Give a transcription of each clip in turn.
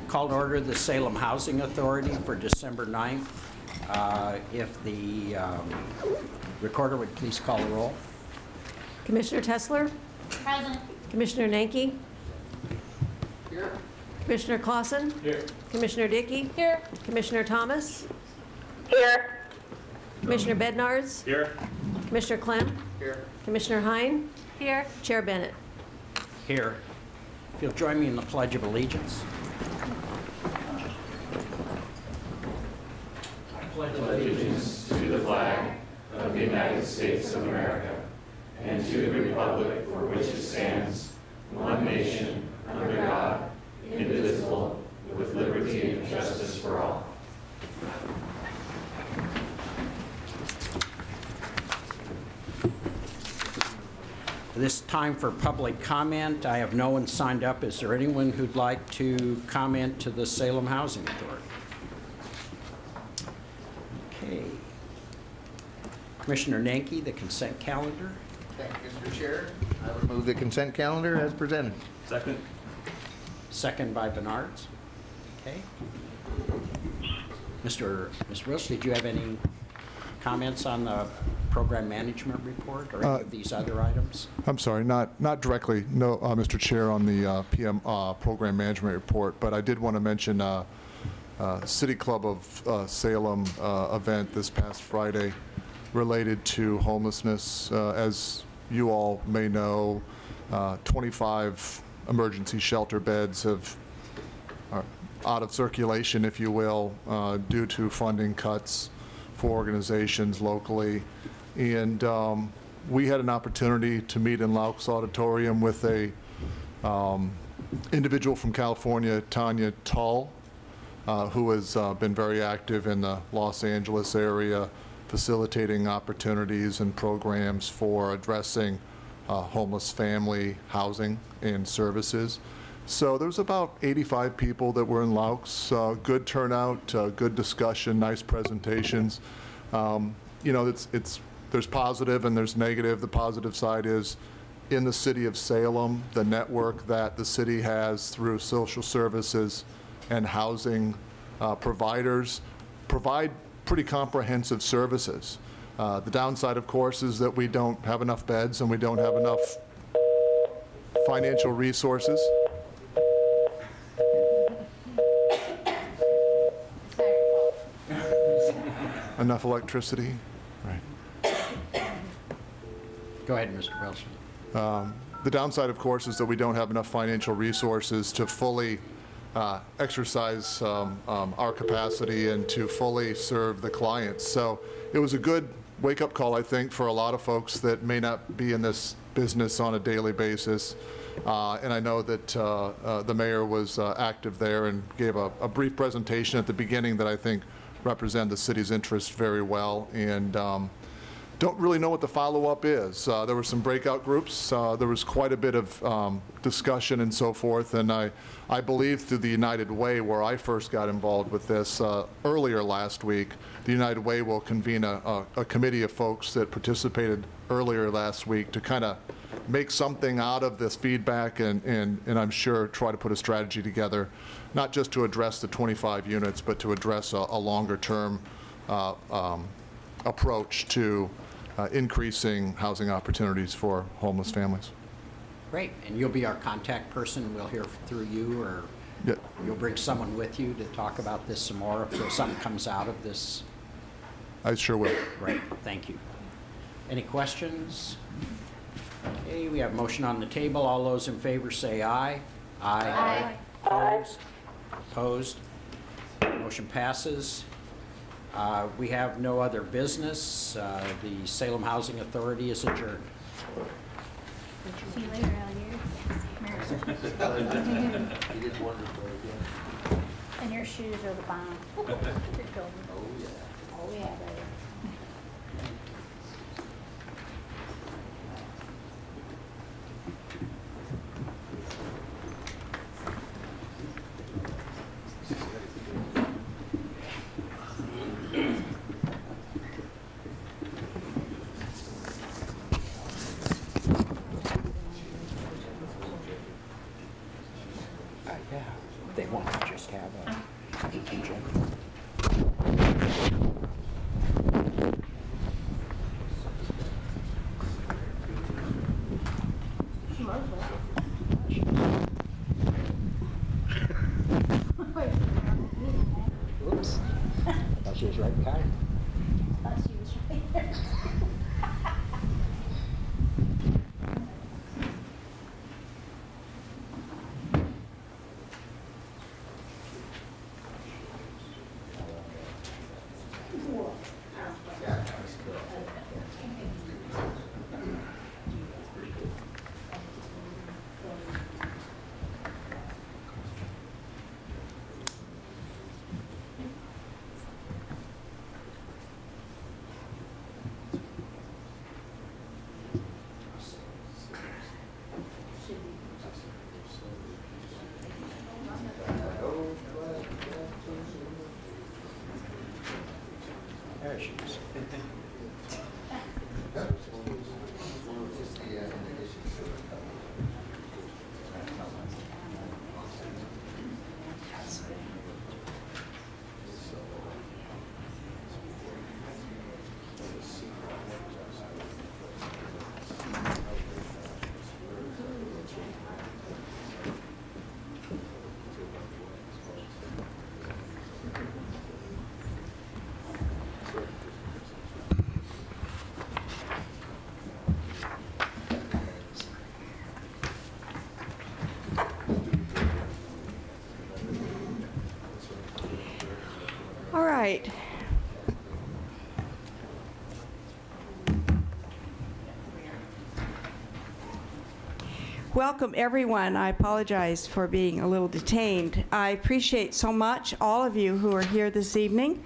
Call to order the Salem Housing Authority for December 9th. If the recorder would please call the roll. Commissioner Tessler? Present. Commissioner Nanke? Here. Commissioner Clausen? Here. Commissioner Dickey? Here. Commissioner Thomas? Here. Commissioner Bednarz? Here. Commissioner Clem? Here. Commissioner Hein? Here. Chair Bennett? Here. If you'll join me in the Pledge of Allegiance. I pledge allegiance to the flag of the United States of America and to the republic for which it stands, one nation, under God, indivisible, with liberty and justice for all. This time for public comment. I have no one signed up. Is there anyone who'd like to comment to the Salem Housing Authority? Okay. Commissioner Nanke, the consent calendar. Thank you, Mr. Chair. I would move the consent calendar as presented. Second. Second by Bednarz. Okay. Mr. Wilson, did you have any comments on the program management report or any of these other items? I'm sorry, not directly, no, Mr. Chair, on the PM program management report, but I did want to mention City Club of Salem event this past Friday related to homelessness. As you all may know, 25 emergency shelter beds are out of circulation, if you will, due to funding cuts for organizations locally. And we had an opportunity to meet in Laux Auditorium with a individual from California, Tanya Tull, who has been very active in the Los Angeles area, facilitating opportunities and programs for addressing homeless family housing and services. So there was about 85 people that were in Laux. Good turnout, good discussion, nice presentations. You know, there's positive and there's negative. The positive side is in the city of Salem, the network that the city has through social services and housing providers provide pretty comprehensive services. The downside, of course, is that we don't have enough beds and we don't have enough financial resources. Enough electricity. Right. Go ahead, Mr. Wilson. The downside, of course, is that we don't have enough financial resources to fully exercise our capacity and to fully serve the clients. So it was a good wake-up call, I think, for a lot of folks that may not be in this business on a daily basis. And I know that the mayor was active there and gave a brief presentation at the beginning that I think represent the city's interest very well, and don't really know what the follow-up is. There were some breakout groups. There was quite a bit of discussion and so forth, and I believe through the United Way, where I first got involved with this earlier last week, the United Way will convene a committee of folks that participated earlier last week to kind of make something out of this feedback and I'm sure try to put a strategy together, not just to address the 25 units, but to address a longer-term approach to increasing housing opportunities for homeless families. Great. And you'll be our contact person. We'll hear through you, or you'll bring someone with you to talk about this some more if there's something comes out of this. I sure will. Great. Thank you. Any questions? Okay, we have a motion on the table. All those in favor say aye. Aye. Opposed? Opposed? Motion passes. We have no other business. The Salem Housing Authority is adjourned. See you later, Alligator. You did wonderful again. And your shoes are the bomb. Oh, yeah. Oh, yeah, baby. Yeah. they want to just have a general. Oops. I thought she was right behind me. Thought she was right there. There she is. All right. Welcome, everyone. I apologize for being a little detained. I appreciate so much all of you who are here this evening.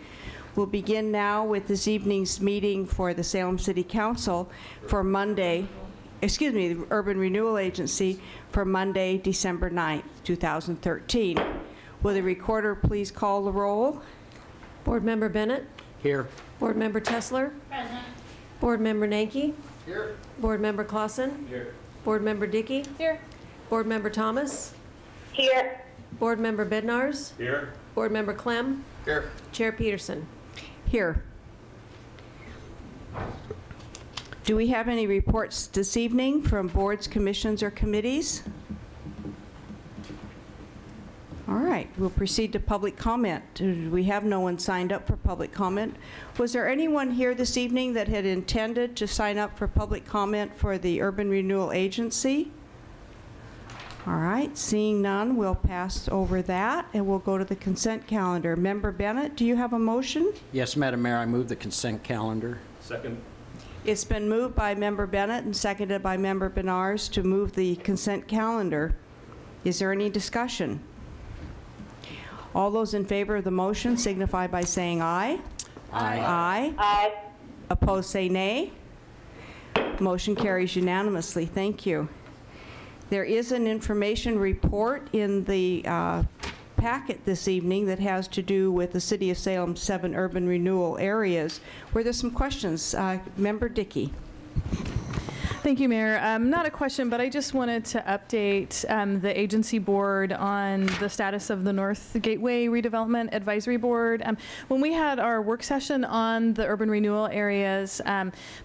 We'll begin now with this evening's meeting for the Salem City Council for Monday, the Urban Renewal Agency for Monday, December 9th, 2013. Will the recorder please call the roll? Board Member Bennett? Here. Board Member Tesler? Present. Board Member Nanke? Here. Board Member Clausen? Here. Board Member Dickey? Here. Board Member Thomas? Here. Board Member Bednarz? Here. Board Member Clem? Here. Chair Peterson? Here. Do we have any reports this evening from boards, commissions, or committees? All right, we'll proceed to public comment. We have no one signed up for public comment. Was there anyone here this evening that had intended to sign up for public comment for the Urban Renewal Agency? All right, seeing none, we'll pass over that, and we'll go to the consent calendar. Member Bennett, do you have a motion? Yes, Madam Mayor, I move the consent calendar. Second. It's been moved by Member Bennett and seconded by Member Bednarz to move the consent calendar. Is there any discussion? All those in favor of the motion signify by saying aye. Aye. Aye. Aye. Opposed, say nay. Motion carries unanimously. Thank you. There is an information report in the packet this evening that has to do with the City of Salem's 7 urban renewal areas, where there's some questions. Member Dickey. Thank you, Mayor. Not a question, but I just wanted to update the agency board on the status of the North Gateway Redevelopment Advisory Board. When we had our work session on the urban renewal areas,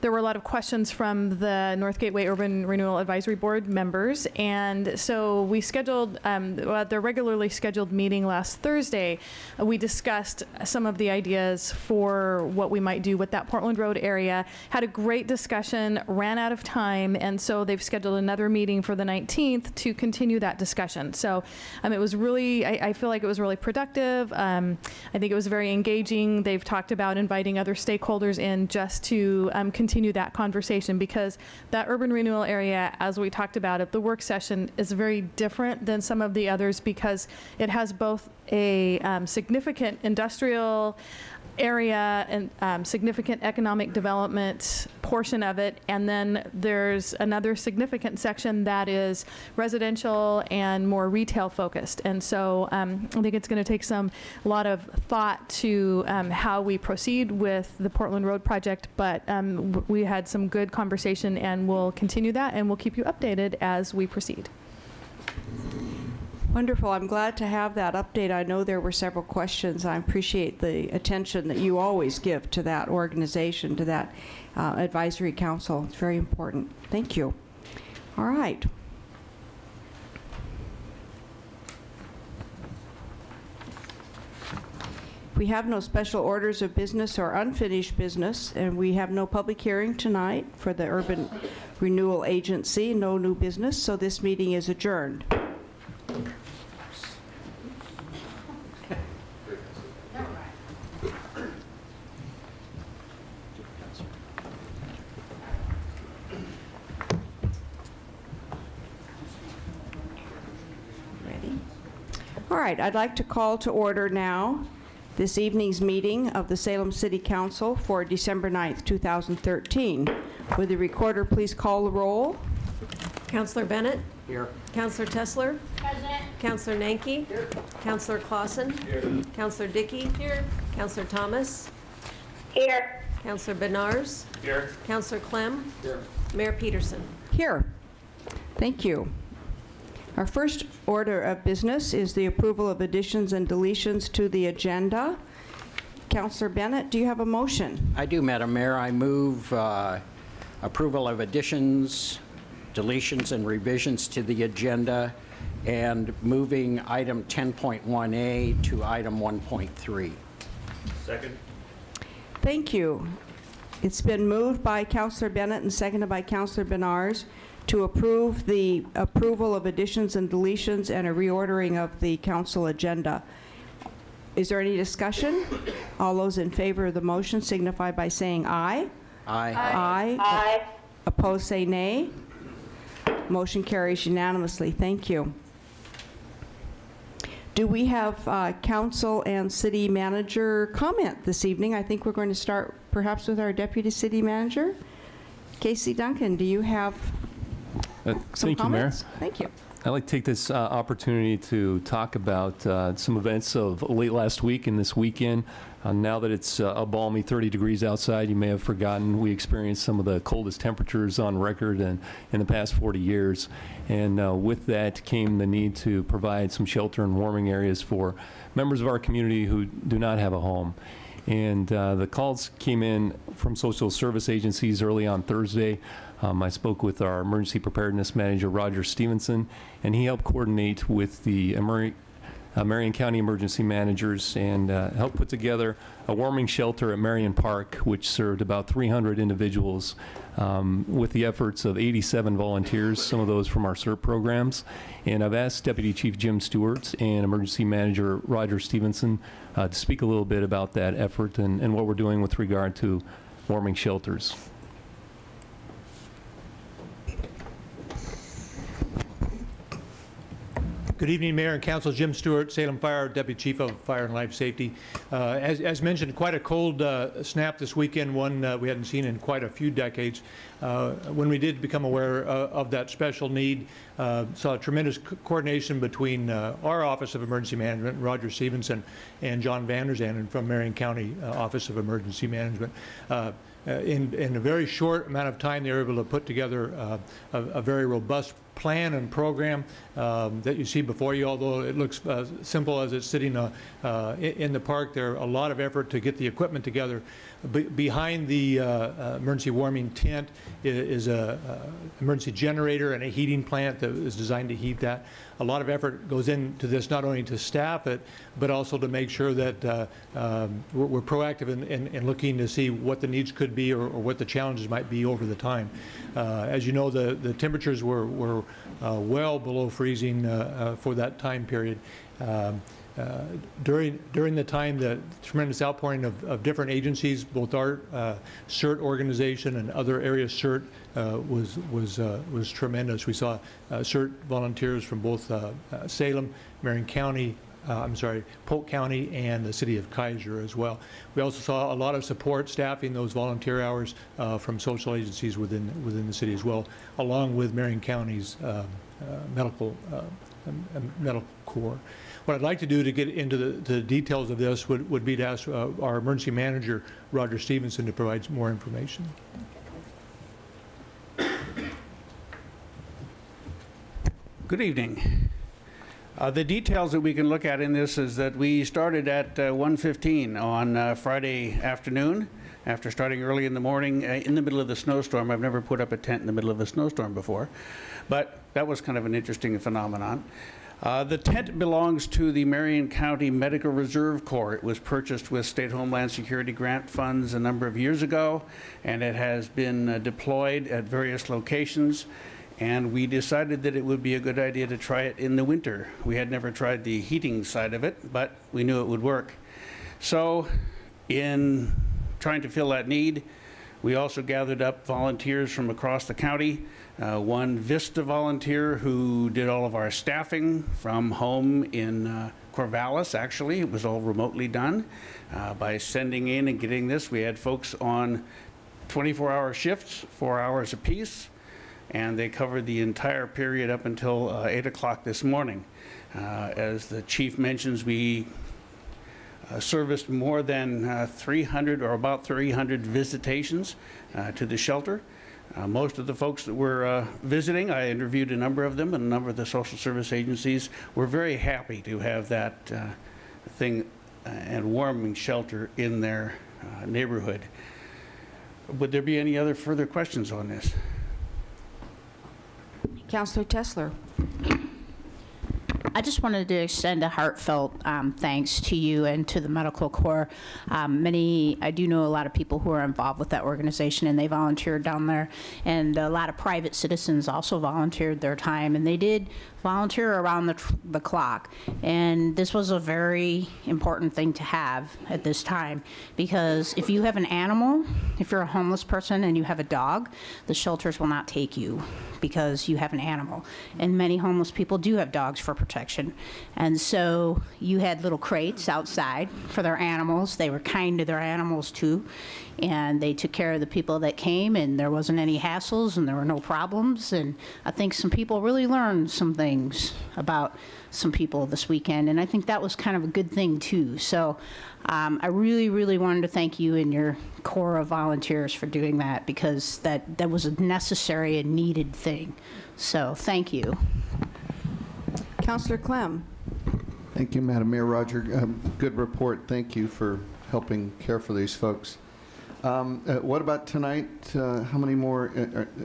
there were a lot of questions from the North Gateway Urban Renewal Advisory Board members, and so we scheduled their regularly scheduled meeting last Thursday. We discussed some of the ideas for what we might do with that Portland Road area, had a great discussion, ran out of time, and so they've scheduled another meeting for the 19th to continue that discussion. So it was really, I feel like it was really productive. I think it was very engaging. They've talked about inviting other stakeholders in just to continue that conversation, because that urban renewal area, as we talked about at the work session, is very different than some of the others because it has both a significant industrial area and significant economic development portion of it, and then there's another significant section that is residential and more retail focused. And so I think it's going to take a lot of thought to how we proceed with the Portland Road project, but we had some good conversation, and we'll continue that, and we'll keep you updated as we proceed. Wonderful. I'm glad to have that update. I know there were several questions. I appreciate the attention that you always give to that organization, to that advisory council. It's very important. Thank you. All right. We have no special orders of business or unfinished business, and we have no public hearing tonight for the Urban Renewal Agency, no new business, so this meeting is adjourned. Ready? All right, I'd like to call to order now this evening's meeting of the Salem City Council for December 9th, 2013. Would the recorder please call the roll? Councillor Bennett? Here. Councillor Tessler? Present. Councillor Nanke? Here. Councillor Clausen? Here. Councillor Dickey? Here. Councillor Thomas? Here. Councillor Benars? Here. Councillor Clem? Here. Mayor Peterson? Here. Thank you. Our first order of business is the approval of additions and deletions to the agenda. Councillor Bennett, do you have a motion? I do, Madam Mayor. I move approval of additions, deletions, and revisions to the agenda, and moving item 10.1A to item 1.3. Second. Thank you. It's been moved by Councillor Bennett and seconded by Councillor Benars to approve the approval of additions and deletions and a reordering of the council agenda. Is there any discussion? All those in favor of the motion signify by saying aye. Aye. Aye. Aye. Opposed, say nay. Motion carries unanimously. Thank you. Do we have council and city manager comment this evening? I think we're going to start perhaps with our deputy city manager. Casey Duncan, do you have some Thank you, Mayor. comments? Thank you. I'd like to take this opportunity to talk about some events of late last week and this weekend. Now that it's a balmy 30 degrees outside, you may have forgotten we experienced some of the coldest temperatures on record in the past 40 years. And with that came the need to provide some shelter and warming areas for members of our community who do not have a home. And the calls came in from social service agencies early on Thursday. I spoke with our emergency preparedness manager, Roger Stevenson, and he helped coordinate with the Marion County emergency managers and helped put together a warming shelter at Marion Park, which served about 300 individuals with the efforts of 87 volunteers, some of those from our CERT programs. And I've asked Deputy Chief Jim Stewart and Emergency Manager Roger Stevenson to speak a little bit about that effort and what we're doing with regard to warming shelters. Good evening, Mayor and Council. Jim Stewart, Salem Fire, Deputy Chief of Fire and Life Safety. As mentioned, quite a cold snap this weekend, one we hadn't seen in quite a few decades. When we did become aware of that special need, saw tremendous coordination between our Office of Emergency Management, Roger Stevenson, and John Vanderzanden from Marion County Office of Emergency Management. In a very short amount of time, they were able to put together a very robust plan and program that you see before you. Although it looks simple as it's sitting in the park, there are a lot of effort to get the equipment together. Behind the emergency warming tent is a emergency generator and a heating plant that is designed to heat that. A lot of effort goes into this, not only to staff it, but also to make sure that we're proactive in looking to see what the needs could be or what the challenges might be over the time. As you know, the temperatures were well below freezing for that time period. During the time, the tremendous outpouring of different agencies, both our CERT organization and other areas CERT was tremendous. We saw CERT volunteers from both Salem, Marion County, Polk County, and the city of Kaiser as well. We also saw a lot of support staffing those volunteer hours from social agencies within the city as well, along with Marion County's medical corps. What I'd like to do to get into the details of this would be to ask our emergency manager, Roger Stevenson, to provide some more information. Good evening. The details that we can look at in this is that we started at 1:15 on Friday afternoon, after starting early in the morning in the middle of the snowstorm. I've never put up a tent in the middle of a snowstorm before, but that was kind of an interesting phenomenon. The tent belongs to the Marion County Medical Reserve Corps. It was purchased with State Homeland Security grant funds a number of years ago, and it has been deployed at various locations. And we decided that it would be a good idea to try it in the winter. We had never tried the heating side of it, but we knew it would work. So in trying to fill that need, we also gathered up volunteers from across the county. One VISTA volunteer who did all of our staffing from home in Corvallis, actually. It was all remotely done. By sending in and getting this, we had folks on 24-hour shifts, 4 hours apiece, and they covered the entire period up until 8 o'clock this morning. As the chief mentions, we serviced more than 300 or about 300 visitations to the shelter. Most of the folks that were visiting, I interviewed a number of them, and a number of the social service agencies were very happy to have that thing and warming shelter in their neighborhood. Would there be any other further questions on this? Councilor Tesler. I just wanted to extend a heartfelt thanks to you and to the Medical Corps. I do know a lot of people who are involved with that organization, and they volunteered down there. And a lot of private citizens also volunteered their time, and they did volunteer around the clock. And this was a very important thing to have at this time, because if you have an animal, if you're a homeless person and you have a dog, the shelters will not take you because you have an animal. And many homeless people do have dogs for protection. And so you had little crates outside for their animals. They were kind to their animals too. And they took care of the people that came, and there wasn't any hassles and there were no problems. And I think some people really learned some things about some people this weekend, and I think that was kind of a good thing too. So I really, really wanted to thank you and your corps of volunteers for doing that, because that was a necessary and needed thing. So thank you. Councilor Clem. Thank you, Madam Mayor. Roger, good report. Thank you for helping care for these folks. What about tonight? How many more?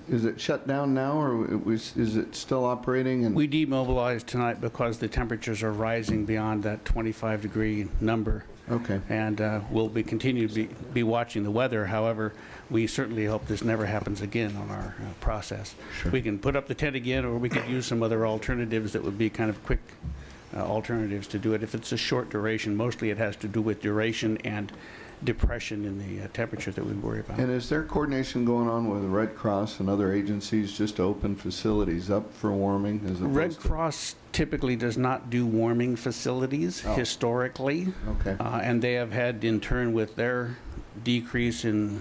Is it shut down now, or is it still operating? And we demobilized tonight because the temperatures are rising beyond that 25-degree number. Okay. And we'll continue to be watching the weather. However, we certainly hope this never happens again on our process. Sure. We can put up the tent again, or we could use some other alternatives that would be kind of quick alternatives to do it. If it's a short duration, mostly it has to do with duration and depression in the temperature that we worry about. And is there coordination going on with the Red Cross and other agencies just to open facilities up for warming? Red Cross typically does not do warming facilities historically. Okay. And they have had, in turn, with their decrease in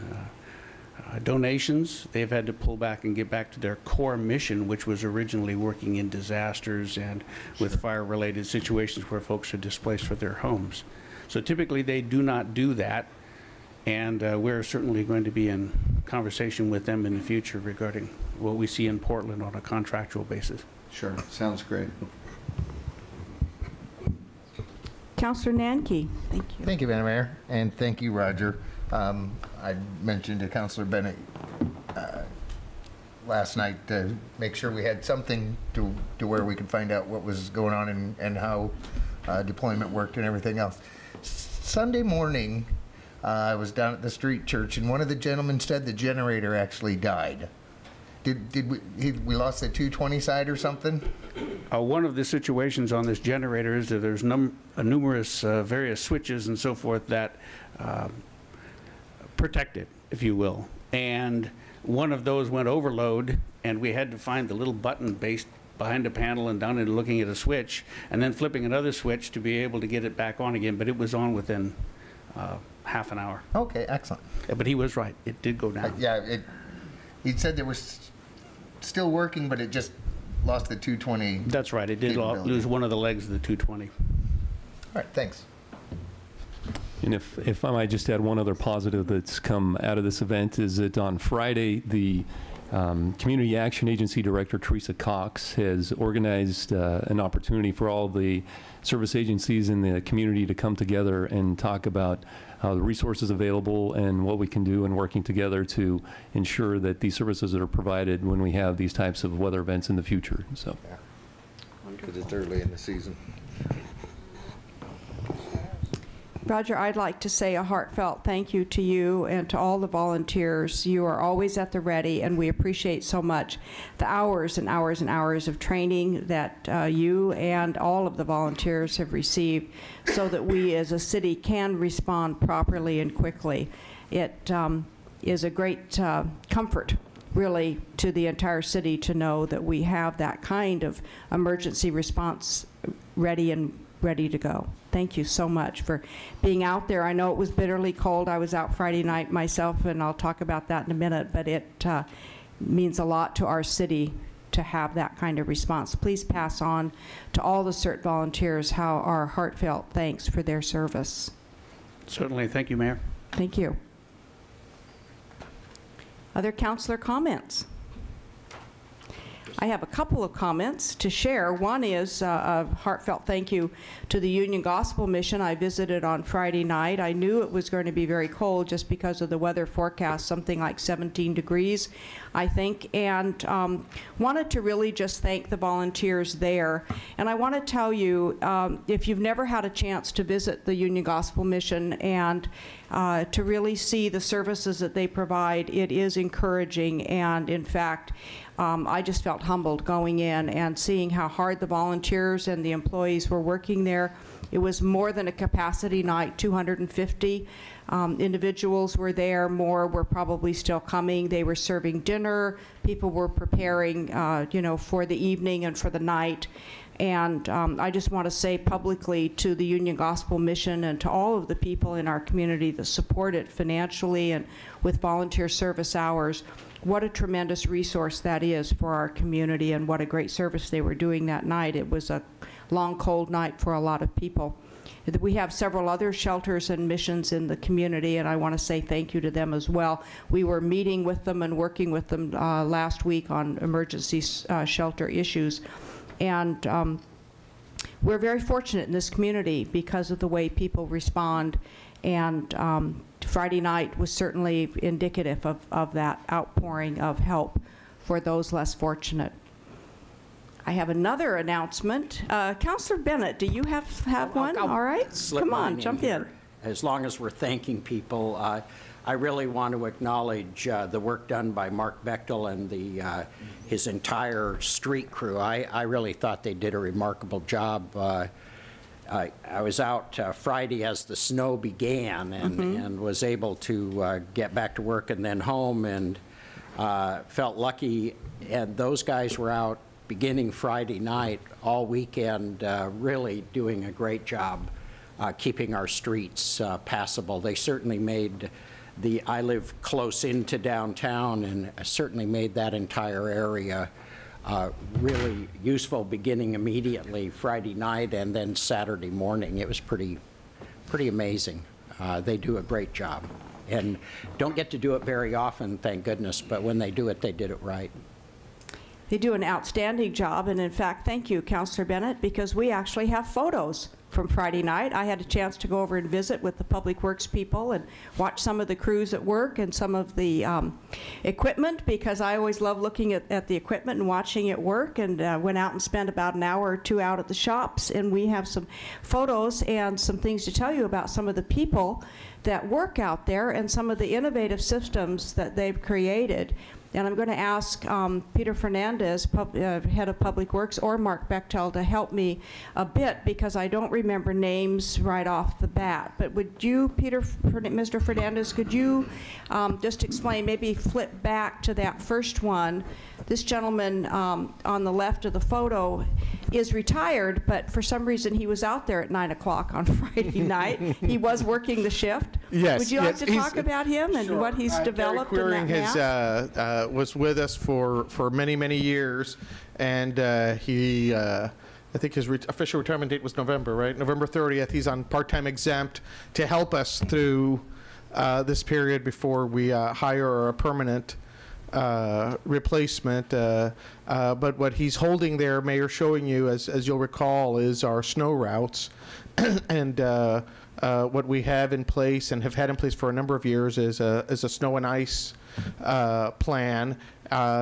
donations, they've had to pull back and get back to their core mission, which was originally working in disasters and with fire-related situations where folks are displaced from their homes. So typically they do not do that, and we're certainly going to be in conversation with them in the future regarding what we see in Portland on a contractual basis. Sure, sounds great. Councilor Nanke. Thank you. Thank you, Madam Mayor, and thank you, Roger. I mentioned to Councilor Bennett last night to make sure we had something to where we could find out what was going on and how deployment worked and everything else. Sunday morning, I was down at the street church, and one of the gentlemen said the generator actually died. Did we lost the 220 side or something? One of the situations on this generator is that there's numerous various switches and so forth that protect it, if you will. And one of those went overload, and we had to find the little button based behind a panel and down and looking at a switch, and then flipping another switch to be able to get it back on again. But it was on within half an hour. Okay, excellent. But he was right. It did go down. He said there was still working, but it just lost the 220. That's right. It did lose one of the legs of the 220. All right, thanks. And if I might just add one other positive that's come out of this event is that on Friday, the Community Action Agency Director Teresa Cox has organized an opportunity for all the service agencies in the community to come together and talk about the resources available and what we can do in working together to ensure that these services are provided when we have these types of weather events in the future. So, Because it's early in the season. Roger, I'd like to say a heartfelt thank you to you and to all the volunteers. You are always at the ready, and we appreciate so much the hours and hours and hours of training that you and all of the volunteers have received so that we as a city can respond properly and quickly. It is a great comfort, really, to the entire city to know that we have that kind of emergency response ready to go. Thank you so much for being out there. I know it was bitterly cold. I was out Friday night myself, and I'll talk about that in a minute, but it means a lot to our city to have that kind of response. Please pass on to all the CERT volunteers our heartfelt thanks for their service. Certainly. Thank you, Mayor. Thank you. Other councilor comments? I have a couple of comments to share. One is a heartfelt thank you to the Union Gospel Mission. I visited on Friday night. I knew it was going to be very cold just because of the weather forecast, something like 17 degrees, I think, and wanted to really just thank the volunteers there. And I want to tell you, if you've never had a chance to visit the Union Gospel Mission and to really see the services that they provide, it is encouraging. And in fact, I just felt humbled going in and seeing how hard the volunteers and the employees were working there. It was more than a capacity night. 250 individuals were there. More were probably still coming. They were serving dinner. People were preparing, for the evening and for the night. And I just want to say publicly to the Union Gospel Mission and to all of the people in our community that support it financially and with volunteer service hours, what a tremendous resource that is for our community, and what a great service they were doing that night. It was a long, cold night for a lot of people. We have several other shelters and missions in the community, and I want to say thank you to them as well. We were meeting with them and working with them last week on emergency shelter issues. And we're very fortunate in this community because of the way people respond, and Friday night was certainly indicative of that outpouring of help for those less fortunate. I have another announcement. Councilor Bennett, do you have one? All right, come on, jump in. As long as we're thanking people, I really want to acknowledge the work done by Mark Bechtel and his entire street crew. I really thought they did a remarkable job. I was out Friday as the snow began and was able to get back to work and then home, and felt lucky. And those guys were out beginning Friday night all weekend, really doing a great job keeping our streets passable. They certainly made I live close into downtown, and certainly made that entire area really useful, beginning immediately Friday night and then Saturday morning. It was pretty amazing. They do a great job, and don't get to do it very often, thank goodness, but when they do it, they did it right. They do an outstanding job, and in fact, thank you, Councilor Bennett, because we actually have photos from Friday night. I had a chance to go over and visit with the Public Works people and watch some of the crews at work and some of the equipment, because I always love looking at the equipment and watching it work, and went out and spent about an hour or two out at the shops, and we have some photos and some things to tell you about some of the people that work out there and some of the innovative systems that they've created. And I'm going to ask Peter Fernandez, Head of Public Works, or Mark Bechtel to help me a bit, because I don't remember names right off the bat. But would you, Mr. Fernandez, could you just explain, maybe flip back to that first one? This gentleman on the left of the photo is retired, but for some reason he was out there at 9 o'clock on Friday night. He was working the shift. Yes. Would you like to talk about him and what he's developed in that map? Was with us for many, many years, and he, I think his official retirement date was November, right? November 30th. He's on part-time exempt to help us through this period before we hire a permanent replacement. But what he's holding there, Mayor, showing you, as you'll recall, is our snow routes. And what we have in place and have had in place for a number of years is a snow and ice plan.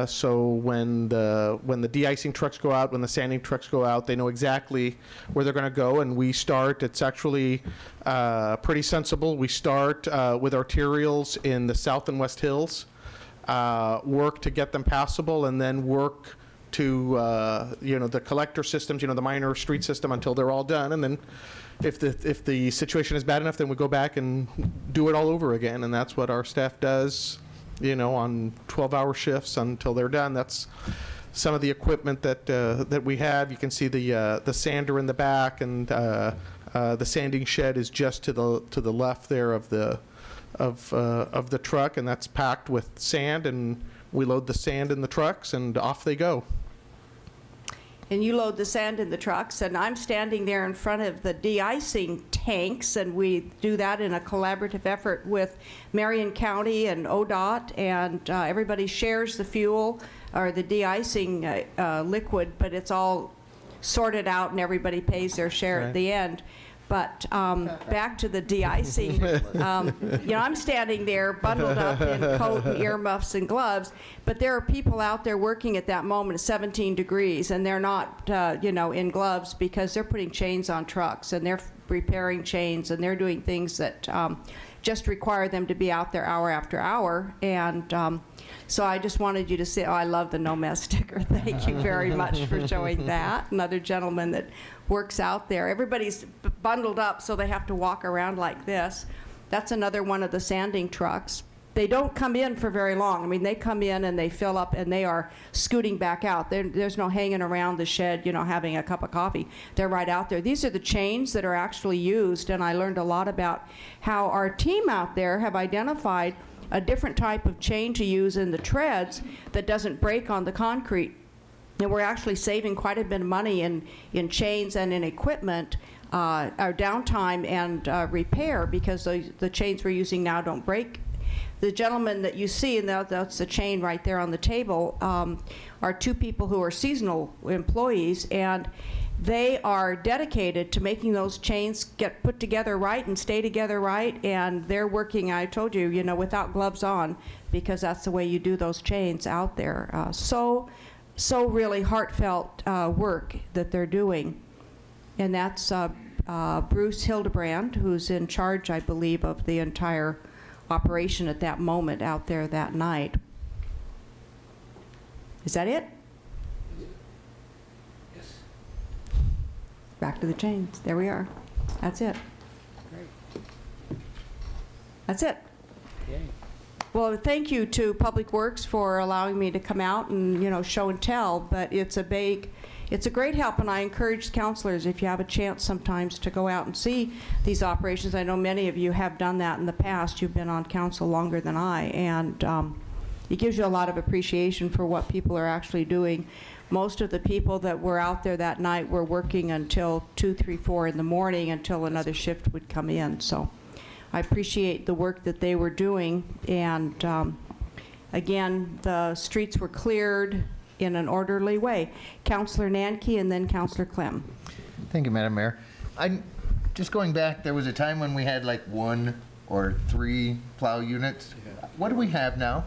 So when the de-icing trucks go out, when the sanding trucks go out, they know exactly where they're going to go. And we start, it's actually pretty sensible. We start with arterials in the South and West Hills, work to get them passable, and then work to the collector systems, the minor street system, until they're all done. And then if the situation is bad enough, then we go back and do it all over again. And that's what our staff does, on 12-hour shifts until they're done. That's some of the equipment that we have. You can see the sander in the back, and the sanding shed is just to the left there of the truck, and that's packed with sand, and we load the sand in the trucks, and off they go. And you load the sand in the trucks, and I'm standing there in front of the de-icing tanks, and we do that in a collaborative effort with Marion County and ODOT, and everybody shares the fuel or the de-icing liquid, but it's all sorted out and everybody pays their share at the end. But back to the de-icing, I'm standing there bundled up in coat and earmuffs and gloves, but there are people out there working at that moment at 17 degrees, and they're not, in gloves, because they're putting chains on trucks, and they're repairing chains, and they're doing things that just require them to be out there hour after hour. And so I just wanted you to say, I love the no mess sticker. Thank you very much for showing that. Another gentleman that works out there. Everybody's bundled up, so they have to walk around like this. That's another one of the sanding trucks. They don't come in for very long. I mean, they come in and they fill up, and they are scooting back out. There's no hanging around the shed, having a cup of coffee. They're right out there. These are the chains that are actually used, and I learned a lot about how our team out there have identified a different type of chain to use in the treads that doesn't break on the concrete. And we're actually saving quite a bit of money in chains and in equipment, our downtime and repair, because the chains we're using now don't break. The gentleman that you see, and that's the chain right there on the table, are two people who are seasonal employees, and they are dedicated to making those chains get put together right and stay together right, and they're working, I told you, without gloves on, because that's the way you do those chains out there. So really heartfelt work that they're doing. And that's Bruce Hildebrand, who's in charge, I believe, of the entire operation at that moment out there that night. Is that it? Yes. Back to the chains. There we are. That's it. Great. That's it. Yay. Well, thank you to Public Works for allowing me to come out and, show and tell, but it's a great help, and I encourage counselors, if you have a chance sometimes, to go out and see these operations. I know many of you have done that in the past. You've been on council longer than I, and it gives you a lot of appreciation for what people are actually doing. Most of the people that were out there that night were working until 2, 3, 4 in the morning until another shift would come in. So I appreciate the work that they were doing, and again, the streets were cleared in an orderly way. Councillor Nanke and then Councillor Clem. Thank you, Madam Mayor. Just going back, there was a time when we had like 1 or 3 plow units. What do we have now?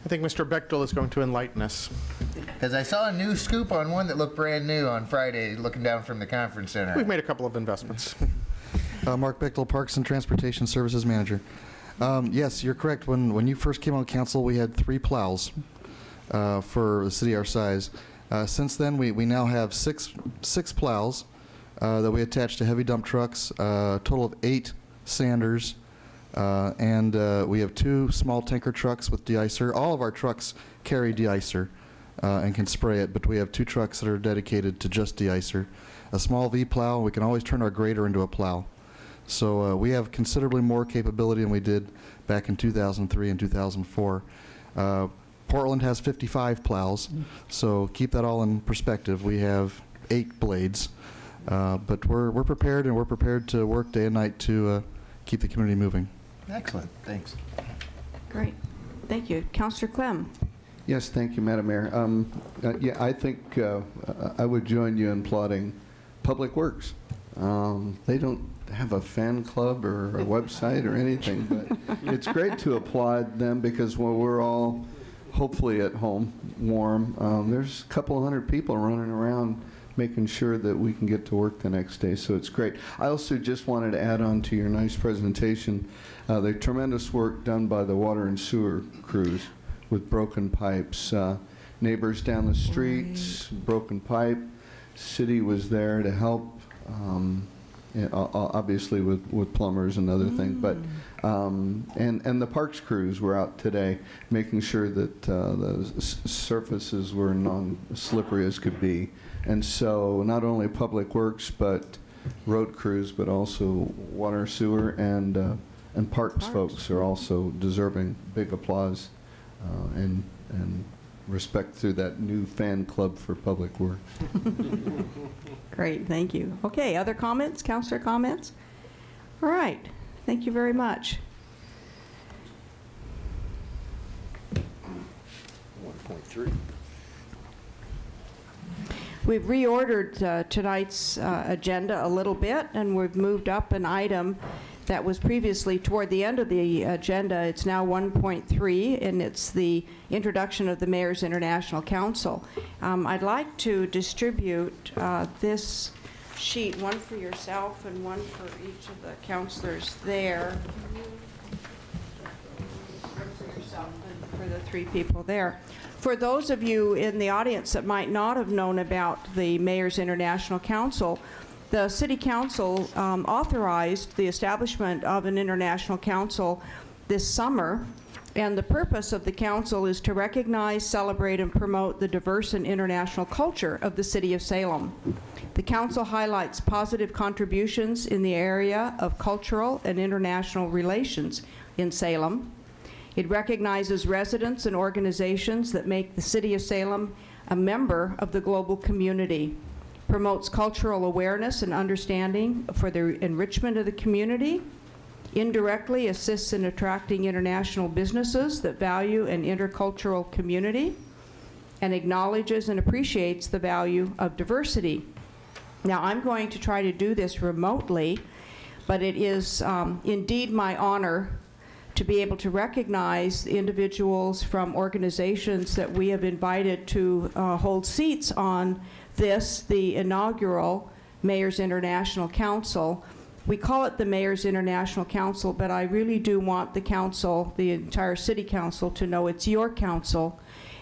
I think Mr. Bechtel is going to enlighten us. Because I saw a new scoop on one that looked brand new on Friday, looking down from the conference center. We've made a couple of investments. Mark Bechtel, Parks and Transportation Services Manager. Yes, you're correct. When you first came on council, we had 3 plows for a city our size. Since then, we now have six plows that we attach to heavy dump trucks, a total of 8 sanders, and we have 2 small tanker trucks with de-icer. All of our trucks carry de-icer and can spray it, but we have 2 trucks that are dedicated to just de-icer. A small V plow, we can always turn our grader into a plow. So we have considerably more capability than we did back in 2003 and 2004. Portland has 55 plows, so keep that all in perspective. We have 8 blades, but we're prepared, and we're prepared to work day and night to keep the community moving. Excellent. Thanks. Great. Thank you. Councillor Clem. Yes, thank you, Madam Mayor. Yeah, I think I would join you in applauding Public Works. They don't have a fan club or a website or anything, but it's great to applaud them because while we're all hopefully at home, warm, there's a couple hundred people running around making sure that we can get to work the next day, so it's great. I also just wanted to add on to your nice presentation the tremendous work done by the water and sewer crews with broken pipes. Neighbors down the streets, broken pipe. City was there to help, obviously with plumbers and other things, but and the parks crews were out today making sure that the surfaces were non-slippery as could be. And so not only Public Works, but road crews, but also water, sewer, and parks folks are also deserving big applause and respect through that new fan club for Public Works. Great, thank you. Okay, other comments, councillor comments? All right, thank you very much. 1.3. We've reordered tonight's agenda a little bit, and we've moved up an item that was previously toward the end of the agenda. It's now 1.3, and it's the introduction of the Mayor's International Council. I'd like to distribute this sheet, one for yourself and one for each of the councilors there. One for yourself and for the three people there. For those of you in the audience that might not have known about the Mayor's International Council, the City Council authorized the establishment of an international council this summer, and the purpose of the council is to recognize, celebrate, and promote the diverse and international culture of the City of Salem. The council highlights positive contributions in the area of cultural and international relations in Salem. It recognizes residents and organizations that make the City of Salem a member of the global community, promotes cultural awareness and understanding for the enrichment of the community, indirectly assists in attracting international businesses that value an intercultural community, and acknowledges and appreciates the value of diversity. Now, I'm going to try to do this remotely, but it is indeed my honor to be able to recognize individuals from organizations that we have invited to hold seats on this, the inaugural Mayor's International Council. We call it the Mayor's International Council, but I really do want the council, the entire City Council, to know it's your council,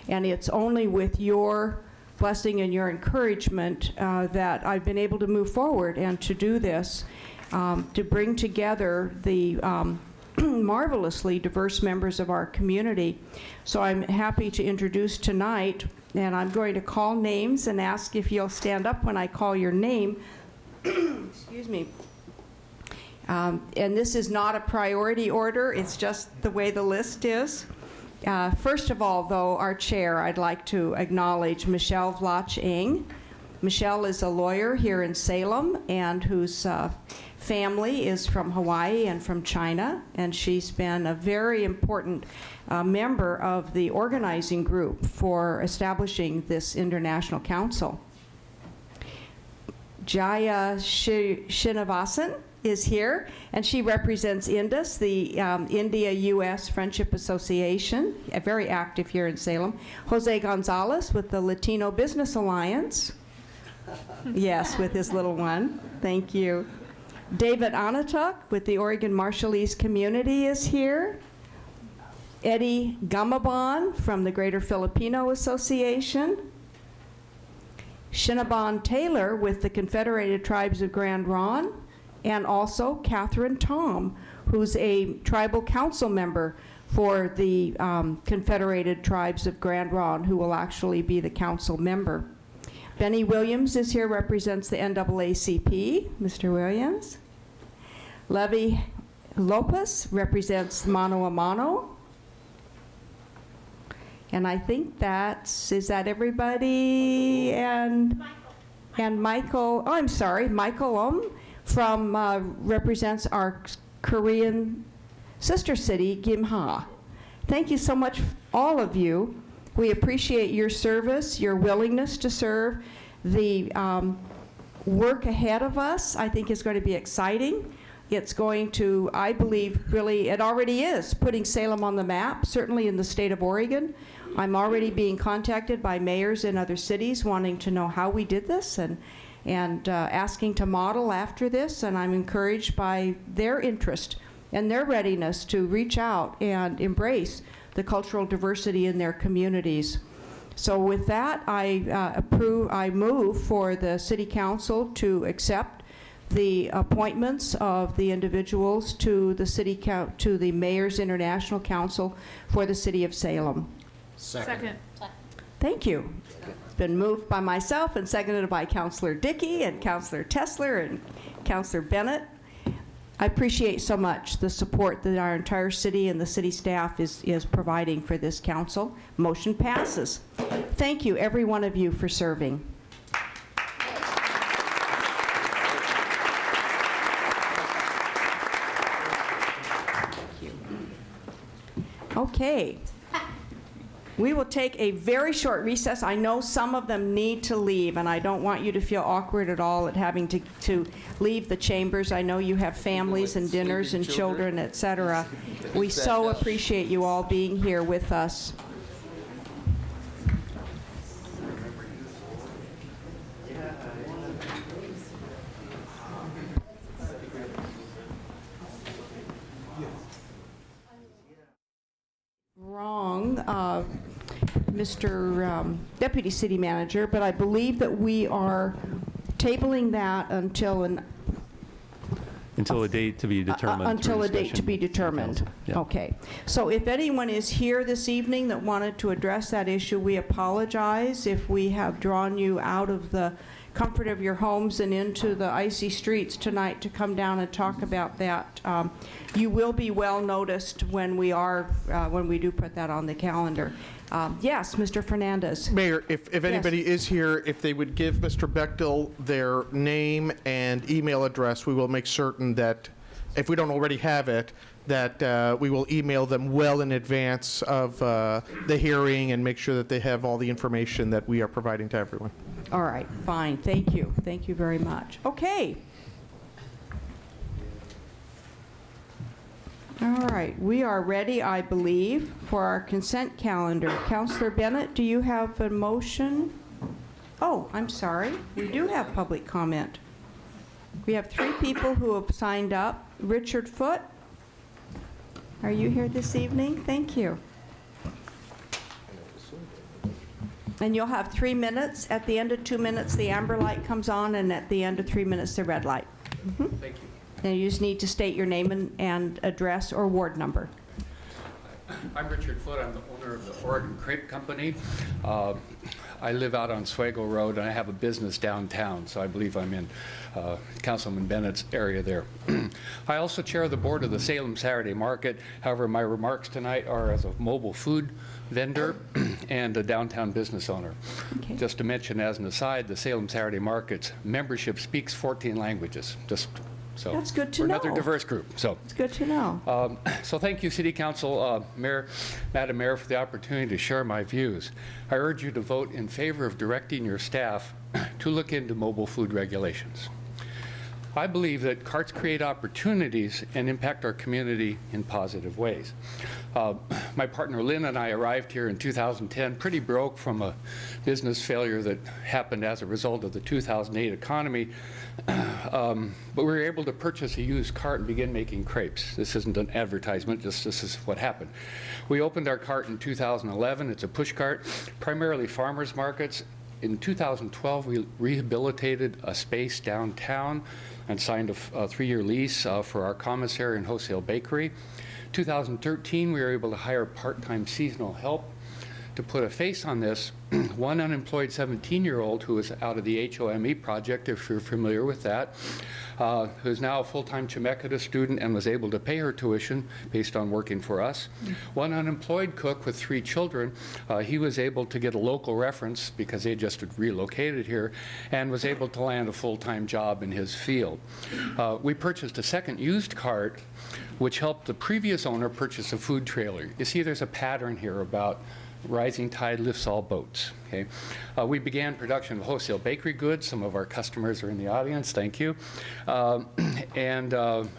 and it's only with your blessing and your encouragement that I've been able to move forward and to do this, to bring together the marvelously diverse members of our community. So I'm happy to introduce tonight, and I'm going to call names and ask if you'll stand up when I call your name. Excuse me. And this is not a priority order, it's just the way the list is. First of all, though, our chair, I'd like to acknowledge Michelle Vlach-Eng. Michelle is a lawyer here in Salem and whose family is from Hawaii and from China, and she's been a very important member of the organizing group for establishing this international council. Jaya Srinivasan is here, and she represents INDUS, the India-U.S. Friendship Association, very active here in Salem. Jose Gonzalez with the Latino Business Alliance. Yes, with his little one. Thank you. David Anatuk with the Oregon Marshallese Community is here. Eddie Gamabon from the Greater Filipino Association. Shinabon Taylor with the Confederated Tribes of Grand Ronde, and also Catherine Tom, who's a tribal council member for the Confederated Tribes of Grand Ronde, who will actually be the council member. Benny Williams is here, represents the NAACP. Mr. Williams. Levy Lopez represents Mano a Mano. And I think is that everybody? And Michael, oh, I'm sorry, Michael from represents our Korean sister city, Gimha. Thank you so much, all of you. We appreciate your service, your willingness to serve. The work ahead of us, I think, is going to be exciting. It's going to, I believe, really, it already is, putting Salem on the map, certainly in the state of Oregon. I'm already being contacted by mayors in other cities wanting to know how we did this and asking to model after this, and I'm encouraged by their interest and their readiness to reach out and embrace the cultural diversity in their communities. So with that, I move for the City Council to accept the appointments of the individuals to the Mayor's International Council for the City of Salem. Second. Thank you. It's been moved by myself and seconded by Councilor Dickey and Councilor Tessler and Councilor Bennett. I appreciate so much the support that our entire city and the city staff is providing for this council. Motion passes. Thank you, every one of you, for serving. Okay. We will take a very short recess. I know some of them need to leave, and I don't want you to feel awkward at all at having to leave the chambers. I know you have families and dinners and children, etc. We so appreciate you all being here with us. Wrong, Mr. Deputy City Manager, but I believe that we are tabling that until a date to be determined. Until a date to be determined. Yeah. Okay. So if anyone is here this evening that wanted to address that issue, we apologize if we have drawn you out of the comfort of your homes and into the icy streets tonight to come down and talk about that. You will be well noticed when we do put that on the calendar. Yes, Mr. Fernandez. Mayor, if anybody is here, if they would give Mr. Bechtel their name and email address, we will make certain that, if we don't already have it, that we will email them well in advance of the hearing and make sure that they have all the information that we are providing to everyone. All right, fine. Thank you. Thank you very much. Okay. All right, we are ready, I believe, for our consent calendar. Councilor Bennett, do you have a motion? Oh, I'm sorry. We do have public comment. We have 3 people who have signed up. Richard Foote, are you here this evening? Thank you. And you'll have 3 minutes. At the end of 2 minutes, the amber light comes on, and at the end of 3 minutes, the red light. Thank you. And you just need to state your name and address or ward number. I'm Richard Foote. I'm the owner of the Oregon Crepe Company. I live out on Swego Road, and I have a business downtown, so I believe I'm in Councilman Bennett's area there. I also chair the board of the Salem Saturday Market. However, my remarks tonight are as a mobile food vendor and a downtown business owner. Okay. Just to mention as an aside, the Salem Saturday Market's membership speaks 14 languages. So that's good to we're know. Another diverse group. So it's good to know. So thank you, City Council, Madam Mayor, for the opportunity to share my views. I urge you to vote in favor of directing your staff to look into mobile food regulations. I believe that carts create opportunities and impact our community in positive ways. My partner Lynn and I arrived here in 2010 pretty broke from a business failure that happened as a result of the 2008 economy. But we were able to purchase a used cart and begin making crepes. This isn't an advertisement, just this is what happened. We opened our cart in 2011. It's a push cart, primarily farmers markets. In 2012, we rehabilitated a space downtown and signed a 3-year lease for our commissary and wholesale bakery. 2013, we were able to hire part-time seasonal help. To put a face on this, one unemployed 17-year-old who was out of the HOME project, if you're familiar with that, who's now a full-time Chemeketa student and was able to pay her tuition based on working for us. One unemployed cook with 3 children, he was able to get a local reference because they just had relocated here and was able to land a full-time job in his field. We purchased a second used cart which helped the previous owner purchase a food trailer. You see there's a pattern here about rising tide lifts all boats. Okay, we began production of wholesale bakery goods. Some of our customers are in the audience, thank you, and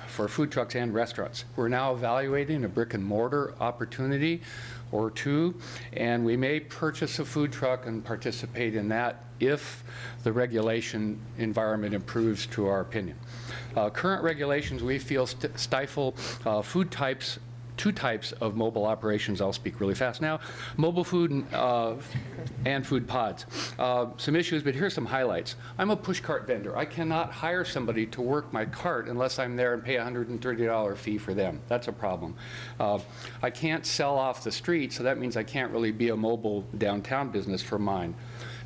for food trucks and restaurants. We're now evaluating a brick and mortar opportunity or 2, and we may purchase a food truck and participate in that if the regulation environment improves to our opinion. Current regulations, we feel, stifle food types, 2 types of mobile operations. I'll speak really fast now. Mobile food and food pods. Some issues, but here's some highlights. I'm a push cart vendor. I cannot hire somebody to work my cart unless I'm there and pay a $130 fee for them. That's a problem. I can't sell off the street, so that means I can't really be a mobile downtown business for mine.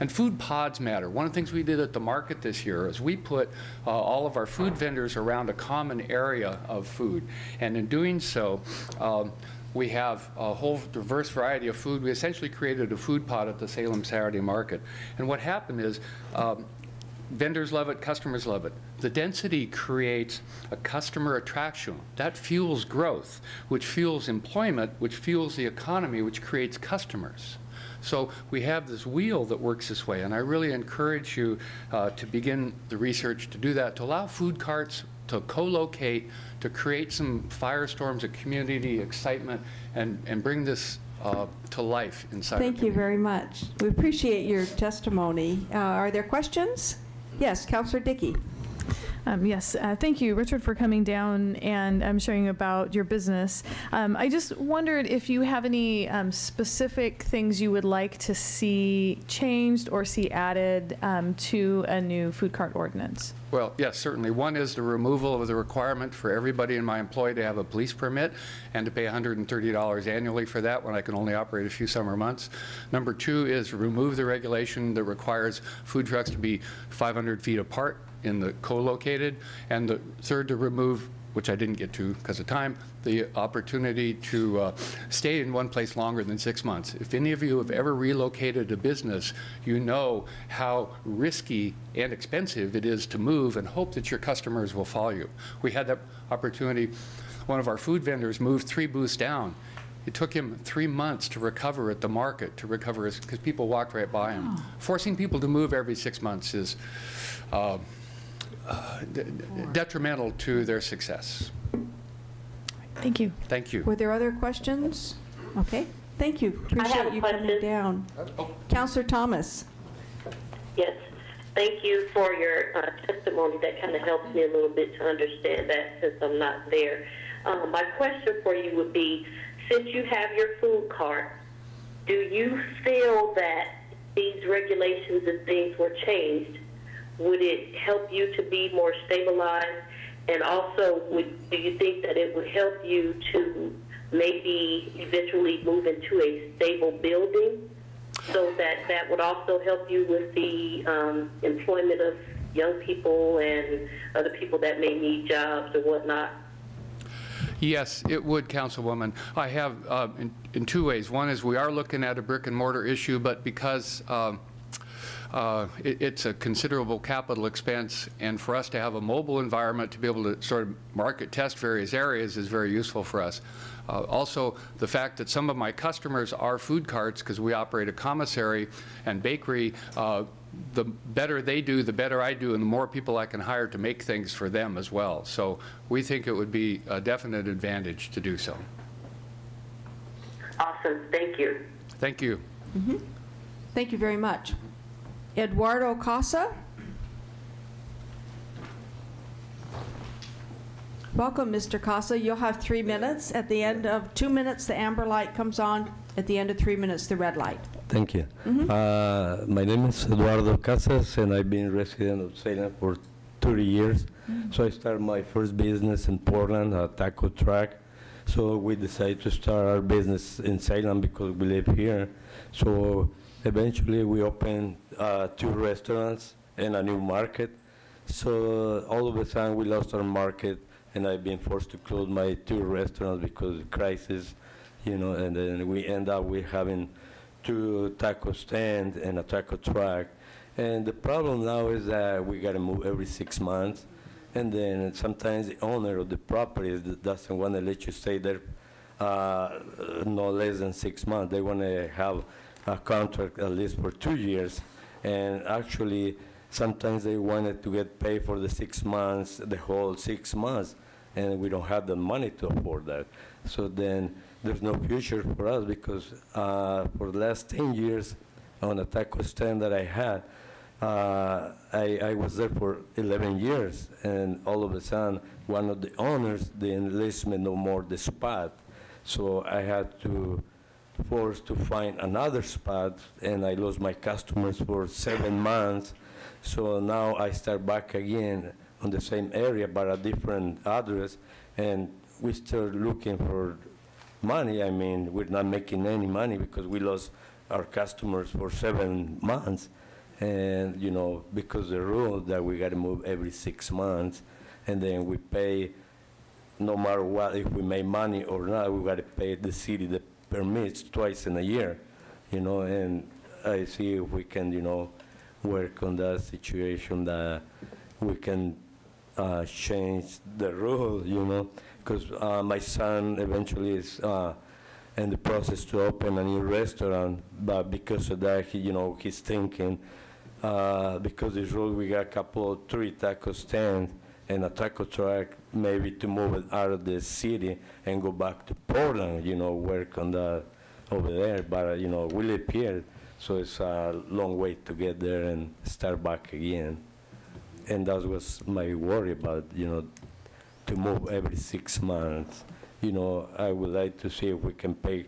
And food pods matter. One of the things we did at the market this year is we put all of our food vendors around a common area of food. And in doing so, we have a whole diverse variety of food. We essentially created a food pod at the Salem Saturday Market. And what happened is vendors love it, customers love it. The density creates a customer attraction. That fuels growth, which fuels employment, which fuels the economy, which creates customers. So we have this wheel that works this way, and I really encourage you to begin the research to do that, to allow food carts to co-locate, to create some firestorms of community excitement, and bring this to life inside. Thank you very much. We appreciate your testimony. Are there questions? Yes, Councilor Dickey. Yes, thank you, Richard, for coming down and sharing about your business. I just wondered if you have any specific things you would like to see changed or see added to a new food cart ordinance. Well, yes, certainly. One is the removal of the requirement for everybody in my employ to have a police permit and to pay $130 annually for that when I can only operate a few summer months. Number 2 is remove the regulation that requires food trucks to be 500 feet apart in the co-located. And the third, to remove, which I didn't get to because of time, the opportunity to stay in one place longer than 6 months. If any of you have ever relocated a business, you know how risky and expensive it is to move and hope that your customers will follow you. We had that opportunity. One of our food vendors moved 3 booths down. It took him 3 months to recover at the market, to recover his, because people walked right by him. Forcing people to move every 6 months is detrimental to their success. Thank you. Thank you. Were there other questions? Okay. Thank you. Appreciate you coming down. Councilor Thomas. Yes. Thank you for your testimony. That kind of helps me a little bit to understand that since I'm not there. My question for you would be, since you have your food cart, do you feel that these regulations and things were changed? Would it help you to be more stabilized? And also, do you think that it would help you to maybe eventually move into a stable building, so that would also help you with the employment of young people and other people that may need jobs or whatnot? Yes, it would, Councilwoman. I have in 2 ways. One is we are looking at a brick and mortar issue, but because it's a considerable capital expense, and for us to have a mobile environment to be able to sort of market test various areas is very useful for us. Also, the fact that some of my customers are food carts, because we operate a commissary and bakery, the better they do, the better I do, and the more people I can hire to make things for them as well. So we think it would be a definite advantage to do so. Awesome. Thank you. Thank you. Mm-hmm. Thank you very much. Eduardo Casa. Welcome, Mr. Casa. You'll have 3 minutes. At the end of 2 minutes, the amber light comes on. At the end of 3 minutes, the red light. Thank you. My name is Eduardo Casas, and I've been resident of Salem for 30 years. So I started my first business in Portland, a taco truck. So we decided to start our business in Salem because we live here. So eventually we opened 2 restaurants and a new market. So all of a sudden we lost our market, and I've been forced to close my 2 restaurants because of the crisis, you know, and then we end up with having 2 taco stands and a taco truck. And the problem now is that we got to move every 6 months. And then sometimes the owner of the property doesn't want to let you stay there no less than 6 months. They want to have a contract at least for 2 years. And actually, sometimes they wanted to get paid for the 6 months, the whole 6 months, and we don't have the money to afford that. So then there's no future for us because for the last 10 years on a taco stand that I had, I was there for 11 years, and all of a sudden, one of the owners didn't list me no more the spot. So I had to force to find another spot, and I lost my customers for 7 months. So now I start back again on the same area, but a different address, and we start looking for money. I mean, we're not making any money because we lost our customers for 7 months. And, you know, because the rule that we got to move every 6 months, and then we pay no matter what, if we make money or not, we got to pay the city the permits twice in a year, you know, and I see if we can, you know, work on that situation that we can change the rule, you know, because my son eventually is in the process to open a new restaurant, but because of that, he, you know, he's thinking, because this road we got a couple, 3 taco stands and a taco truck, maybe to move it out of the city and go back to Portland, you know, work on that over there. But, you know, we live here, so it's a long way to get there and start back again. And that was my worry about, you know, to move every 6 months. You know, I would like to see if we can pay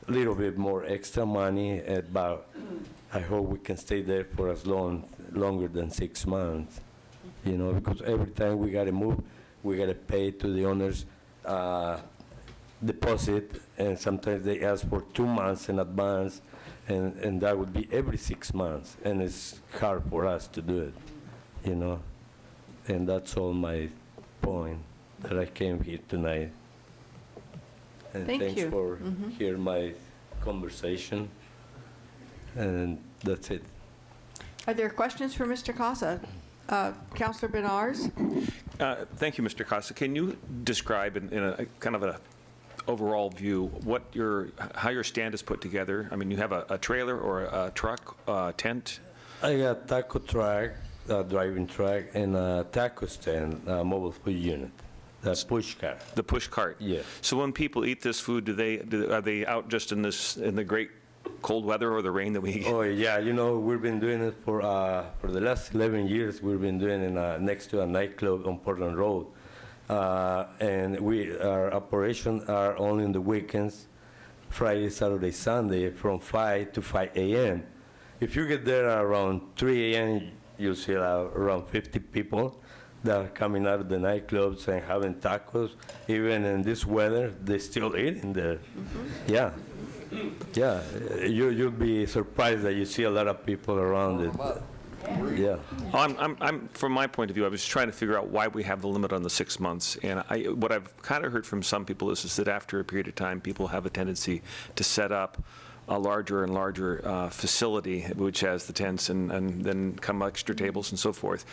a little bit more extra money, but I hope we can stay there for as longer than 6 months, you know, because every time we got to move, we got to pay to the owners deposit, and sometimes they ask for 2 months in advance, and that would be every 6 months, and it's hard for us to do it, you know, and that's all my point that I came here tonight. And thanks for hearing my conversation. And that's it. Are there questions for Mr. Casa? Councilor Benars? Thank you, Mr. Casa. Can you describe in a kind of a overall view what how your stand is put together? I mean, you have a trailer or a truck, tent? I got taco truck, driving truck, and a taco stand, mobile food unit. The push cart. The push cart. Yeah. So when people eat this food, are they out just in the great cold weather or the rain that we get? Oh yeah, you know, we've been doing it for the last 11 years. We've been doing it next to a nightclub on Portland Road, and our operations are only on the weekends, Friday, Saturday, Sunday, from 5 to 5 a.m. If you get there around 3 a.m., you'll see around 50 people that are coming out of the nightclubs and having tacos. Even in this weather, they're still eating there. Yeah. Yeah, you'll be surprised that you see a lot of people around it. Yeah. I'm from my point of view, I was trying to figure out why we have the limit on the 6 months. And what I've kind of heard from some people is that after a period of time, people have a tendency to set up a larger and larger facility, which has the tents and then come extra tables and so forth.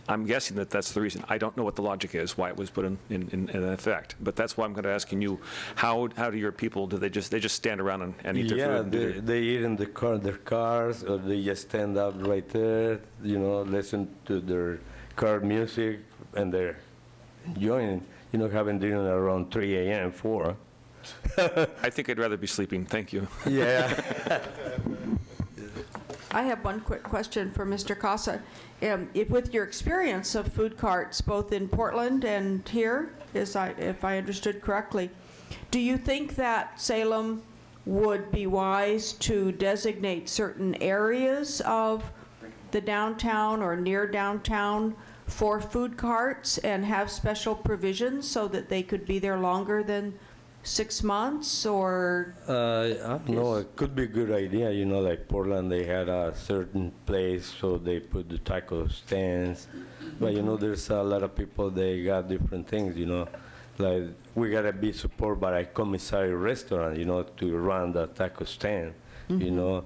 I'm guessing that that's the reason. I don't know what the logic is, why it was put in effect. But that's why I'm going to asking you, how do your people, they just stand around and eat their food? Yeah, they eat in their cars, or they just stand up right there, you know, listen to their car music, and they're enjoying, you know, having dinner around 3 a.m., 4. I think I'd rather be sleeping. Thank you. Yeah. I have one quick question for Mr. Casa. If with your experience of food carts, both in Portland and here, if I understood correctly, do you think that Salem would be wise to designate certain areas of the downtown or near downtown for food carts and have special provisions so that they could be there longer than 6 months, or? I don't know, it could be a good idea, you know, like Portland, they had a certain place, so they put the taco stands. But, you know, there's a lot of people, they got different things, you know. Like, we gotta be supported by a commissary restaurant, you know, to run the taco stand, you know,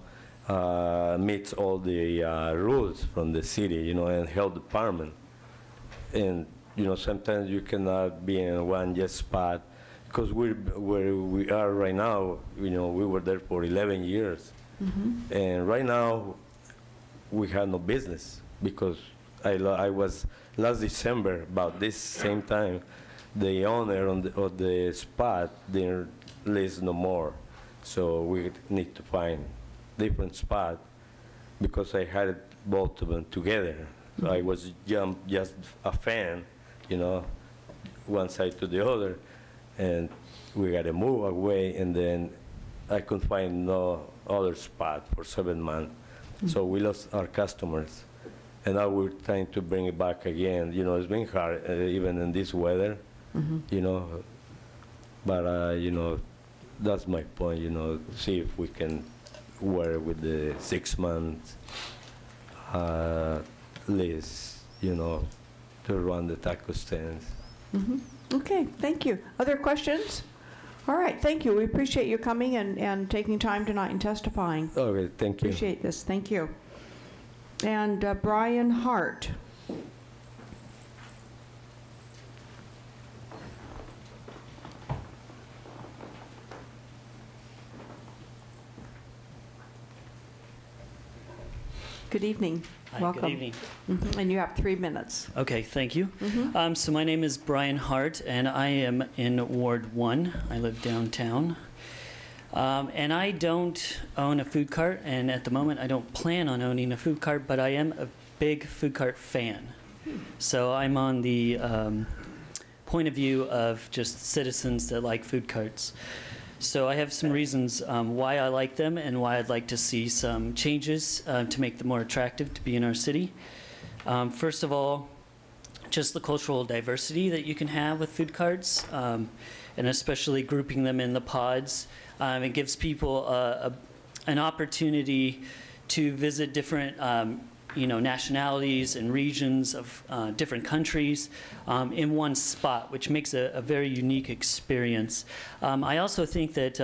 meets all the rules from the city, you know, and health department. And, you know, sometimes you cannot be in one just spot, because where we are right now, you know, we were there for 11 years. And right now, we have no business, because I was, last December, about this same time, the owner of the spot didn't list no more. So we need to find different spot, because I had both of them together. So I was just a fan, you know, one side to the other, and we got to move away, and then I couldn't find no other spot for 7 months. So we lost our customers, and now we're trying to bring it back again. You know, it's been hard, even in this weather, you know, but, you know, that's my point, you know, see if we can work with the 6 months lease, you know, to run the taco stands. Okay, thank you. Other questions? All right, thank you. We appreciate you coming and taking time tonight and testifying. Okay, thank you. Appreciate this, thank you. And Brian Hart. Good evening. Hi, Welcome. good evening. And you have 3 minutes. Okay, thank you. So my name is Brian Hart, and I am in Ward 1. I live downtown. And I don't own a food cart, and at the moment I don't plan on owning a food cart, but I am a big food cart fan. So I'm on the point of view of just citizens that like food carts. So I have some reasons why I like them and why I'd like to see some changes to make them more attractive to be in our city. First of all, just the cultural diversity that you can have with food carts, and especially grouping them in the pods. It gives people an opportunity to visit different nationalities and regions of different countries in one spot, which makes a very unique experience. I also think that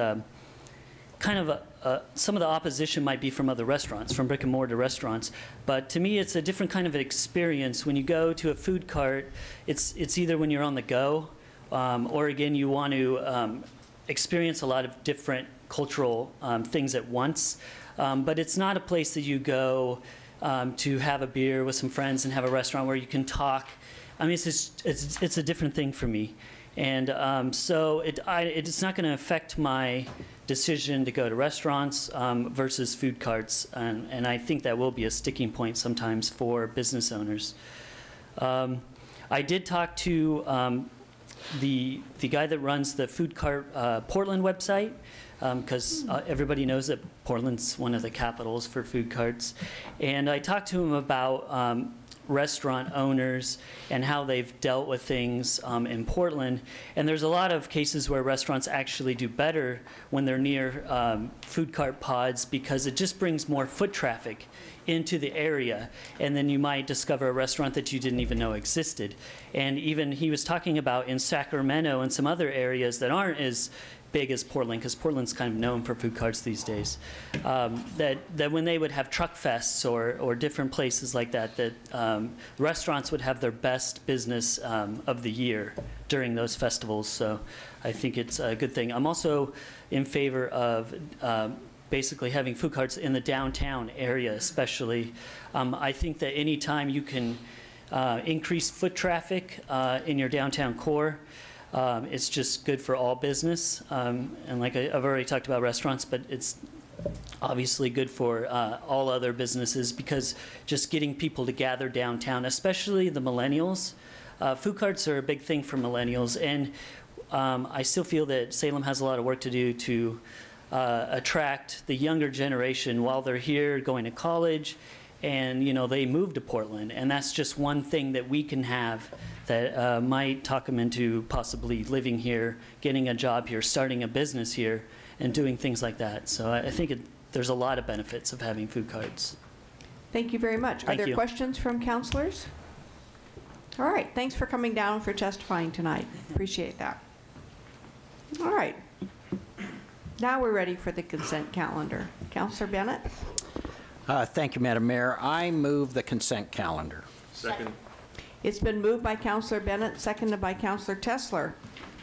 some of the opposition might be from other restaurants, from brick and mortar restaurants, but to me it's a different kind of an experience. When you go to a food cart, it's either when you're on the go, or again you want to experience a lot of different cultural things at once, but it's not a place that you go to have a beer with some friends and have a restaurant where you can talk. I mean, it's a different thing for me. And so it's not going to affect my decision to go to restaurants versus food carts. And I think that will be a sticking point sometimes for business owners. I did talk to the guy that runs the Food Cart Portland website, because everybody knows that Portland's one of the capitals for food carts. And I talked to him about restaurant owners and how they've dealt with things in Portland. And there's a lot of cases where restaurants actually do better when they're near food cart pods, because it just brings more foot traffic into the area, and then you might discover a restaurant that you didn't even know existed. And even he was talking about in Sacramento and some other areas that aren't as big as Portland, because Portland's kind of known for food carts these days, that when they would have truck fests or different places like that, restaurants would have their best business of the year during those festivals. So I think it's a good thing. I'm also in favor of basically having food carts in the downtown area especially. I think that any time you can increase foot traffic in your downtown core, it's just good for all business. And like I've already talked about restaurants, but it's obviously good for all other businesses, because just getting people to gather downtown, especially the millennials. Food carts are a big thing for millennials, and I still feel that Salem has a lot of work to do to attract the younger generation while they're here going to college and they move to Portland, and that's just one thing that we can have that might talk them into possibly living here, getting a job here, starting a business here, and doing things like that. So I think there's a lot of benefits of having food cards. Thank you very much. Are there questions from councilors? All right, thanks for coming down for testifying tonight. Appreciate that. All right. Now we're ready for the consent calendar. Councilor Bennett? Thank you, Madam Mayor. I move the consent calendar. Second. It's been moved by Councilor Bennett, seconded by Councilor Tesler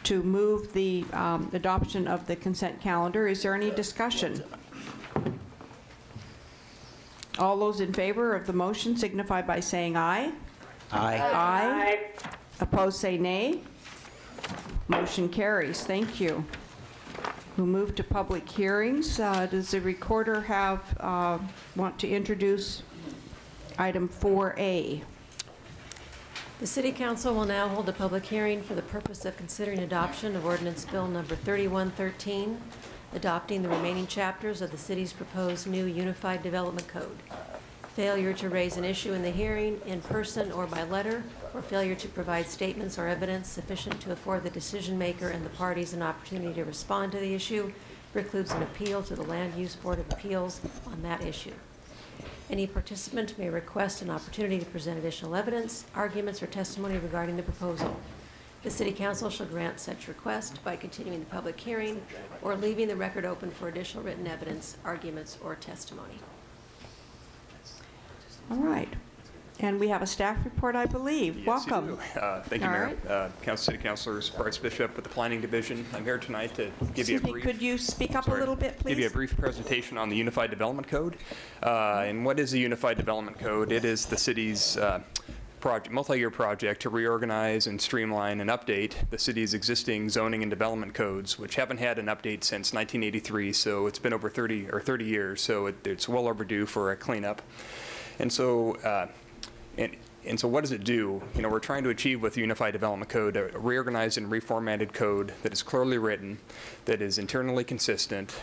to move the adoption of the consent calendar. Is there any discussion? All those in favor of the motion signify by saying aye. Aye. Aye. Opposed, say nay. Motion carries. Thank you. We'll move to public hearings. Does the recorder want to introduce item 4A? The City Council will now hold a public hearing for the purpose of considering adoption of Ordinance Bill Number 3113, adopting the remaining chapters of the city's proposed new Unified Development Code. Failure to raise an issue in the hearing in person or by letter, or failure to provide statements or evidence sufficient to afford the decision maker and the parties an opportunity to respond to the issue precludes an appeal to the Land Use Board of Appeals on that issue. Any participant may request an opportunity to present additional evidence, arguments, or testimony regarding the proposal. The City Council shall grant such request by continuing the public hearing or leaving the record open for additional written evidence, arguments, or testimony. All right. And we have a staff report, I believe. Yes, Welcome. You do. Thank you, Mayor. City Councilors, Bryce Bishop with the Planning Division. I'm here tonight to give you a brief... Could you speak up a little bit, please? Give you a brief presentation on the Unified Development Code. And what is the Unified Development Code? It is the city's multi-year project to reorganize and streamline and update the city's existing zoning and development codes, which haven't had an update since 1983, so it's been over 30 years, so it's well overdue for a cleanup. And so, and so what does it do? We're trying to achieve with the Unified Development Code a reorganized and reformatted code that is clearly written, that is internally consistent,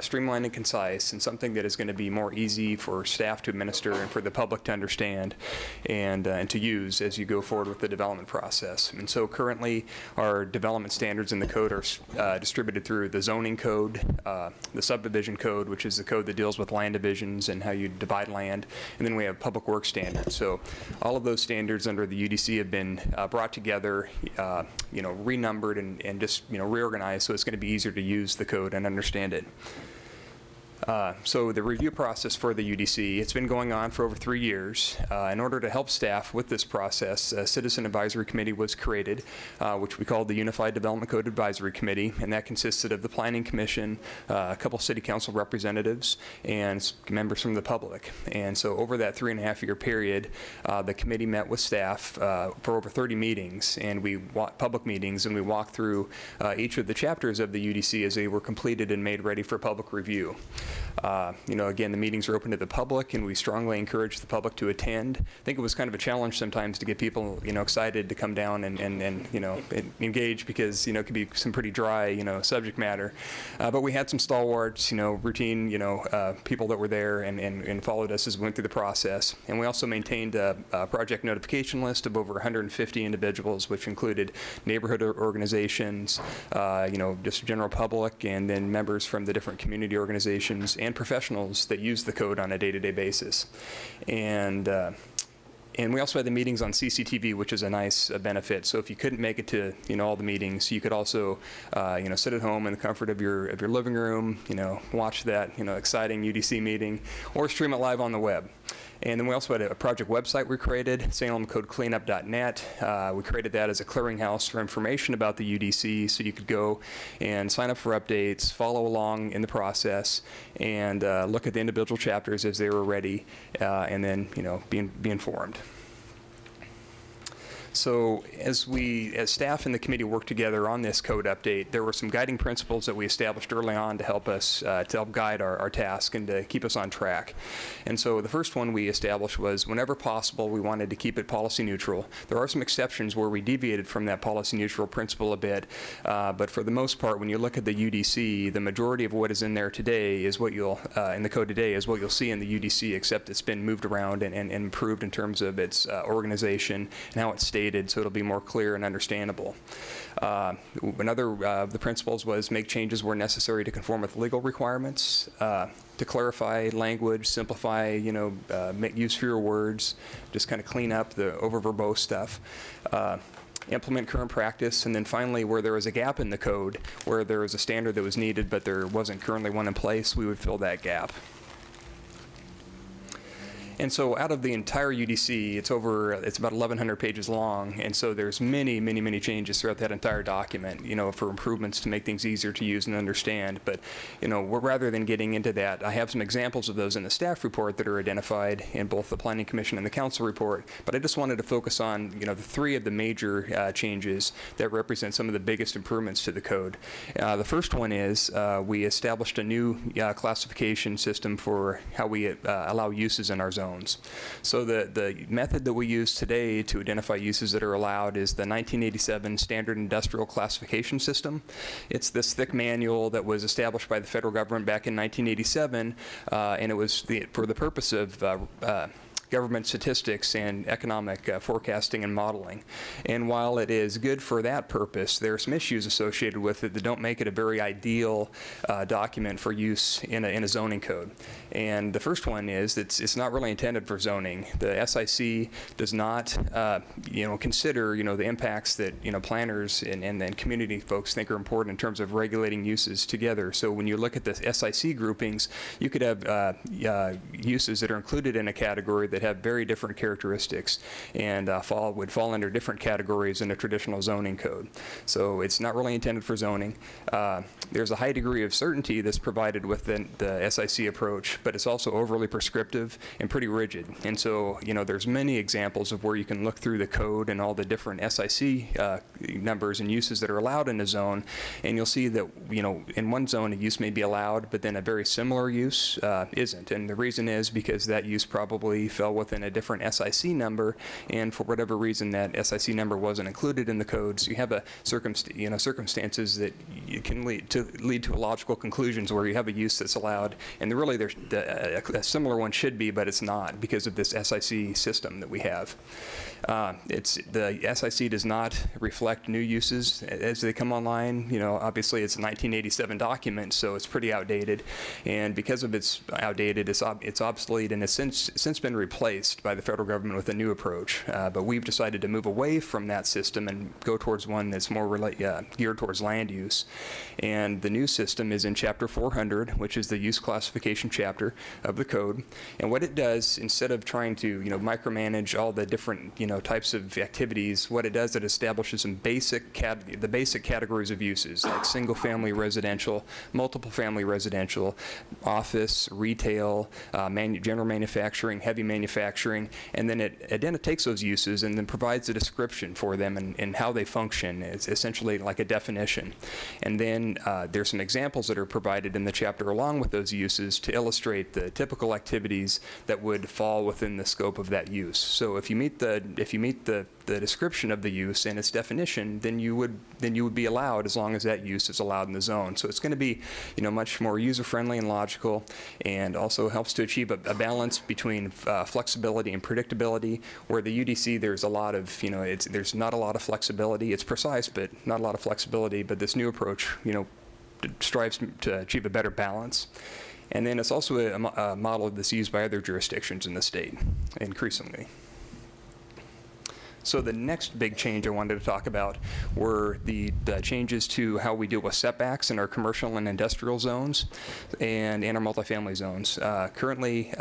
streamlined and concise, and something that is going to be more easy for staff to administer and for the public to understand and to use as you go forward with the development process. And so currently our development standards in the code are distributed through the zoning code, the subdivision code, which is the code that deals with land divisions and how you divide land, and then we have public works standards. So all of those standards under the UDC have been brought together, renumbered and just reorganized, so it's going to be easier to use the code and understand it. So the review process for the UDC, it's been going on for over 3 years. In order to help staff with this process, a Citizen Advisory Committee was created, which we called the Unified Development Code Advisory Committee, and that consisted of the Planning Commission, a couple City Council representatives, and members from the public. And so over that 3.5-year period, the committee met with staff for over 30 meetings, and public meetings, and we walked through each of the chapters of the UDC as they were completed and made ready for public review. Again, the meetings are open to the public, and we strongly encourage the public to attend. I think it was kind of a challenge sometimes to get people, excited to come down and engage, because, it could be some pretty dry, subject matter. But we had some stalwarts, routine, people that were there and followed us as we went through the process. And we also maintained a project notification list of over 150 individuals, which included neighborhood organizations, just general public, and then members from the different community organizations and professionals that use the code on a day-to-day basis. And we also had the meetings on CCTV, which is a nice benefit. So if you couldn't make it to all the meetings, you could also sit at home in the comfort of your living room, watch that exciting UDC meeting, or stream it live on the web. And then we also had a project website we created, salemcodecleanup.net. We created that as a clearinghouse for information about the UDC, so you could go and sign up for updates, follow along in the process, and look at the individual chapters as they were ready, and then be informed. So as staff and the committee worked together on this code update, there were some guiding principles that we established early on to help us, to help guide our task and to keep us on track. And so the first one we established was whenever possible, we wanted to keep it policy neutral. There are some exceptions where we deviated from that policy neutral principle a bit, but for the most part, when you look at the UDC, the majority of what is in there today is what you'll, in the code today, is what you'll see in the UDC, except it's been moved around and improved in terms of its organization and how it's stated, so it'll be more clear and understandable. Another of the principles was make changes where necessary to conform with legal requirements, to clarify language, simplify, use fewer words, just kind of clean up the over-verbose stuff. Implement current practice, and then finally, where there was a gap in the code, where there was a standard that was needed but there wasn't currently one in place, we would fill that gap. And so out of the entire UDC, it's about 1,100 pages long, and so there's many, many, many changes throughout that entire document, for improvements to make things easier to use and understand. But, rather than getting into that, I have some examples of those in the staff report that are identified in both the Planning Commission and the Council report, but I just wanted to focus on, the three of the major changes that represent some of the biggest improvements to the code. The first one is we established a new classification system for how we allow uses in our zone. So the method that we use today to identify uses that are allowed is the 1987 Standard Industrial Classification System. It's this thick manual that was established by the federal government back in 1987, and it was for the purpose of government statistics and economic forecasting and modeling. And while it is good for that purpose, there are some issues associated with it that don't make it a very ideal document for use in a zoning code. And the first one is it's not really intended for zoning. The SIC does not consider the impacts that planners and community folks think are important in terms of regulating uses together. So when you look at the SIC groupings, you could have uses that are included in a category that have very different characteristics and would fall under different categories in a traditional zoning code. So it's not really intended for zoning. There's a high degree of certainty that's provided with the SIC approach, but it's also overly prescriptive and pretty rigid. And so, there's many examples of where you can look through the code and all the different SIC numbers and uses that are allowed in a zone, and you'll see that, in one zone a use may be allowed, but then a very similar use isn't. And the reason is because that use probably fell within a different SIC number, and for whatever reason that SIC number wasn't included in the code. So you have circumstances that you can lead to logical conclusions where you have a use that's allowed, and really a similar one should be, but it's not because of this SIC system that we have. The SIC does not reflect new uses as they come online. Obviously it's a 1987 document, so it's pretty outdated, and because of its outdated, it's obsolete and has since been replaced by the federal government with a new approach. But we've decided to move away from that system and go towards one that's more geared towards land use. And the new system is in Chapter 400, which is the use classification chapter of the code. And what it does, instead of trying to micromanage all the different types of activities, what it does, it establishes some basic categories of uses, like single-family residential, multiple-family residential, office, retail, general manufacturing, heavy manufacturing, and then it takes those uses and then provides a description for them and how they function. It's essentially like a definition. And then there's some examples that are provided in the chapter along with those uses to illustrate the typical activities that would fall within the scope of that use. So if you meet the description of the use and its definition, then you would be allowed as long as that use is allowed in the zone. So it's going to be much more user-friendly and logical, and also helps to achieve a balance between flexibility and predictability. Where the UDC, there's a lot of there's not a lot of flexibility. It's precise, but not a lot of flexibility. But this new approach strives to achieve a better balance. And then it's also a model that's used by other jurisdictions in the state increasingly. So the next big change I wanted to talk about were the changes to how we deal with setbacks in our commercial and industrial zones and in our multifamily zones. Currently,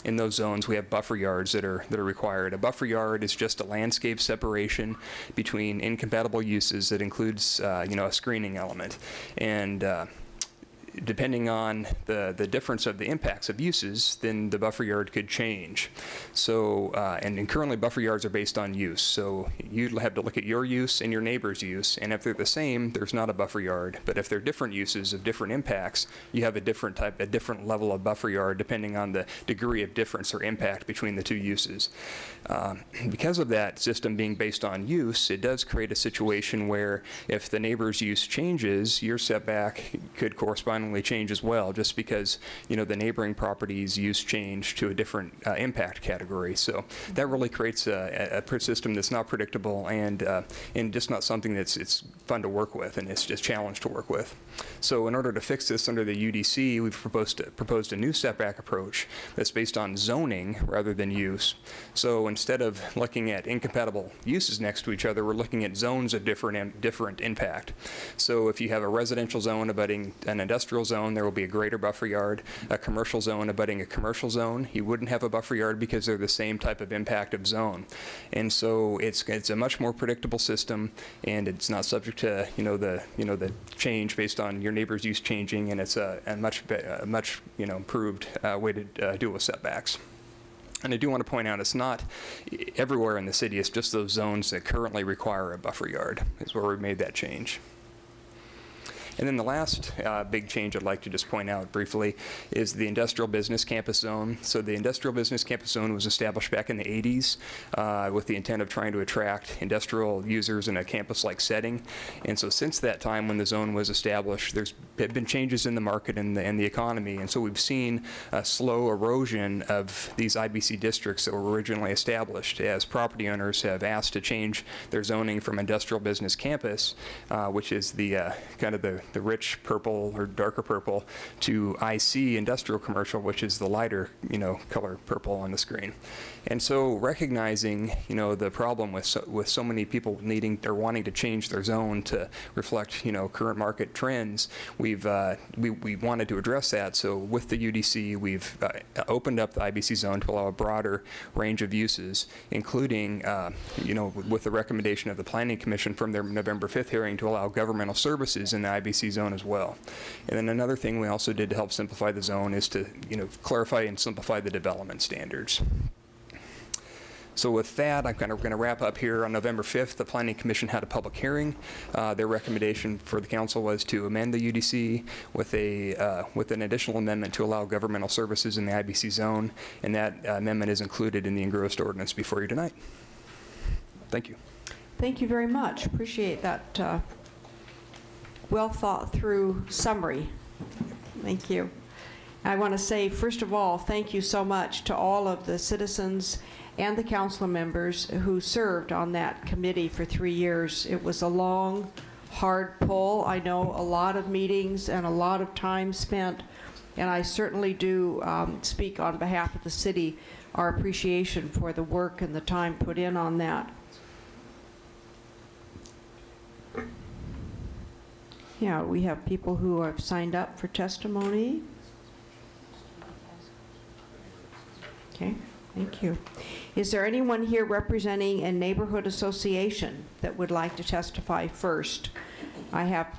in those zones, we have buffer yards that are required. A buffer yard is just a landscape separation between incompatible uses that includes, a screening element. And depending on the difference of the impacts of uses, then the buffer yard could change. So, and currently buffer yards are based on use. So you'd have to look at your use and your neighbor's use, and if they're the same, there's not a buffer yard. But if they're different uses of different impacts, you have a different level of buffer yard depending on the degree of difference or impact between the two uses. Because of that system being based on use, it does create a situation where if the neighbor's use changes, your setback could correspondingly change as well, just because, you know, the neighboring property's use change to a different impact category. So that really creates a system that's not predictable and just not something it's fun to work with, and it's just challenged to work with. So in order to fix this under the UDC, we've proposed a new setback approach that's based on zoning rather than use. So instead of looking at incompatible uses next to each other, we're looking at zones of different impact. So if you have a residential zone abutting an industrial zone, there will be a greater buffer yard. A commercial zone abutting a commercial zone, you wouldn't have a buffer yard because they're the same type of impact of zone. And so it's a much more predictable system, and it's not subject to the change based on your neighbor's use changing, and it's a much improved way to deal with setbacks. And I do want to point out, it's not everywhere in the city, it's just those zones that currently require a buffer yard is where we made that change. And then the last big change I'd like to just point out briefly is the industrial business campus zone. So the industrial business campus zone was established back in the 80s with the intent of trying to attract industrial users in a campus-like setting. And so since that time when the zone was established, there's been changes in the market and the economy. And so we've seen a slow erosion of these IBC districts that were originally established as property owners have asked to change their zoning from industrial business campus, which is the kind of the rich purple or darker purple, to IC, industrial commercial, which is the lighter, color purple on the screen. And so recognizing, the problem with so many people needing or wanting to change their zone to reflect, current market trends, we wanted to address that. So with the UDC, we've opened up the IBC zone to allow a broader range of uses, including, with the recommendation of the Planning Commission from their November 5th hearing to allow governmental services in the IBC zone as well. And then another thing we also did to help simplify the zone is to, clarify and simplify the development standards. So with that, I'm kind of going to wrap up here. On November 5th, the Planning Commission had a public hearing. Their recommendation for the council was to amend the UDC with an additional amendment to allow governmental services in the IBC zone, and that amendment is included in the engrossed ordinance before you tonight. Thank you. Thank you very much. Appreciate that well thought through summary. Thank you. I want to say, first of all, thank you so much to all of the citizens and the council members who served on that committee for 3 years. It was a long, hard pull. I know a lot of meetings and a lot of time spent, and I certainly do speak on behalf of the city, our appreciation for the work and the time put in on that. Yeah, we have people who have signed up for testimony. Okay, thank you. Is there anyone here representing a neighborhood association that would like to testify first? I have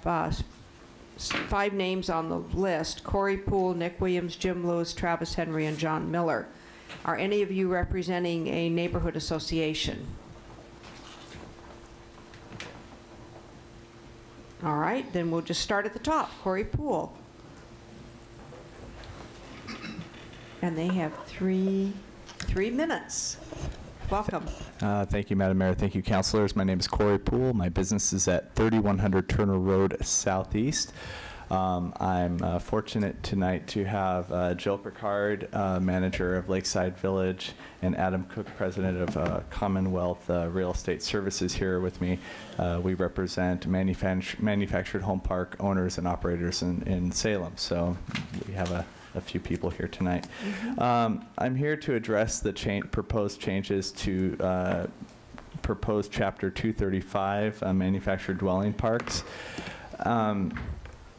5 names on the list: Corey Poole, Nick Williams, Jim Lewis, Travis Henry, and John Miller. Are any of you representing a neighborhood association? All right, then we'll just start at the top. Corey Poole. And they have three minutes. Welcome. Thank you, Madam Mayor. Thank you, councilors. My name is Corey Poole. My business is at 3100 Turner Road Southeast. I'm fortunate tonight to have Jill Picard, manager of Lakeside Village, and Adam Cook, president of Commonwealth Real Estate Services, here with me. We represent manufactured home park owners and operators in Salem, so we have a few people here tonight. Mm-hmm. I'm here to address the proposed changes to proposed Chapter 235, manufactured dwelling parks.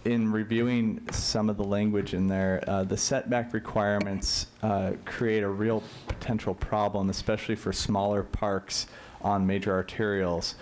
In reviewing some of the language in there, the setback requirements create a real potential problem, especially for smaller parks on major arterials.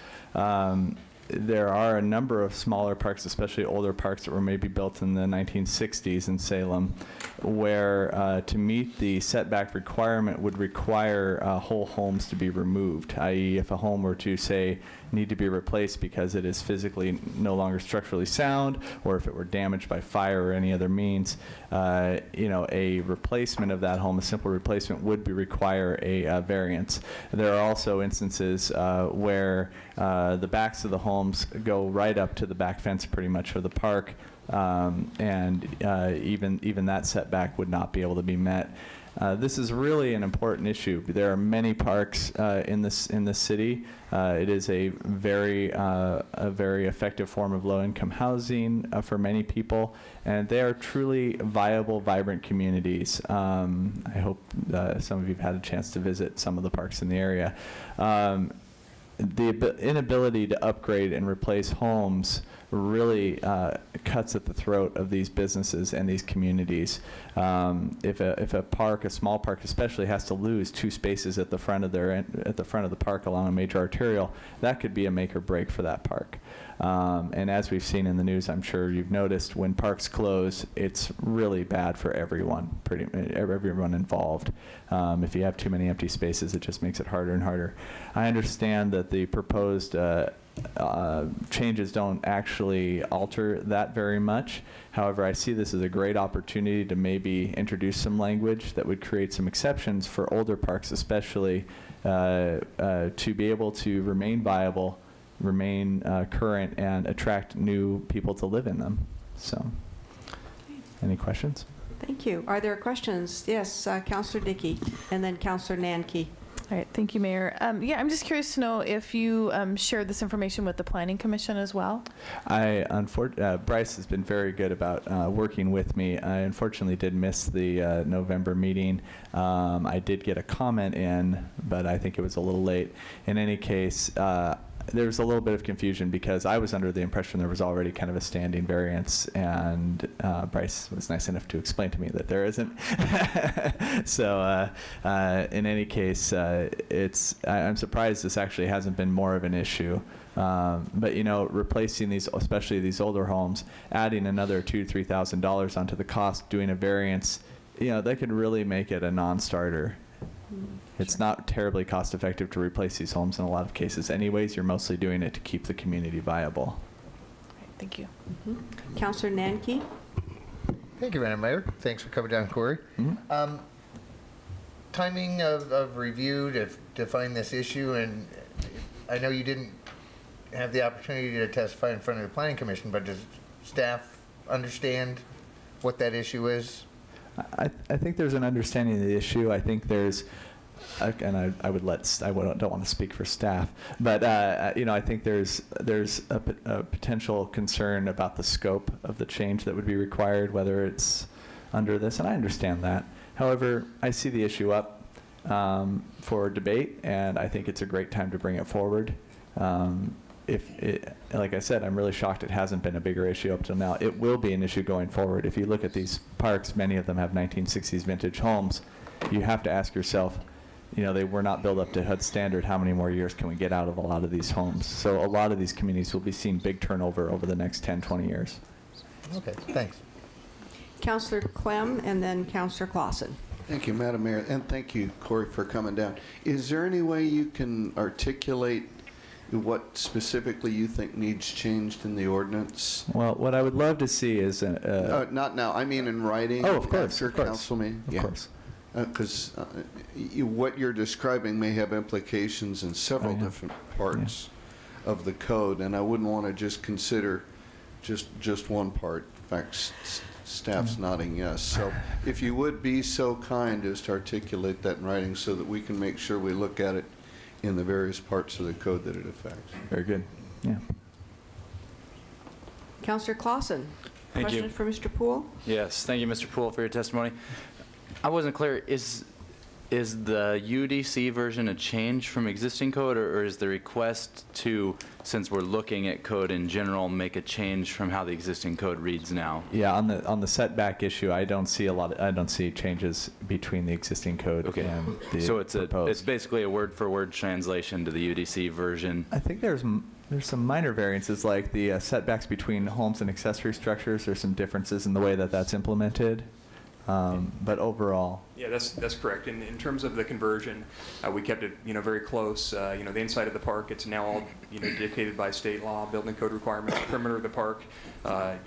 there are a number of smaller parks, especially older parks that were maybe built in the 1960s in Salem, where to meet the setback requirement would require whole homes to be removed, i.e. if a home were to, say, need to be replaced because it is physically no longer structurally sound, or if it were damaged by fire or any other means, you know, a replacement of that home, a simple replacement, would require a variance. There are also instances where the backs of the homes go right up to the back fence pretty much of the park, and even that setback would not be able to be met. This is really an important issue. There are many parks in this city. It is a very effective form of low-income housing for many people, and they are truly viable, vibrant communities. I hope some of you have had a chance to visit some of the parks in the area. The inability to upgrade and replace homes really cuts at the throat of these businesses and these communities. If a park, a small park especially, has to lose 2 spaces at the front of the park along a major arterial, that could be a make or break for that park. And as we've seen in the news, I'm sure you've noticed, when parks close, it's really bad for everyone, everyone involved. If you have too many empty spaces, it just makes it harder and harder. I understand that the proposed changes don't actually alter that very much. However, I see this as a great opportunity to maybe introduce some language that would create some exceptions for older parks, especially to be able to remain viable, remain current, and attract new people to live in them. So, any questions? Thank you. Are there questions? Yes, Councillor Dickey, and then Councillor Nanke. All right, thank you, Mayor. Yeah, I'm just curious to know if you shared this information with the Planning Commission as well? Bryce has been very good about working with me. I unfortunately did miss the November meeting. I did get a comment in, but I think it was a little late. In any case, there's a little bit of confusion because I was under the impression there was already kind of a standing variance, and Bryce was nice enough to explain to me that there isn't. So in any case, I'm surprised this actually hasn't been more of an issue. But you know, replacing these, especially these older homes, adding another $2,000 to $3,000 onto the cost, doing a variance, you know, that could really make it a non-starter. It's not terribly cost effective to replace these homes in a lot of cases anyways. You're mostly doing it to keep the community viable. Thank you. Councillor Nanke. Thank you, Madam Mayor. Thanks for coming down, Corey. Timing of review to define this issue, and I know you didn't have the opportunity to testify in front of the Planning Commission, but does staff understand what that issue is? I think there's an understanding of the issue. I think there's, and I don't want to speak for staff, but you know, I think there's a potential concern about the scope of the change that would be required, whether it's under this, and I understand that. However, I see the issue up for debate, and I think it's a great time to bring it forward. Like I said, I'm really shocked it hasn't been a bigger issue up till now. It will be an issue going forward. If you look at these parks, many of them have 1960s vintage homes. You have to ask yourself, you know, they were not built up to HUD standard. How many more years can we get out of a lot of these homes? So a lot of these communities will be seeing big turnover over the next 10, 20 years. Okay, thanks. Councillor Clem, and then Councillor Clausen. Thank you, Madam Mayor, and thank you, Corey, for coming down. Is there any way you can articulate what specifically you think needs changed in the ordinance? Well, what I would love to see is not now. I mean in writing. Oh, of course. After council meeting. Of course. Because what you're describing may have implications in several different parts of the code, and I wouldn't want to just consider just one part. In fact, staff's nodding yes. So if you would be so kind as to articulate that in writing so that we can make sure we look at it in the various parts of the code that it affects. Very good. Yeah. Councillor Clausen. Thank you. Question for Mr. Poole? Yes, thank you, Mr. Poole, for your testimony. I wasn't clear. Is the UDC version a change from existing code, or is the request to, since we're looking at code in general, make a change from how the existing code reads now? Yeah, on the setback issue, I don't see changes between the existing code and the so it's proposed. it's basically a word-for-word translation to the UDC version. I think there's There's some minor variances, like the setbacks between homes and accessory structures. There's some differences in the way that that's implemented. But overall. Yeah, that's correct. In terms of the conversion, we kept it, very close. The inside of the park, it's now all, dictated by state law, building code requirements. The perimeter of the park,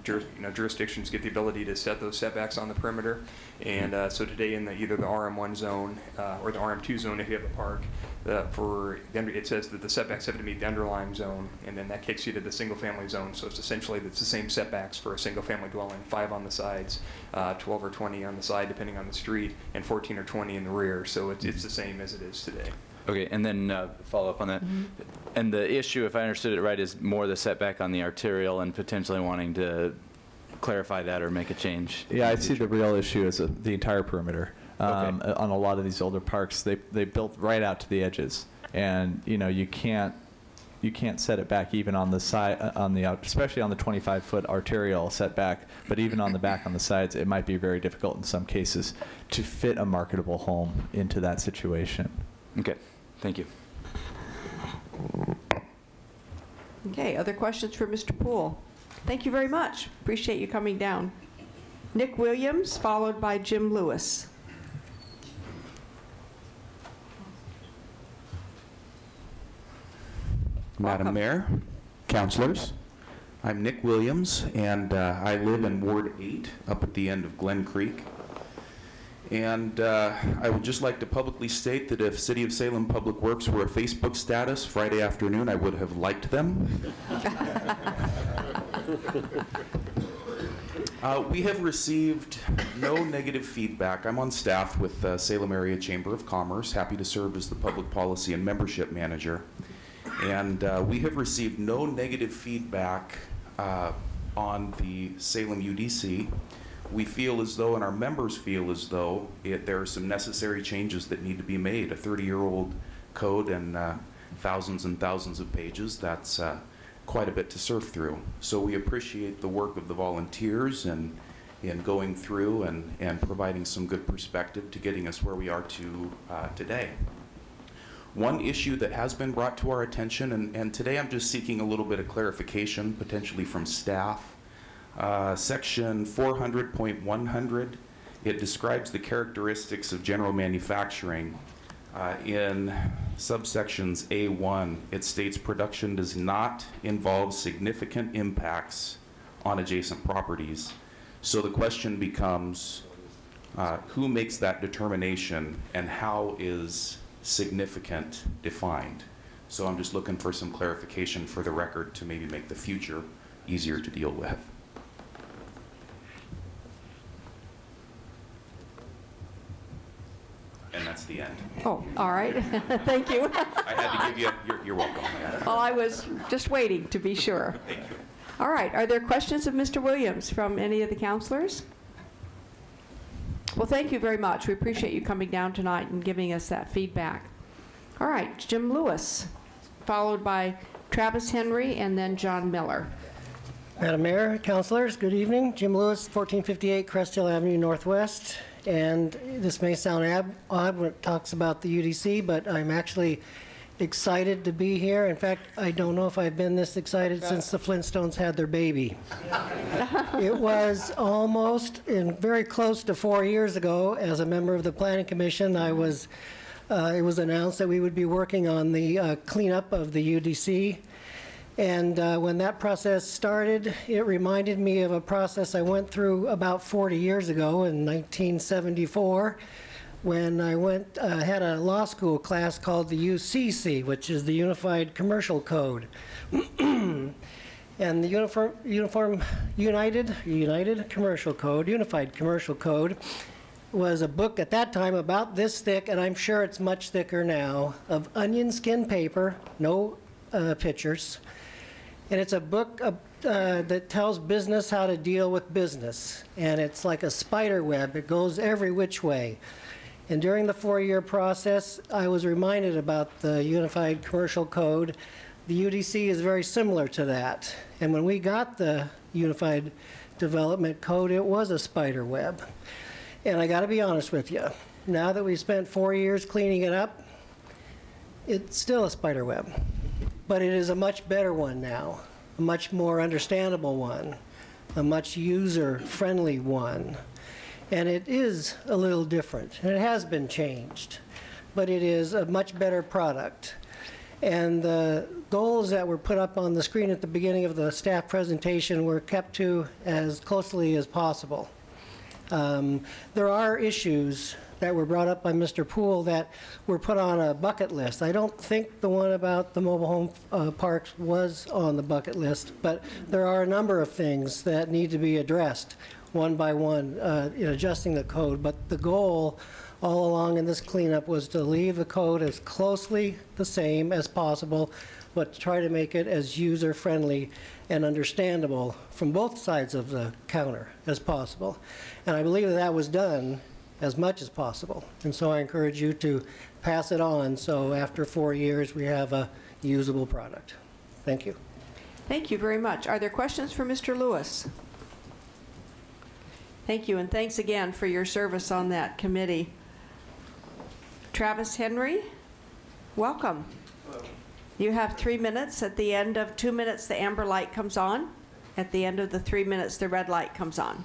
jurisdictions get the ability to set those setbacks on the perimeter. And so today in either the RM1 zone or the RM2 zone, if you have a park, it says that the setbacks have to meet the underlying zone, and then that kicks you to the single-family zone. So it's essentially the same setbacks for a single-family dwelling: 5 on the sides, 12 or 20 on the side, depending on the street, and 14 or 20 in the rear. So it's the same as it is today. Okay, and then follow up on that. And the issue, if I understood it right, is more the setback on the arterial and potentially wanting to clarify that or make a change. Yeah, I see the real issue as the entire perimeter. On a lot of these older parks, they built right out to the edges, and you can't set it back even on the side, especially on the 25-foot arterial setback. But even on the back on the sides, it might be very difficult in some cases to fit a marketable home into that situation. Okay, thank you. Okay, other questions for Mr. Poole? Thank you very much. Appreciate you coming down. Nick Williams, followed by Jim Lewis. Madam Mayor, councilors, I'm Nick Williams, and I live in Ward 8 up at the end of Glen Creek. And I would just like to publicly state that if City of Salem Public Works were a Facebook status Friday afternoon, I would have liked them. We have received no negative feedback. I'm on staff with Salem Area Chamber of Commerce, happy to serve as the Public Policy and Membership Manager. And we have received no negative feedback on the Salem UDC. We feel as though, and our members feel as though, there are some necessary changes that need to be made. A 30-year-old code and thousands and thousands of pages, that's quite a bit to surf through. So we appreciate the work of the volunteers and in going through and providing some good perspective to getting us where we are today. One issue that has been brought to our attention, and today I'm just seeking a little bit of clarification, potentially from staff. Section 400.100, it describes the characteristics of general manufacturing. In subsections A1, it states production does not involve significant impacts on adjacent properties. So the question becomes, who makes that determination and how is significant defined? So I'm just looking for some clarification for the record to maybe make the future easier to deal with. And that's the end. Oh, all right. Thank you. I had to give you, you're welcome. Well, I was just waiting to be sure. Thank you. All right. Are there questions of Mr. Williams from any of the counselors? Well, thank you very much. We appreciate you coming down tonight and giving us that feedback. All right. Jim Lewis, followed by Travis Henry and then John Miller. Madam Mayor, councilors, good evening. Jim Lewis, 1458 Crest Hill Avenue Northwest. And this may sound odd when it talks about the UDC, but I'm actually excited to be here. In fact, I don't know if I've been this excited since the Flintstones had their baby. It was almost and very close to 4 years ago. As a member of the Planning Commission, it was announced that we would be working on the cleanup of the UDC. And when that process started, it reminded me of a process I went through about 40 years ago in 1974 when I had a law school class called the UCC, which is the Unified Commercial Code. And the Unified Commercial Code was a book at that time about this thick, and I'm sure it's much thicker now, of onion skin paper, no pictures. And it's a book that tells business how to deal with business. And it's like a spider web. It goes every which way. And during the 4-year process, I was reminded about the Unified Commercial Code. The UDC is very similar to that. And when we got the Unified Development Code, it was a spider web. And I got to be honest with you, now that we spent 4 years cleaning it up, it's still a spider web. but it is a much better one now, a much more understandable one, a much user-friendly one. And it is a little different, and it has been changed, but it is a much better product. And the goals that were put up on the screen at the beginning of the staff presentation were kept to as closely as possible. There are issues that were brought up by Mr. Poole that were put on a bucket list. I don't think the one about the mobile home parks was on the bucket list, but there are a number of things that need to be addressed one by one in adjusting the code. But the goal all along in this cleanup was to leave the code as closely the same as possible, but to try to make it as user-friendly and understandable from both sides of the counter as possible. And I believe that was done as much as possible. And so I encourage you to pass it on so after 4 years we have a usable product. Thank you. Thank you very much. Are there questions for Mr. Lewis? Thank you, and thanks again for your service on that committee. Travis Henry, welcome. Hello. You have 3 minutes. At the end of 2 minutes, the amber light comes on. At the end of the 3 minutes, the red light comes on.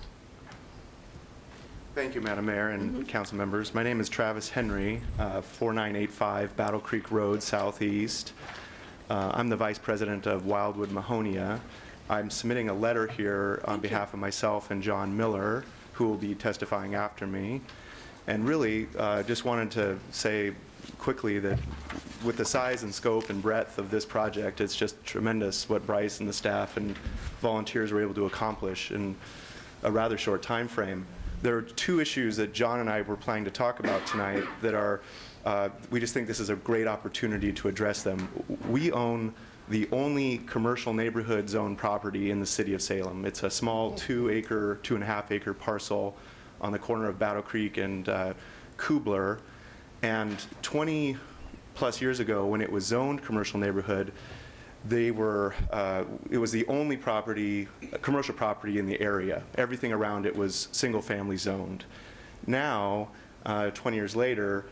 Thank you, Madam Mayor and council members. My name is Travis Henry, 4985 Battle Creek Road, Southeast. I'm the Vice President of Wildwood Mahonia. I'm submitting a letter here on behalf of myself and John Miller, who will be testifying after me. And really, just wanted to say quickly that with the size and scope and breadth of this project, it's just tremendous what Bryce and the staff and volunteers were able to accomplish in a rather short time frame. There are two issues that John and I were planning to talk about tonight that are, we just think this is a great opportunity to address them. We own the only commercial neighborhood zone property in the city of Salem. It's a small 2.5 acre parcel on the corner of Battle Creek and Kubler. And 20 plus years ago, when it was zoned commercial neighborhood, they were, it was the only property, commercial property in the area. Everything around it was single family zoned. Now, 20 years later,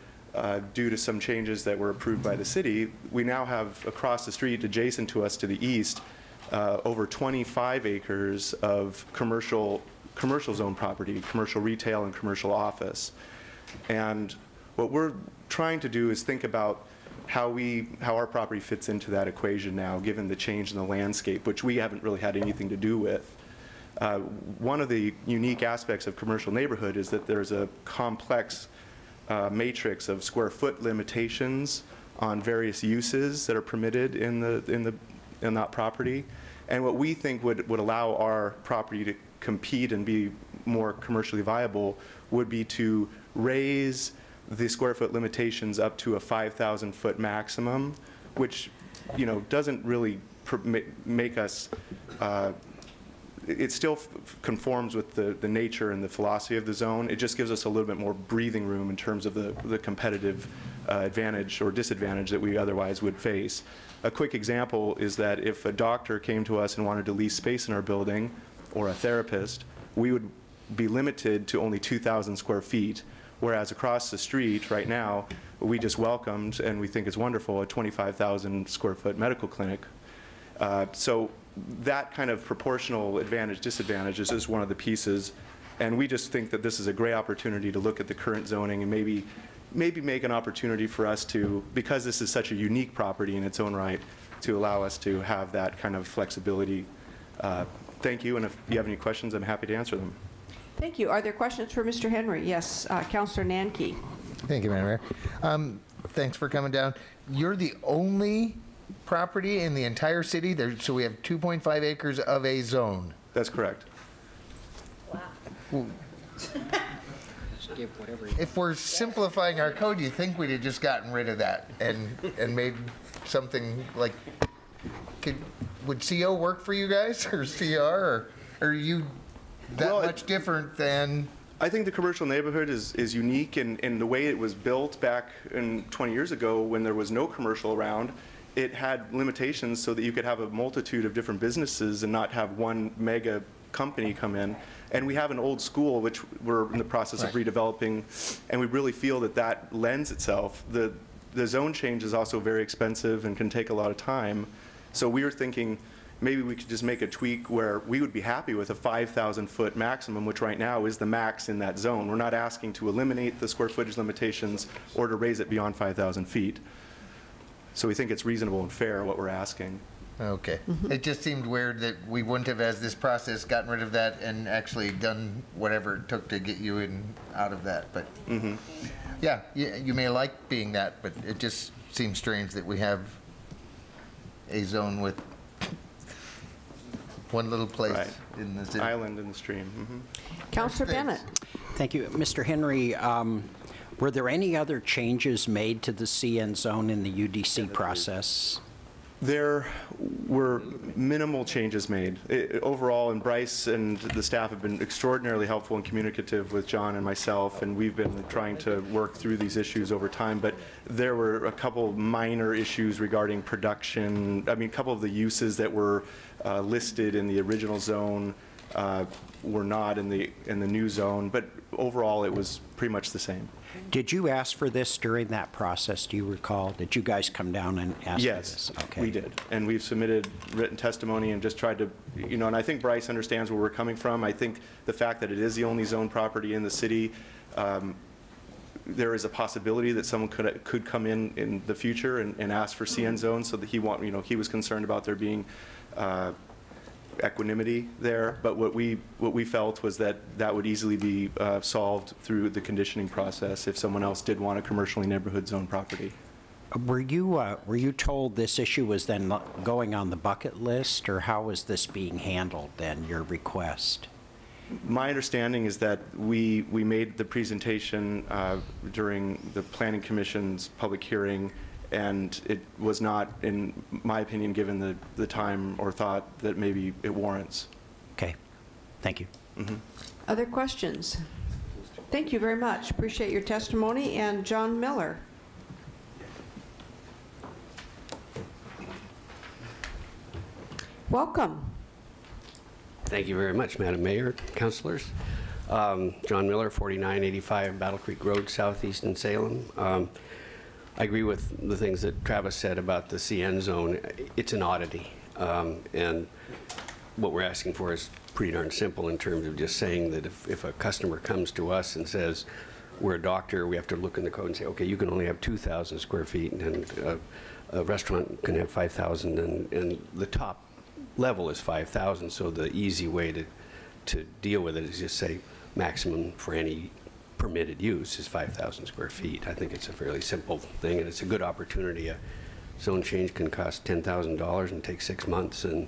due to some changes that were approved by the city, we now have across the street, adjacent to us to the east, over 25 acres of commercial zone property, commercial retail and commercial office. And what we're trying to do is think about how our property fits into that equation now, given the change in the landscape, which we haven't really had anything to do with. One of the unique aspects of commercial neighborhood is that there's a complex matrix of square foot limitations on various uses that are permitted in that property. And what we think would allow our property to compete and be more commercially viable would be to raise the square foot limitations up to a 5,000 foot maximum, which, you know, doesn't really make us, it still conforms with the nature and the philosophy of the zone. It just gives us a little bit more breathing room in terms of the competitive advantage or disadvantage that we otherwise would face. A quick example is that if a doctor came to us and wanted to lease space in our building, or a therapist, we would be limited to only 2,000 square feet. Whereas across the street right now, we just welcomed, and we think is wonderful, a 25,000 square foot medical clinic. So that kind of proportional advantage, disadvantage is just one of the pieces. And we just think that this is a great opportunity to look at the current zoning and maybe make an opportunity for us to, because this is such a unique property in its own right, to allow us to have that kind of flexibility. Thank you, and if you have any questions, I'm happy to answer them. Thank you. Are there questions for Mr. Henry? Yes, Councilor Nanke. Thank you, Madam Mayor. Thanks for coming down. You're the only property in the entire city, so we have 2.5 acres of a zone. That's correct. Wow. If we're simplifying our code, you think we'd have just gotten rid of that and made something like, would CO work for you guys, or CR, or are you that much different than? I think the commercial neighborhood is unique in the way it was built back in 20 years ago when there was no commercial around. It had limitations so that you could have a multitude of different businesses and not have one mega company come in. And we have an old school, which we're in the process of redeveloping, and we really feel that that lends itself. The the zone change is also very expensive and can take a lot of time. So we were thinking maybe we could just make a tweak where we would be happy with a 5,000-foot maximum, which right now is the max in that zone. We're not asking to eliminate the square footage limitations or to raise it beyond 5,000 feet. So we think it's reasonable and fair what we're asking. Okay. It just seemed weird that we wouldn't have, as this process, gotten rid of that and actually done whatever it took to get you in out of that. But yeah, you may like being that, but it just seems strange that we have a zone with one little place in the city. Island in the stream. Councilor Bennett. Thank you. Mr. Henry, were there any other changes made to the CN zone in the UDC process? There were minimal changes made. Overall, and Bryce and the staff have been extraordinarily helpful and communicative with John and myself, and we've been trying to work through these issues over time, but there were a couple minor issues regarding production. I mean, a couple of the uses that were listed in the original zone were not in the new zone, but overall it was pretty much the same. Did you ask for this during that process? Do you recall? Did you guys come down and ask for this? Yes, okay. we did. And we've submitted written testimony and just tried to, you know, and I think Bryce understands where we're coming from. I think the fact that it is the only zone property in the city, there is a possibility that someone could come in the future and ask for CN zones, so that he was concerned about there being equanimity there, but what we felt was that that would easily be solved through the conditioning process if someone else did want a commercially neighborhood zone property. Were you told this issue was then going on the bucket list, or how was this being handled then, your request? My understanding is that we made the presentation during the Planning Commission's public hearing, and it was not, in my opinion, given the time or thought that maybe it warrants. Okay. Thank you. Other questions? Thank you very much. Appreciate your testimony. And John Miller. Welcome. Thank you very much, Madam Mayor, councilors. John Miller, 4985 Battle Creek Road, Southeast in Salem. I agree with the things that Travis said about the CN zone. It's an oddity, and what we're asking for is pretty darn simple in terms of just saying that if a customer comes to us and says, we're a doctor, we have to look in the code and say, okay, you can only have 2,000 square feet, and a restaurant can have 5,000, and the top level is 5,000, so the easy way to deal with it is just say maximum for any permitted use is 5,000 square feet. I think it's a fairly simple thing, and it's a good opportunity. A zone change can cost $10,000 and take 6 months, and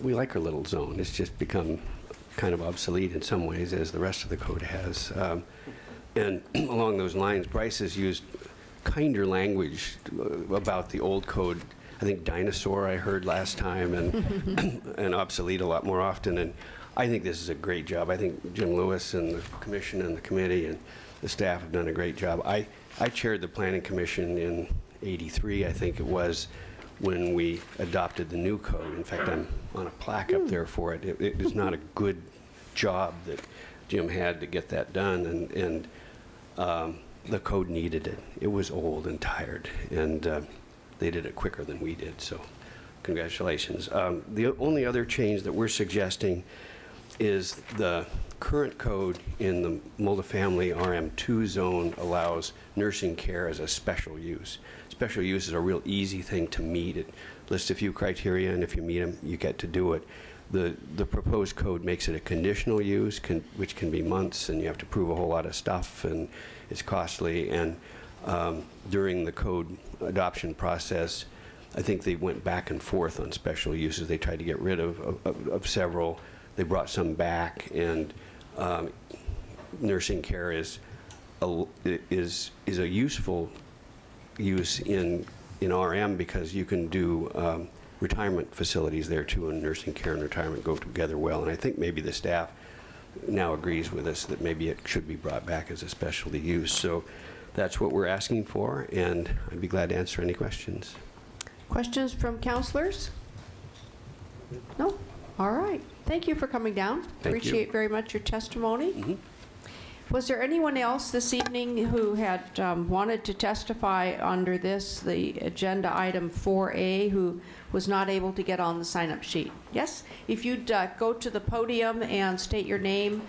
we like our little zone. It's just become kind of obsolete in some ways, as the rest of the code has. And along those lines, Bryce has used kinder language about the old code. I think dinosaur I heard last time, and and obsolete a lot more often. And I think this is a great job. I think Jim Lewis and the commission and the committee and the staff have done a great job. I chaired the Planning Commission in '83, I think it was, when we adopted the new code. In fact, I'm on a plaque up there for it. It is not a good job that Jim had to get that done, and the code needed it. It was old and tired, and they did it quicker than we did, so congratulations. The only other change that we're suggesting is the current code in the multifamily RM2 zone allows nursing care as a special use. Special use is a real easy thing to meet. It lists a few criteria, and if you meet them, you get to do it. The proposed code makes it a conditional use, which can be months, and you have to prove a whole lot of stuff, and it's costly. And during the code adoption process, I think they went back and forth on special uses. They tried to get rid of several. They brought some back, and nursing care is a useful use in RM, because you can do retirement facilities there too, and nursing care and retirement go together well. And I think maybe the staff now agrees with us that maybe it should be brought back as a specialty use. So that's what we're asking for, and I'd be glad to answer any questions. Questions from councilors? No? All right. Thank you for coming down. Thank Appreciate you. very much your testimony. Was there anyone else this evening who had wanted to testify under this, the agenda item 4A, who was not able to get on the sign-up sheet? Yes? If you'd go to the podium and state your name.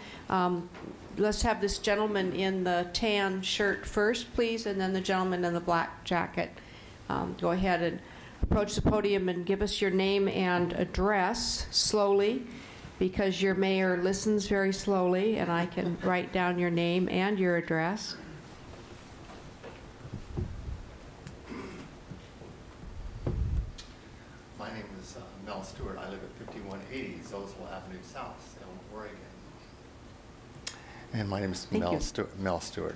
Let's have this gentleman in the tan shirt first, please, and then the gentleman in the black jacket. Go ahead and approach the podium and give us your name and address slowly, because your mayor listens very slowly, and I can write down your name and your address. My name is Mel Stewart. I live at 5180 Zosel Avenue South, Salem, Oregon. And my name is Mel Stewart.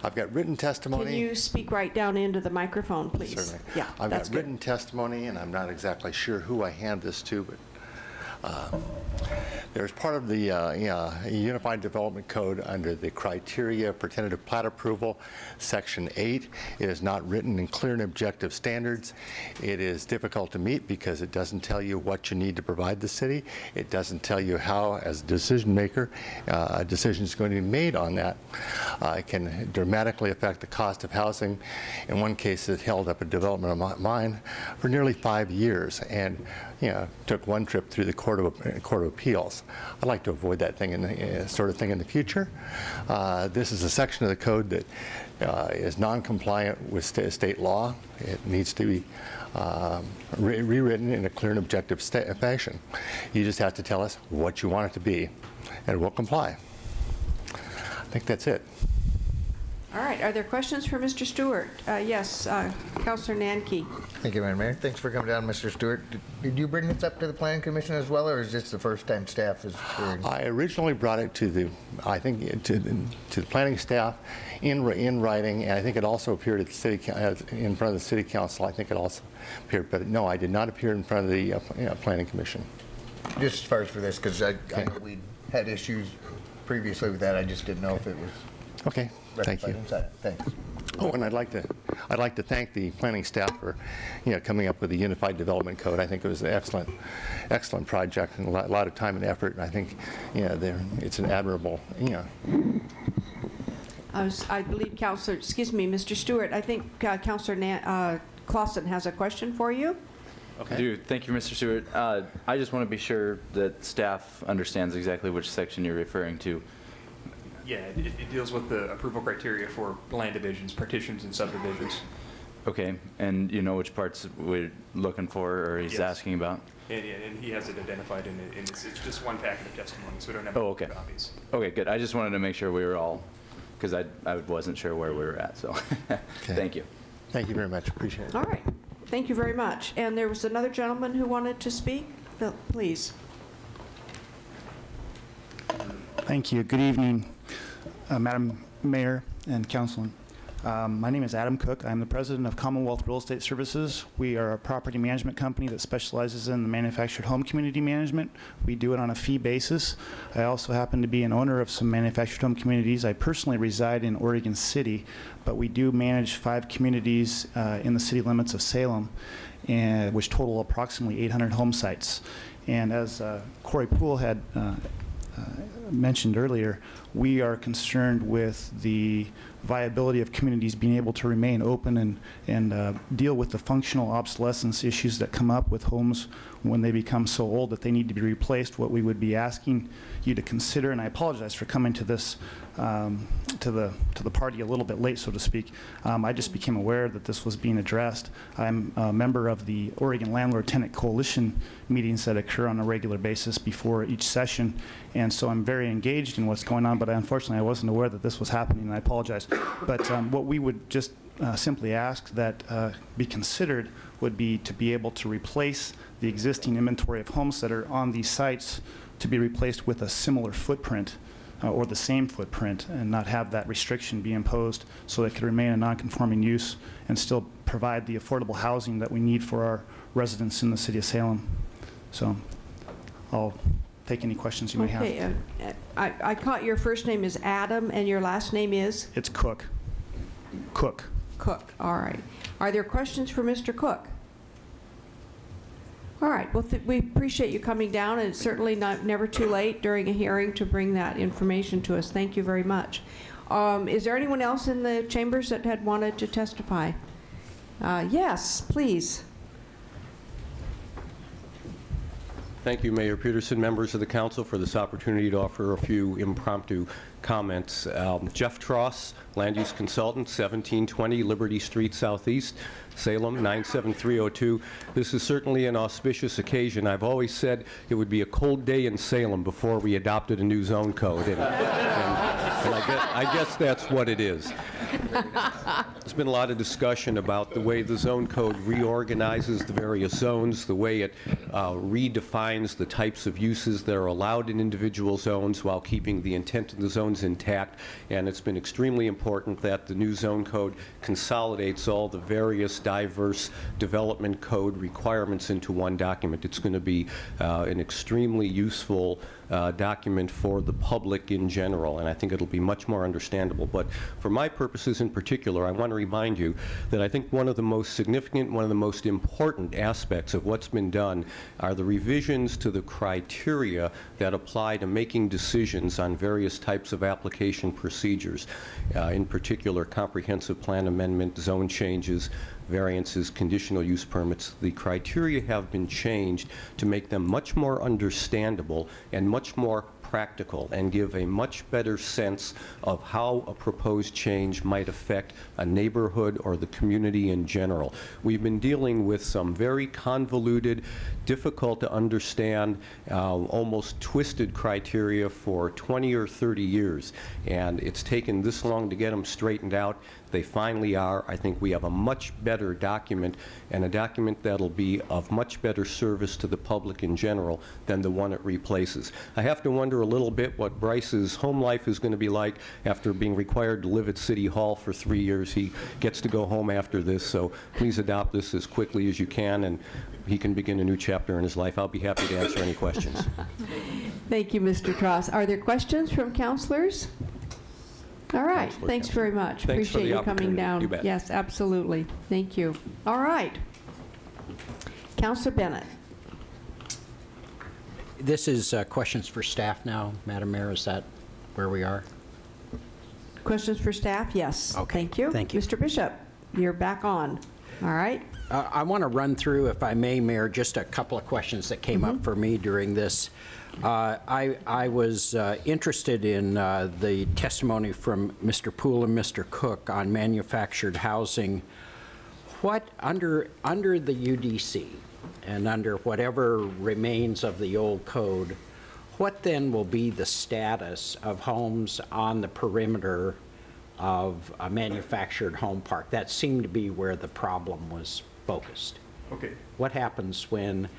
I've got written testimony. Can you speak right down into the microphone, please? Certainly. Yeah, I've that's got written testimony, and I'm not exactly sure who I hand this to, but there's part of the Unified Development Code under the criteria for tentative plat approval, Section 8. It is not written in clear and objective standards. It is difficult to meet because it doesn't tell you what you need to provide the city. It doesn't tell you how, as a decision maker, a decision is going to be made on that. It can dramatically affect the cost of housing. In one case, it held up a development of mine for nearly 5 years, and took one trip through the Court of Appeals. I'd like to avoid that thing sort of thing in the future. This is a section of the code that is non-compliant with state law. It needs to be rewritten in a clear and objective fashion. You just have to tell us what you want it to be, and we'll comply. I think that's it. All right. Are there questions for Mr. Stewart? Yes, Councilor Nanke. Thank you, Madam Mayor. Thanks for coming down, Mr. Stewart. Did you bring this up to the Planning Commission as well, or is this the first time staff is hearing? I originally brought it to the planning staff in writing, and I think it also appeared at the city in front of the City Council. I think it also appeared, but no, I did not appear in front of the Planning Commission. Just as far as for this, because I know we had issues previously with that. I just didn't know if it was. Okay, thank you. Thanks. Oh, and I'd like to thank the planning staff for, coming up with the Unified Development Code. I think it was an excellent project and a lot of time and effort. And I think, it's an admirable, I believe Councilor, Mr. Stewart, I think Councilor Clausen has a question for you. Okay. I do. Thank you, Mr. Stewart. I just want to be sure that staff understands exactly which section you're referring to. Yeah, it deals with the approval criteria for land divisions, partitions, and subdivisions. Okay, and you know which parts we're looking for, or he's asking about? And he has it identified in it, and it's just one packet of testimony, so we don't have copies. Okay, good. I just wanted to make sure we were all, because I wasn't sure where we were at, so thank you. Thank you very much. Appreciate it. All right. Thank you very much. And there was another gentleman who wanted to speak. Phil, please. Thank you. Good evening, Madam Mayor and Councilman. My name is Adam Cook. I'm the president of Commonwealth Real Estate Services. We are a property management company that specializes in the manufactured home community management. We do it on a fee basis. I also happen to be an owner of some manufactured home communities. I personally reside in Oregon City, but we do manage 5 communities in the city limits of Salem, which total approximately 800 home sites. And as Corey Poole had mentioned earlier, we are concerned with the viability of communities being able to remain open and deal with the functional obsolescence issues that come up with homes when they become so old that they need to be replaced. What we would be asking you to consider, and I apologize for coming to this to the party a little bit late, so to speak. I just became aware that this was being addressed. I'm a member of the Oregon Landlord Tenant Coalition meetings that occur on a regular basis before each session, and so I'm very engaged in what's going on, but unfortunately I wasn't aware that this was happening, and I apologize. But what we would just simply ask that be considered would be to be able to replace the existing inventory of homes that are on these sites to be replaced with a similar footprint or the same footprint, and not have that restriction be imposed, so it could remain a non-conforming use and still provide the affordable housing that we need for our residents in the city of Salem. So I'll take any questions you may have. Okay, I caught your first name is Adam and your last name is? It's Cook. Cook. Cook, all right. Are there questions for Mr. Cook? All right. Well, we appreciate you coming down, and it's certainly never too late during a hearing to bring that information to us. Thank you very much. Is there anyone else in the chambers that had wanted to testify? Yes, please. Thank you, Mayor Peterson, members of the council, for this opportunity to offer a few impromptu comments. Jeff Tross, land use consultant, 1720 Liberty Street Southeast, Salem, 97302. This is certainly an auspicious occasion. I've always said it would be a cold day in Salem before we adopted a new zone code, and I guess that's what it is. There's been a lot of discussion about the way the zone code reorganizes the various zones, the way it redefines the types of uses that are allowed in individual zones while keeping the intent of the zones intact. And it's been extremely important that the new zone code consolidates all the various diverse development code requirements into one document. It's going to be an extremely useful document for the public in general, and I think it'll be much more understandable. But for my purposes in particular, I want to remind you that I think one of the most significant, one of the most important aspects of what's been done are the revisions to the criteria that apply to making decisions on various types of application procedures, in particular comprehensive plan amendment, zone changes, variances, conditional use permits. The criteria have been changed to make them much more understandable and much more practical and give a much better sense of how a proposed change might affect a neighborhood or the community in general. We've been dealing with some very convoluted, difficult to understand, almost twisted criteria for 20 or 30 years, and it's taken this long to get them straightened out. They finally are. I think we have a much better document, and a document that'll be of much better service to the public in general than the one it replaces. I have to wonder a little bit what Bryce's home life is going to be like after being required to live at City Hall for 3 years. He gets to go home after this, so please adopt this as quickly as you can, and he can begin a new chapter in his life. I'll be happy to answer any questions. Thank you, Mr. Tross. Are there questions from councilors? All right. Thanks very much. Thanks for the Appreciate you coming down. You bet. Yes, absolutely. Thank you. All right. Councilor Bennett. This is questions for staff now, Madam Mayor. Is that where we are? Questions for staff? Yes. Okay. Thank you. Thank you. Mr. Bishop, you're back on. All right. I want to run through, if I may, Mayor, just a couple of questions that came up for me during this. I was interested in the testimony from Mr. Poole and Mr. Cook on manufactured housing. What, under the UDC and under whatever remains of the old code, what then will be the status of homes on the perimeter of a manufactured home park? That seemed to be where the problem was focused. Okay. What happens when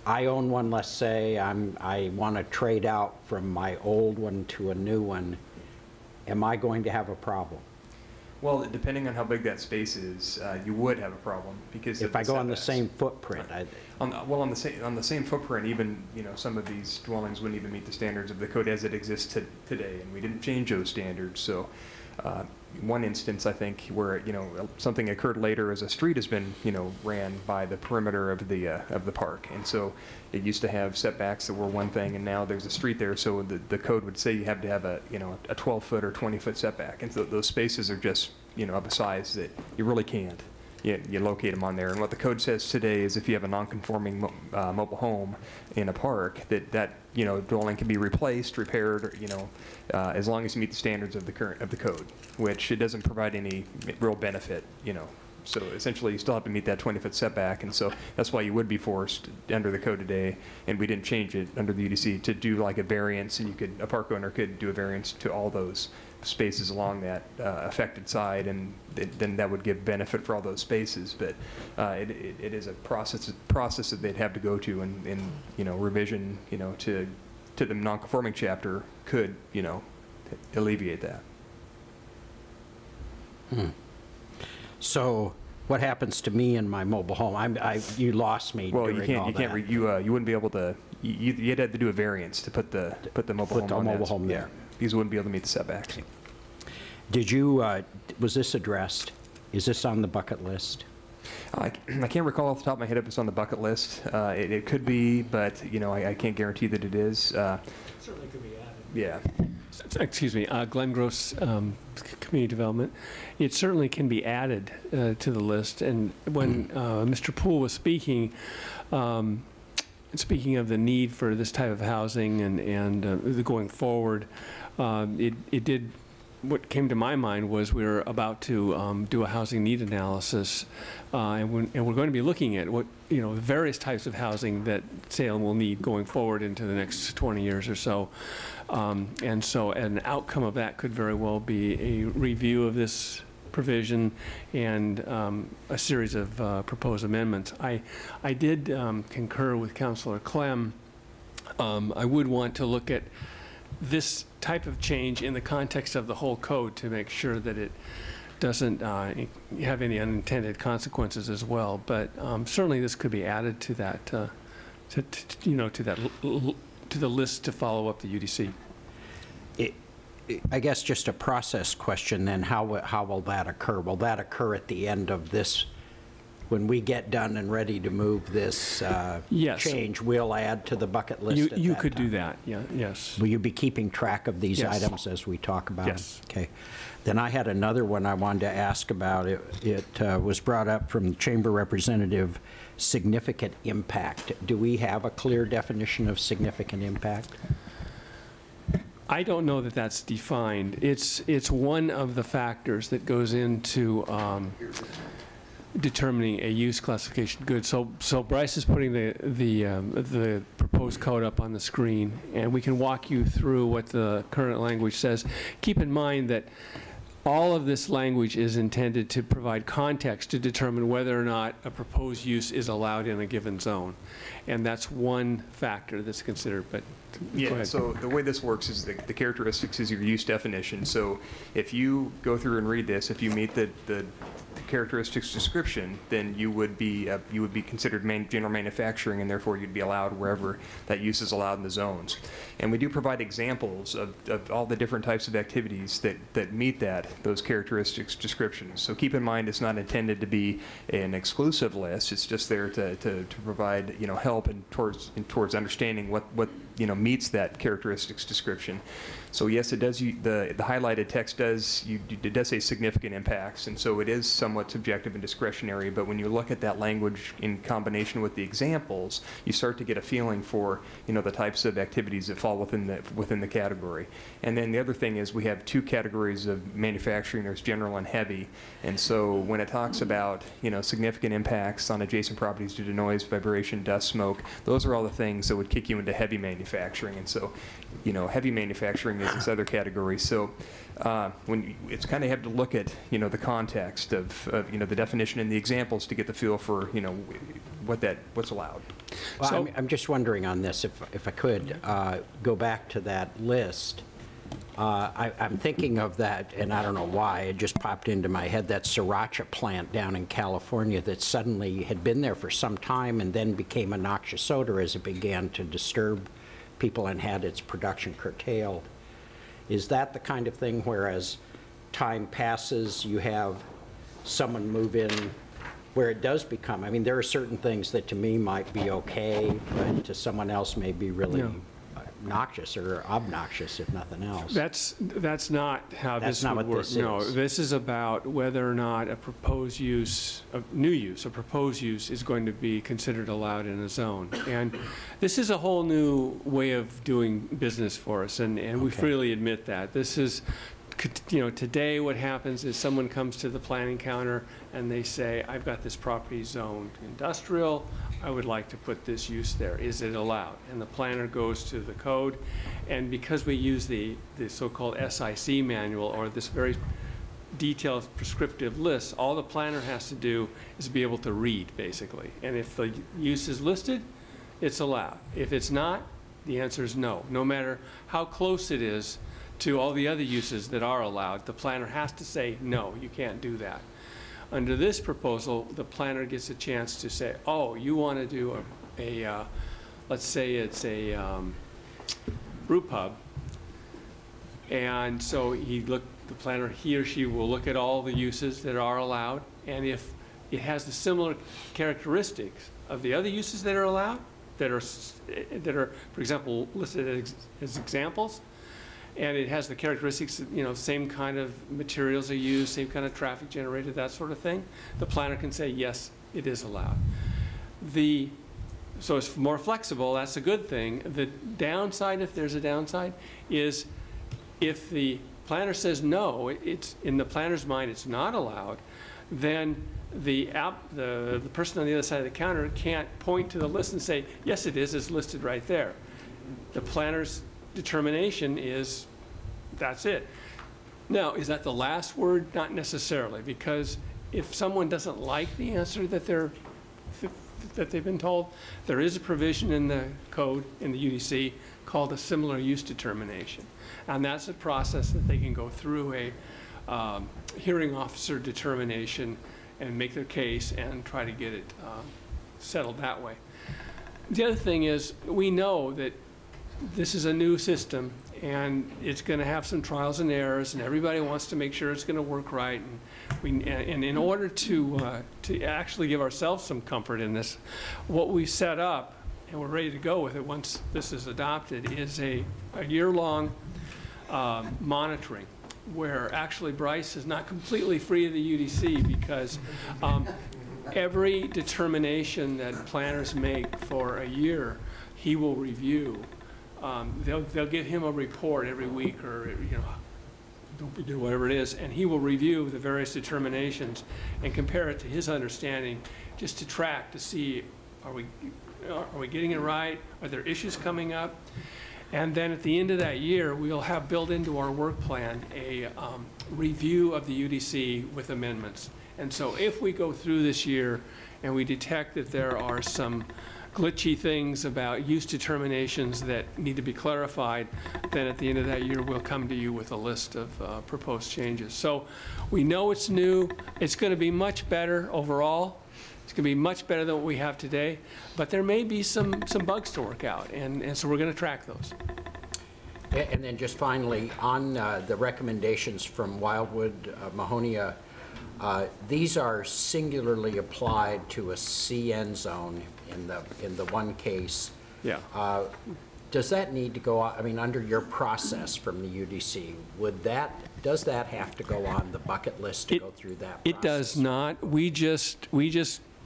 I own one, let's say, I want to trade out from my old one to a new one? Am I going to have a problem? Well, depending on how big that space is, you would have a problem because if I go on the same footprint, on the same footprint, even some of these dwellings wouldn't even meet the standards of the code as it exists today, and we didn't change those standards. So, one instance I think where something occurred later is a street has been ran by the perimeter of the park, and so it used to have setbacks that were one thing, and now there's a street there, so the code would say you have to have a 12-foot or 20-foot setback, and so those spaces are just of a size that you really can't. You locate them on there, and what the code says today is if you have a non-conforming mobile home in a park, that dwelling can be replaced, repaired, or, as long as you meet the standards of the code, which it doesn't provide any real benefit, So essentially, you still have to meet that 20-foot setback, and so that's why you would be forced under the code today, and we didn't change it under the UDC to do like a variance, and a park owner could do a variance to all those spaces along that affected side, and then that would give benefit for all those spaces. But it is a process that they'd have to go to, and revision to the non-conforming chapter could alleviate that. So what happens to me in my mobile home? You lost me. Well, during you wouldn't be able to. You'd have to do a variance to put the mobile home there. These wouldn't be able to meet the setbacks. Did you? Was this addressed? Is this on the bucket list? I can't recall off the top of my head if it's on the bucket list. It could be, but I can't guarantee that it is. Certainly could be added. Yeah. Excuse me, Glenn Gross, Community Development. It certainly can be added to the list. And when Mr. Poole was speaking of the need for this type of housing and going forward, what came to my mind was we were about to do a housing need analysis, and we're going to be looking at what the various types of housing that Salem will need going forward into the next 20 years or so. And so an outcome of that could very well be a review of this provision and a series of proposed amendments. I did concur with Councilor Clem. I would want to look at this type of change in the context of the whole code to make sure that it doesn't have any unintended consequences as well. But certainly this could be added to that, to the list to follow up the UDC. I guess just a process question then, how will that occur? Will that occur at the end of this, when we get done and ready to move this yes. change, we'll add to the bucket list at You that could time? do that, yeah, yes. Will you be keeping track of these Yes. items as we talk about Yes. them? Okay. Then I had another one I wanted to ask about. It was brought up from Chamber Representative, significant impact. Do we have a clear definition of significant impact? I don't know that that's defined. It's one of the factors that goes into determining a use classification good. So Bryce is putting the proposed code up on the screen, and we can walk you through what the current language says. Keep in mind that all of this language is intended to provide context to determine whether or not a proposed use is allowed in a given zone. And that's one factor that's considered, but go Yeah, ahead. so the way this works is the characteristics is your use definition. So if you go through and read this, if you meet the characteristics description, then you would be considered general manufacturing, and therefore you'd be allowed wherever that use is allowed in the zones. And we do provide examples of all the different types of activities that meet those characteristics descriptions. So keep in mind, it's not intended to be an exclusive list. It's just there to provide help towards understanding what meets that characteristics description. So yes, it does. The highlighted text does say significant impacts, and so it is somewhat subjective and discretionary. But when you look at that language in combination with the examples, you start to get a feeling for the types of activities that fall within the category. And then the other thing is we have two categories of manufacturing. There's general and heavy. And so when it talks about significant impacts on adjacent properties due to noise, vibration, dust, smoke, those are all the things that would kick you into heavy manufacturing. And so heavy manufacturing is this other category. So it's kind of have to look at the context of the definition and the examples to get the feel for what's allowed. Well, so, I'm just wondering on this, if I could go back to that list. I'm thinking of that, and I don't know why, it just popped into my head, that sriracha plant down in California that suddenly had been there for some time and then became a noxious odor as it began to disturb people and had its production curtailed. Is that the kind of thing where as time passes you have someone move in where it does become, I mean, there are certain things that to me might be okay, but to someone else may be really noxious or obnoxious, if nothing else. That's not how That's this not would what work. this No, is. this is about whether or not a proposed use, a proposed use is going to be considered allowed in a zone. And this is a whole new way of doing business for us, and we freely admit that. This is, today what happens is someone comes to the planning counter and they say, I've got this property zoned industrial, I would like to put this use there. Is it allowed? And the planner goes to the code, and because we use the so-called SIC manual, or this very detailed prescriptive list, all the planner has to do is be able to read, basically. And if the use is listed, it's allowed. If it's not, the answer is no. No matter how close it is to all the other uses that are allowed, the planner has to say, no, you can't do that. Under this proposal, the planner gets a chance to say, oh, you want to do let's say it's a brew pub, and so the planner, he or she will look at all the uses that are allowed, and if it has the similar characteristics of the other uses that are allowed, that are, for example, listed as examples. And it has the characteristics, same kind of materials are used, same kind of traffic generated, that sort of thing. The planner can say, yes, it is allowed. So it's more flexible, that's a good thing. The downside, if there's a downside, is if the planner says no, it's in the planner's mind it's not allowed, then the person on the other side of the counter can't point to the list and say, yes, it is, it's listed right there. The planner's determination is, that's it. Now, is that the last word? Not necessarily, because if someone doesn't like the answer that they've been told, there is a provision in the code, in the UDC, called a similar use determination. And that's a process that they can go through a hearing officer determination and make their case and try to get it settled that way. The other thing is, we know that this is a new system and it's going to have some trials and errors, and everybody wants to make sure it's going to work right. And in order to actually give ourselves some comfort in this, what we've set up, and we're ready to go with it once this is adopted, is a year-long monitoring, where actually Bryce is not completely free of the UDC, because every determination that planners make for a year, he will review. They'll give him a report every week, or whatever it is, and he will review the various determinations and compare it to his understanding, just to track to see, are we getting it right? Are there issues coming up? And then at the end of that year, we'll have built into our work plan a review of the UDC with amendments. And so if we go through this year and we detect that there are some glitchy things about use determinations that need to be clarified, then at the end of that year, we'll come to you with a list of proposed changes. So we know it's new. It's going to be much better overall. It's going to be much better than what we have today, but there may be some bugs to work out, and so we're going to track those. And then just finally, on the recommendations from Wildwood, Mahonia, these are singularly applied to a CN zone in the one case. Yeah. Does that need to go on, I mean, under your process from the UDC, does that have to go on the bucket list to go through that process? It does not. We just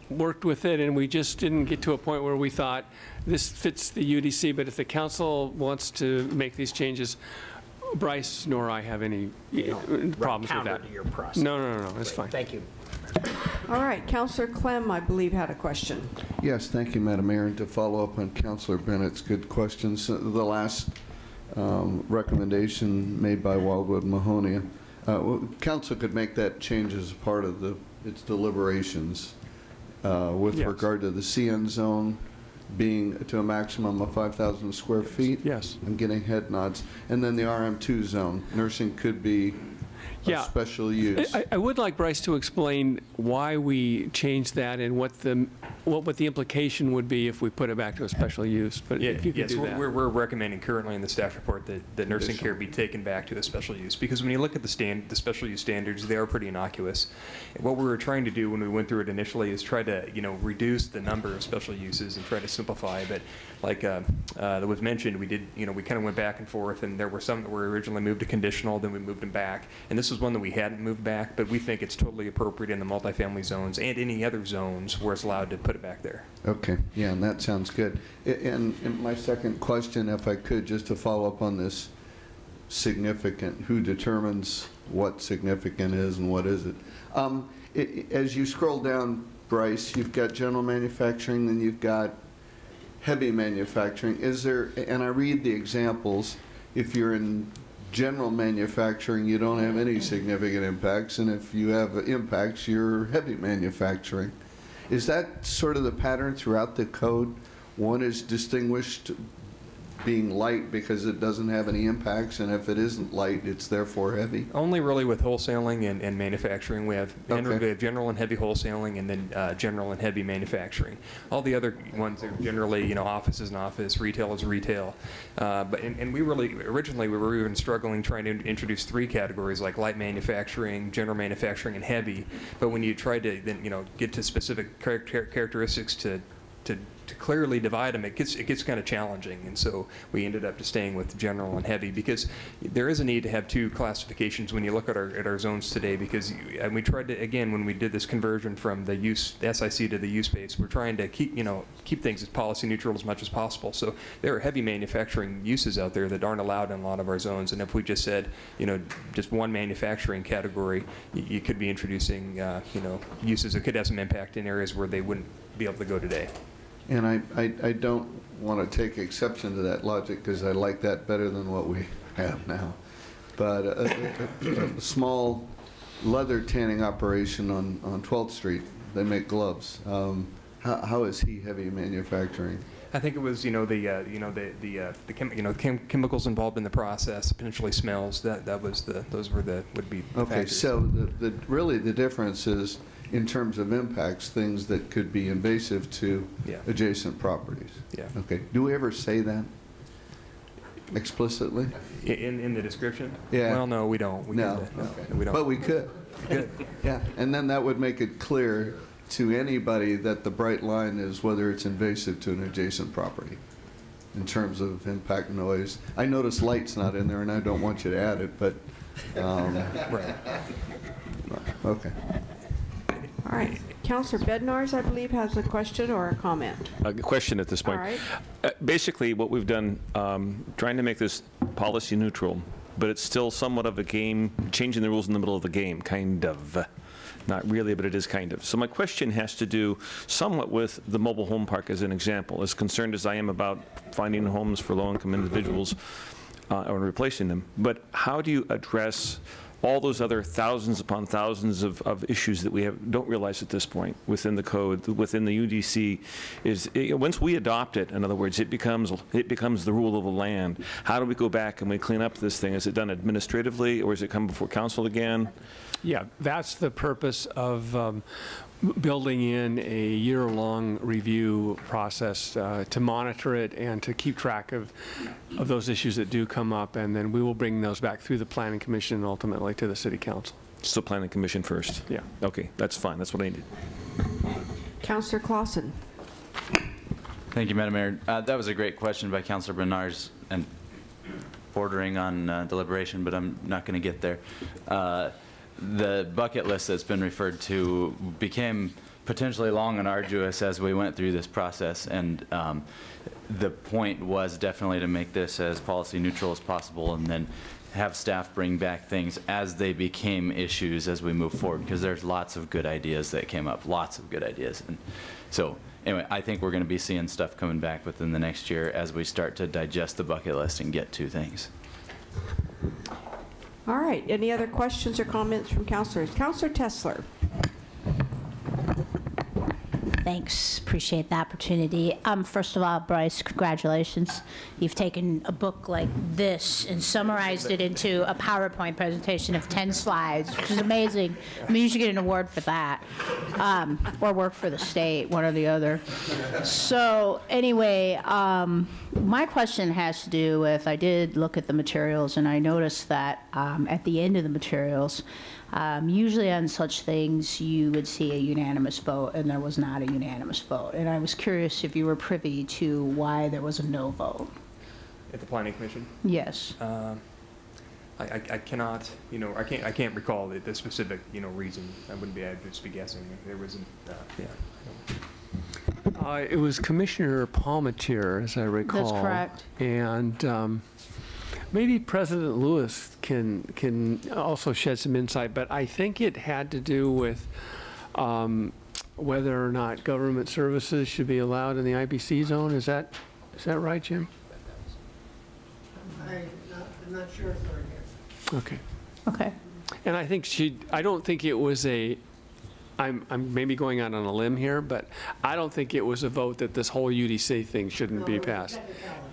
worked with it, and we just didn't get to a point where we thought this fits the UDC, but if the council wants to make these changes, Bryce nor I have any problems with that. To your process. No, it's fine. Thank you. All right, Councillor Clem, I believe, had a question. Yes, thank you, Madam Mayor. And to follow up on Councillor Bennett's good questions, the last recommendation made by Wildwood Mahonia, Council could make that change as part of its deliberations with regard to the CN zone being to a maximum of 5,000 square feet. Yes. I'm getting head nods. And then the RM2 zone, nursing could be a special use. I would like Bryce to explain why we changed that and what the implication would be if we put it back to a special use. But if you could do that. We're recommending currently in the staff report that nursing care be taken back to a special use, because when you look at the special use standards, they are pretty innocuous. And what we were trying to do when we went through it initially is try to reduce the number of special uses and try to simplify. But like that was mentioned, we kind of went back and forth, and there were some that were originally moved to conditional, then we moved them back, and this was one that we hadn't moved back, but we think it's totally appropriate in the multifamily zones and any other zones where it's allowed to put it back there. Okay, yeah, and that sounds good. And my second question, if I could, just to follow up on this significant, who determines what significant is and what isn't? As you scroll down, Bryce, you've got general manufacturing, then you've got heavy manufacturing. Is there, and I read the examples, if you're in general manufacturing, you don't have any significant impacts, and if you have impacts, you're heavy manufacturing. Is that sort of the pattern throughout the code? One is distinguished being light because it doesn't have any impacts, and if it isn't light, it's therefore heavy? Only really with wholesaling and manufacturing. We have, Okay. we have general and heavy wholesaling, and then general and heavy manufacturing. All the other ones are generally, you know, office is an office, retail is retail. And we really, originally we were even struggling trying to introduce 3 categories like light manufacturing, general manufacturing, and heavy. But when you try to then, you know, get to specific characteristics to clearly divide them, it gets kind of challenging, and so we ended up just staying with general and heavy, because there is a need to have 2 classifications when you look at our zones today, because and we tried to, again, when we did this conversion from the SIC to the use base, we're trying to keep things as policy neutral as much as possible. So there are heavy manufacturing uses out there that aren't allowed in a lot of our zones, and if we just said, you know, just one manufacturing category, you could be introducing, you know, uses that could have some impact in areas where they wouldn't be able to go today. And I don't want to take exception to that logic because I like that better than what we have now. But a small leather tanning operation on 12th Street, they make gloves. How is he heavy manufacturing? I think it was, you know, the chemicals involved in the process, potentially smells. Those would be the Okay, factors. so really the difference is in terms of impacts, things that could be invasive to adjacent properties. Yeah. Okay. Do we ever say that explicitly? In the description? Yeah. Well, no, we don't. No. Okay. We don't. But we could. Good. Yeah, and then that would make it clear to anybody that the bright line is whether it's invasive to an adjacent property in terms of impact noise. I notice light's not in there, and I don't want you to add it, but right. Okay. All right. Councillor Bednarz, I believe, has a question or a comment. A question at this point. All right. Basically, what we've done, trying to make this policy neutral, but it's still somewhat of a game, changing the rules in the middle of the game, kind of. Not really, but it is kind of. So my question has to do somewhat with the mobile home park as an example. As concerned as I am about finding homes for low-income individuals or replacing them, but how do you address all those other thousands upon thousands of issues that we don't realize at this point within the code, within the UDC, once we adopt it, in other words, it becomes the rule of the land. How do we go back and we clean up this thing? Is it done administratively, or is it come before council again? Yeah, that's the purpose of building in a year-long review process to monitor it and to keep track of those issues that do come up, and then we will bring those back through the Planning Commission and ultimately to the City Council. So Planning Commission first? Yeah. Okay, that's fine. That's what I needed. Councillor Clausen. Thank you, Madam Mayor. That was a great question by Councillor Bednarz, and bordering on deliberation, but I'm not going to get there. The bucket list that's been referred to became potentially long and arduous as we went through this process, and the point was definitely to make this as policy neutral as possible, and then have staff bring back things as they became issues as we move forward, because there's lots of good ideas that came up, lots of good ideas. And so anyway, I think we're going to be seeing stuff coming back within the next year as we start to digest the bucket list and get to things. All right. Any other questions or comments from councillors? Councillor Tessler. Thanks. Appreciate the opportunity. First of all, Bryce, congratulations. You've taken a book like this and summarized it into a PowerPoint presentation of 10 slides, which is amazing. I mean, you should get an award for that, or work for the state, one or the other. So anyway, my question has to do with, I did look at the materials, and I noticed that at the end of the materials, usually on such things, you would see a unanimous vote, and there was not a unanimous vote. And I was curious if you were privy to why there was a no vote. At the Planning Commission? Yes. I cannot, I can't recall the specific, reason. I wouldn't be, I'd just be guessing. There wasn't, It was Commissioner Palmatier, as I recall. That's correct. And maybe President Lewis can also shed some insight, but I think it had to do with whether or not government services should be allowed in the IBC zone. Is that right, Jim? I'm not sure. Okay. Okay. And I think I don't think it was I'm maybe going out on a limb here, but I don't think it was a vote that this whole UDC thing shouldn't be passed.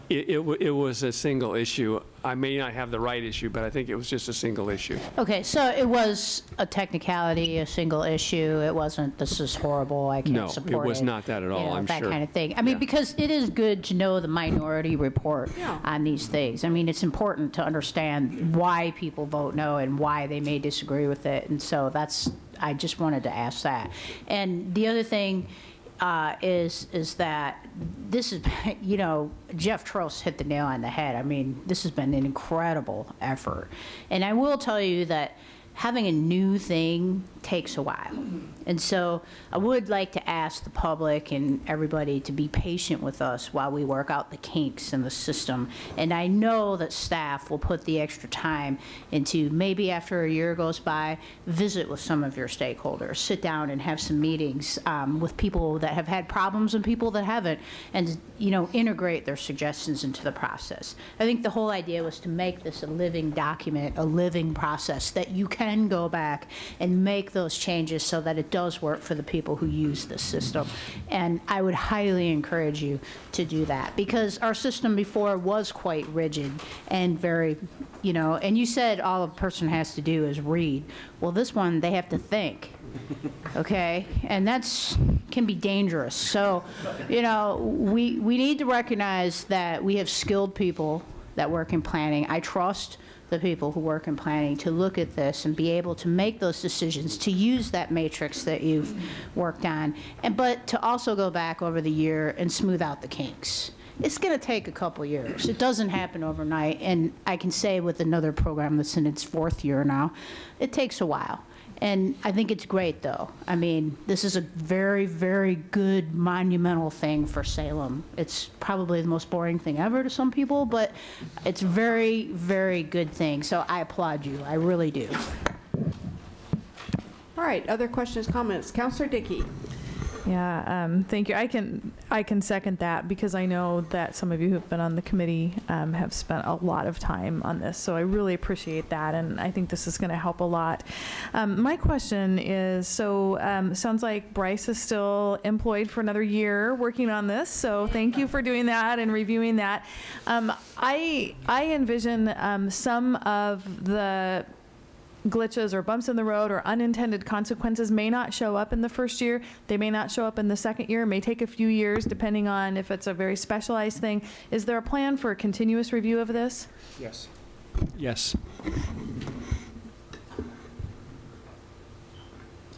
It was a single issue. I may not have the right issue, but I think it was just a single issue. Okay, so it was a technicality, a single issue. It wasn't, this is horrible, I can't support it. No, it was not that at all, I'm that sure. kind of thing. I mean, because it is good to know the minority report on these things. I mean, it's important to understand why people vote no and why they may disagree with it. And so that's, I just wanted to ask that. And the other thing is that this is, you know, Jeff Trost hit the nail on the head. I mean, this has been an incredible effort. And I will tell you that having a new thing takes a while. And so I would like to ask the public and everybody to be patient with us while we work out the kinks in the system. And I know that staff will put the extra time into, maybe after a year goes by, visit with some of your stakeholders, sit down and have some meetings with people that have had problems and people that haven't, and, you know, integrate their suggestions into the process. I think the whole idea was to make this a living document, a living process that you can go back and make those changes so that it does work for the people who use this system. And I would highly encourage you to do that, because our system before was quite rigid and very, you know, and you said all a person has to do is read. Well, this one, they have to think. Okay, and that's can be dangerous. So, you know, we need to recognize that we have skilled people that work in planning. I trust the people who work in planning to look at this and be able to make those decisions, to use that matrix that you've worked on, but to also go back over the year and smooth out the kinks. It's going to take a couple years. It doesn't happen overnight, and I can say with another program that's in its 4th year now, it takes a while. And I think it's great, though. I mean, this is a very, very good, monumental thing for Salem. It's probably the most boring thing ever to some people, but it's very, very good thing. So I applaud you. I really do. All right, other questions, comments? Councillor Dickey. Yeah, thank you. I can second that, because I know that some of you who've been on the committee have spent a lot of time on this. So I really appreciate that, and I think this is going to help a lot. My question is, so sounds like Bryce is still employed for another year working on this. So thank you for doing that and reviewing that. I envision some of the glitches or bumps in the road or unintended consequences may not show up in the first year. They may not show up in the second year. It may take a few years depending on if it's a very specialized thing. Is there a plan for a continuous review of this? Yes. Yes.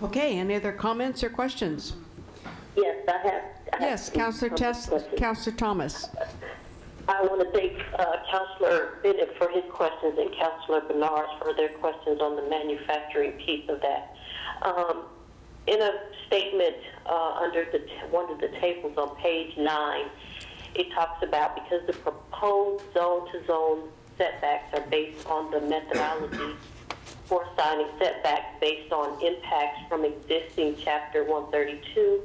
Okay, any other comments or questions? Yes, I have. Yes, Councillor Thomas. I want to thank Councillor Bennett for his questions and Councillor Bernard for their questions on the manufacturing piece of that. In a statement under one of the tables on page 9, it talks about because the proposed zone-to-zone setbacks are based on the methodology for assigning setbacks based on impacts from existing Chapter 132,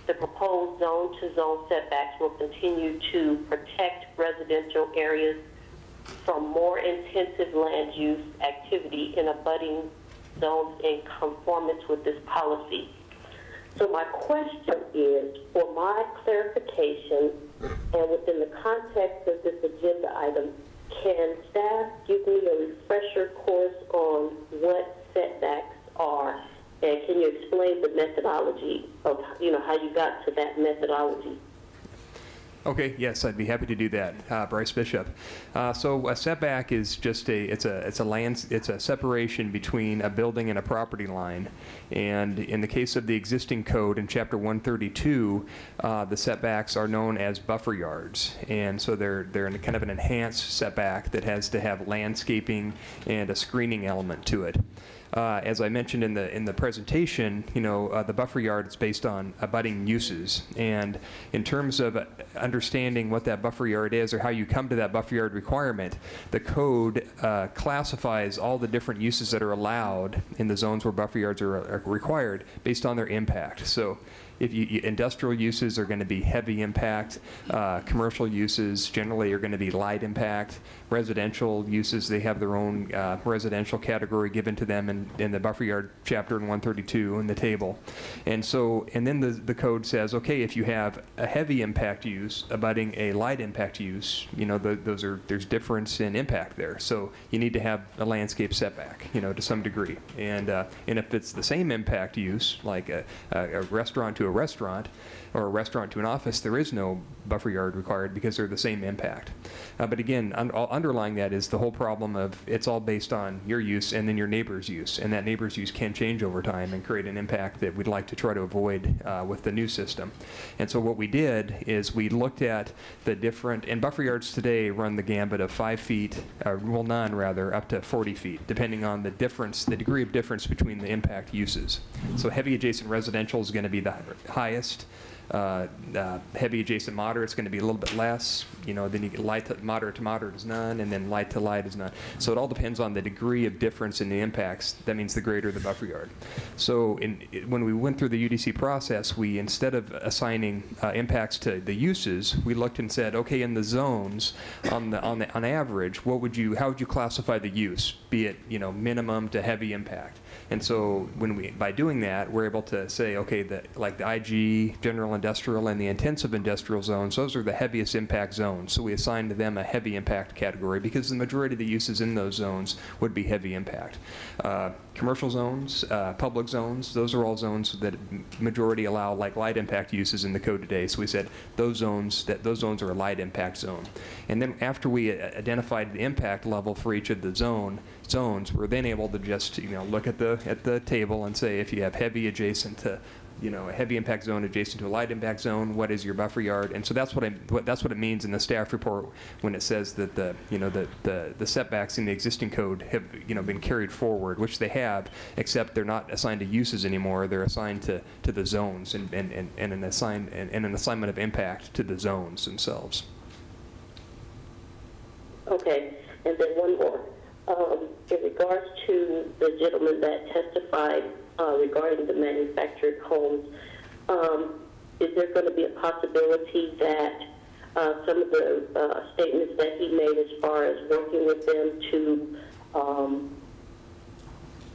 the proposed zone-to-zone setbacks will continue to protect residential areas from more intensive land use activity in abutting zones in conformance with this policy. So my question is, for my clarification, and within the context of this agenda item, can staff give me a refresher course on what setbacks are? And can you explain the methodology of, you know, how you got to that methodology? Okay, yes, I'd be happy to do that. Bryce Bishop. So a setback is just it's a separation between a building and a property line. And in the case of the existing code in Chapter 132, the setbacks are known as buffer yards. And so they're in kind of an enhanced setback that has to have landscaping and a screening element to it. As I mentioned in the presentation, you know, the buffer yard is based on abutting uses, and in terms of understanding what that buffer yard is or how you come to that buffer yard requirement, the code classifies all the different uses that are allowed in the zones where buffer yards are required based on their impact. So industrial uses are going to be heavy impact. Commercial uses generally are going to be light impact. Residential uses, they have their own residential category given to them in the buffer yard chapter in 132 in the table. And then the code says, okay, if you have a heavy impact use abutting a light impact use, there's difference in impact there. So you need to have a landscape setback, to some degree. And if it's the same impact use, like a restaurant to a restaurant, or a restaurant to an office, there is no buffer yard required because they're the same impact. But again, underlying that is the whole problem of it's all based on your use and then your neighbor's use, and that neighbor's use can change over time and create an impact that we'd like to try to avoid with the new system. And so what we did is we looked at the different, and buffer yards today run the gambit of 5 feet, well, none rather, up to 40 feet, depending on the difference, the degree of difference between the impact uses. So heavy adjacent residential is going to be the highest. Heavy adjacent moderate is going to be a little bit less. Then you get light to moderate is none, and then light to light is none. So it all depends on the degree of difference in the impacts. That means the greater the buffer yard. So when we went through the UDC process, we, instead of assigning impacts to the uses, we looked and said, okay, in the zones, on average, how would you classify the use, be it minimum to heavy impact? And so by doing that, we're able to say, okay, like the IG, general industrial, and the intensive industrial zones, those are the heaviest impact zones. So we assigned to them a heavy impact category because the majority of the uses in those zones would be heavy impact. Commercial zones, public zones, those are all zones that majority allow like light impact uses in the code today. So we said those zones are a light impact zone. And then after we identified the impact level for each of the zones, we're then able to just look at the table and say if you have heavy adjacent to a heavy impact zone adjacent to a light impact zone, what is your buffer yard? And so that's what it means in the staff report when it says that the setbacks in the existing code have been carried forward, which they have, except they're not assigned to uses anymore. They're assigned to the zones and an assignment of impact to the zones themselves. Okay, and then one more. In regards to the gentleman that testified regarding the manufactured homes, is there going to be a possibility that some of the statements that he made as far as working with them to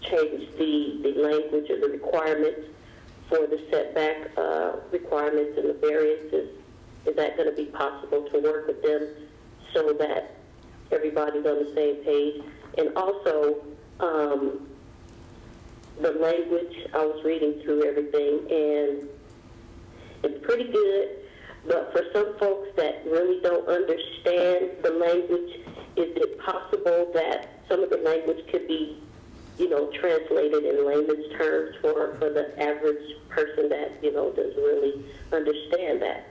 change the language or the requirements for the setback requirements and the variances, is that going to be possible to work with them so that everybody's on the same page? And also, the language, I was reading through everything, and it's pretty good, but for some folks that really don't understand the language, is it possible that some of the language could be, translated in layman's terms for the average person that, doesn't really understand that?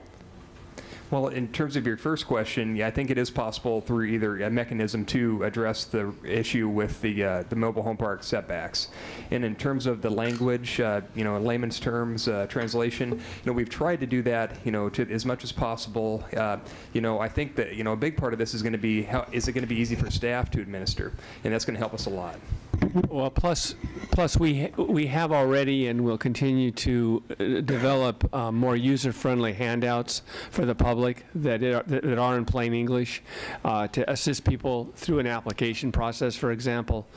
Well, in terms of your first question, yeah, I think it is possible through either a mechanism to address the issue with the mobile home park setbacks. And in terms of the language, in layman's terms, translation, we've tried to do that, to as much as possible. I think that, a big part of this is going to be is it going to be easy for staff to administer, and that's going to help us a lot. Well, plus we have already and will continue to develop more user-friendly handouts for the public that are in plain English to assist people through an application process, for example.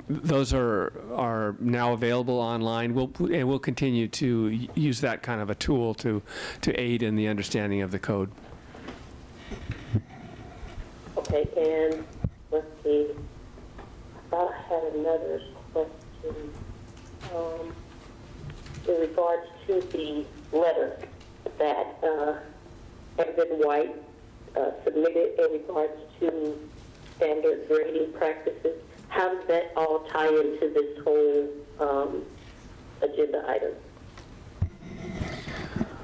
Those are now available online. We'll continue to use that kind of a tool to aid in the understanding of the code. Okay, and let's see. I thought I had another question in regards to the letter that Evan White submitted in regards to standard grading practices. How does that all tie into this whole agenda item?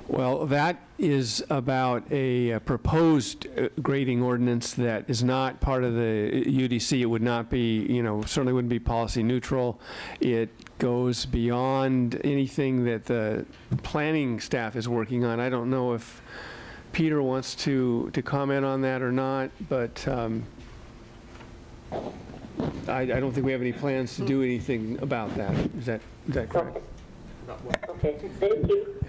Well, that is about a proposed grading ordinance that is not part of the UDC. It would not be, certainly wouldn't be policy neutral. It goes beyond anything that the planning staff is working on. I don't know if Peter wants to comment on that or not, but I don't think we have any plans to do anything about that. Is that correct? Okay, thank you.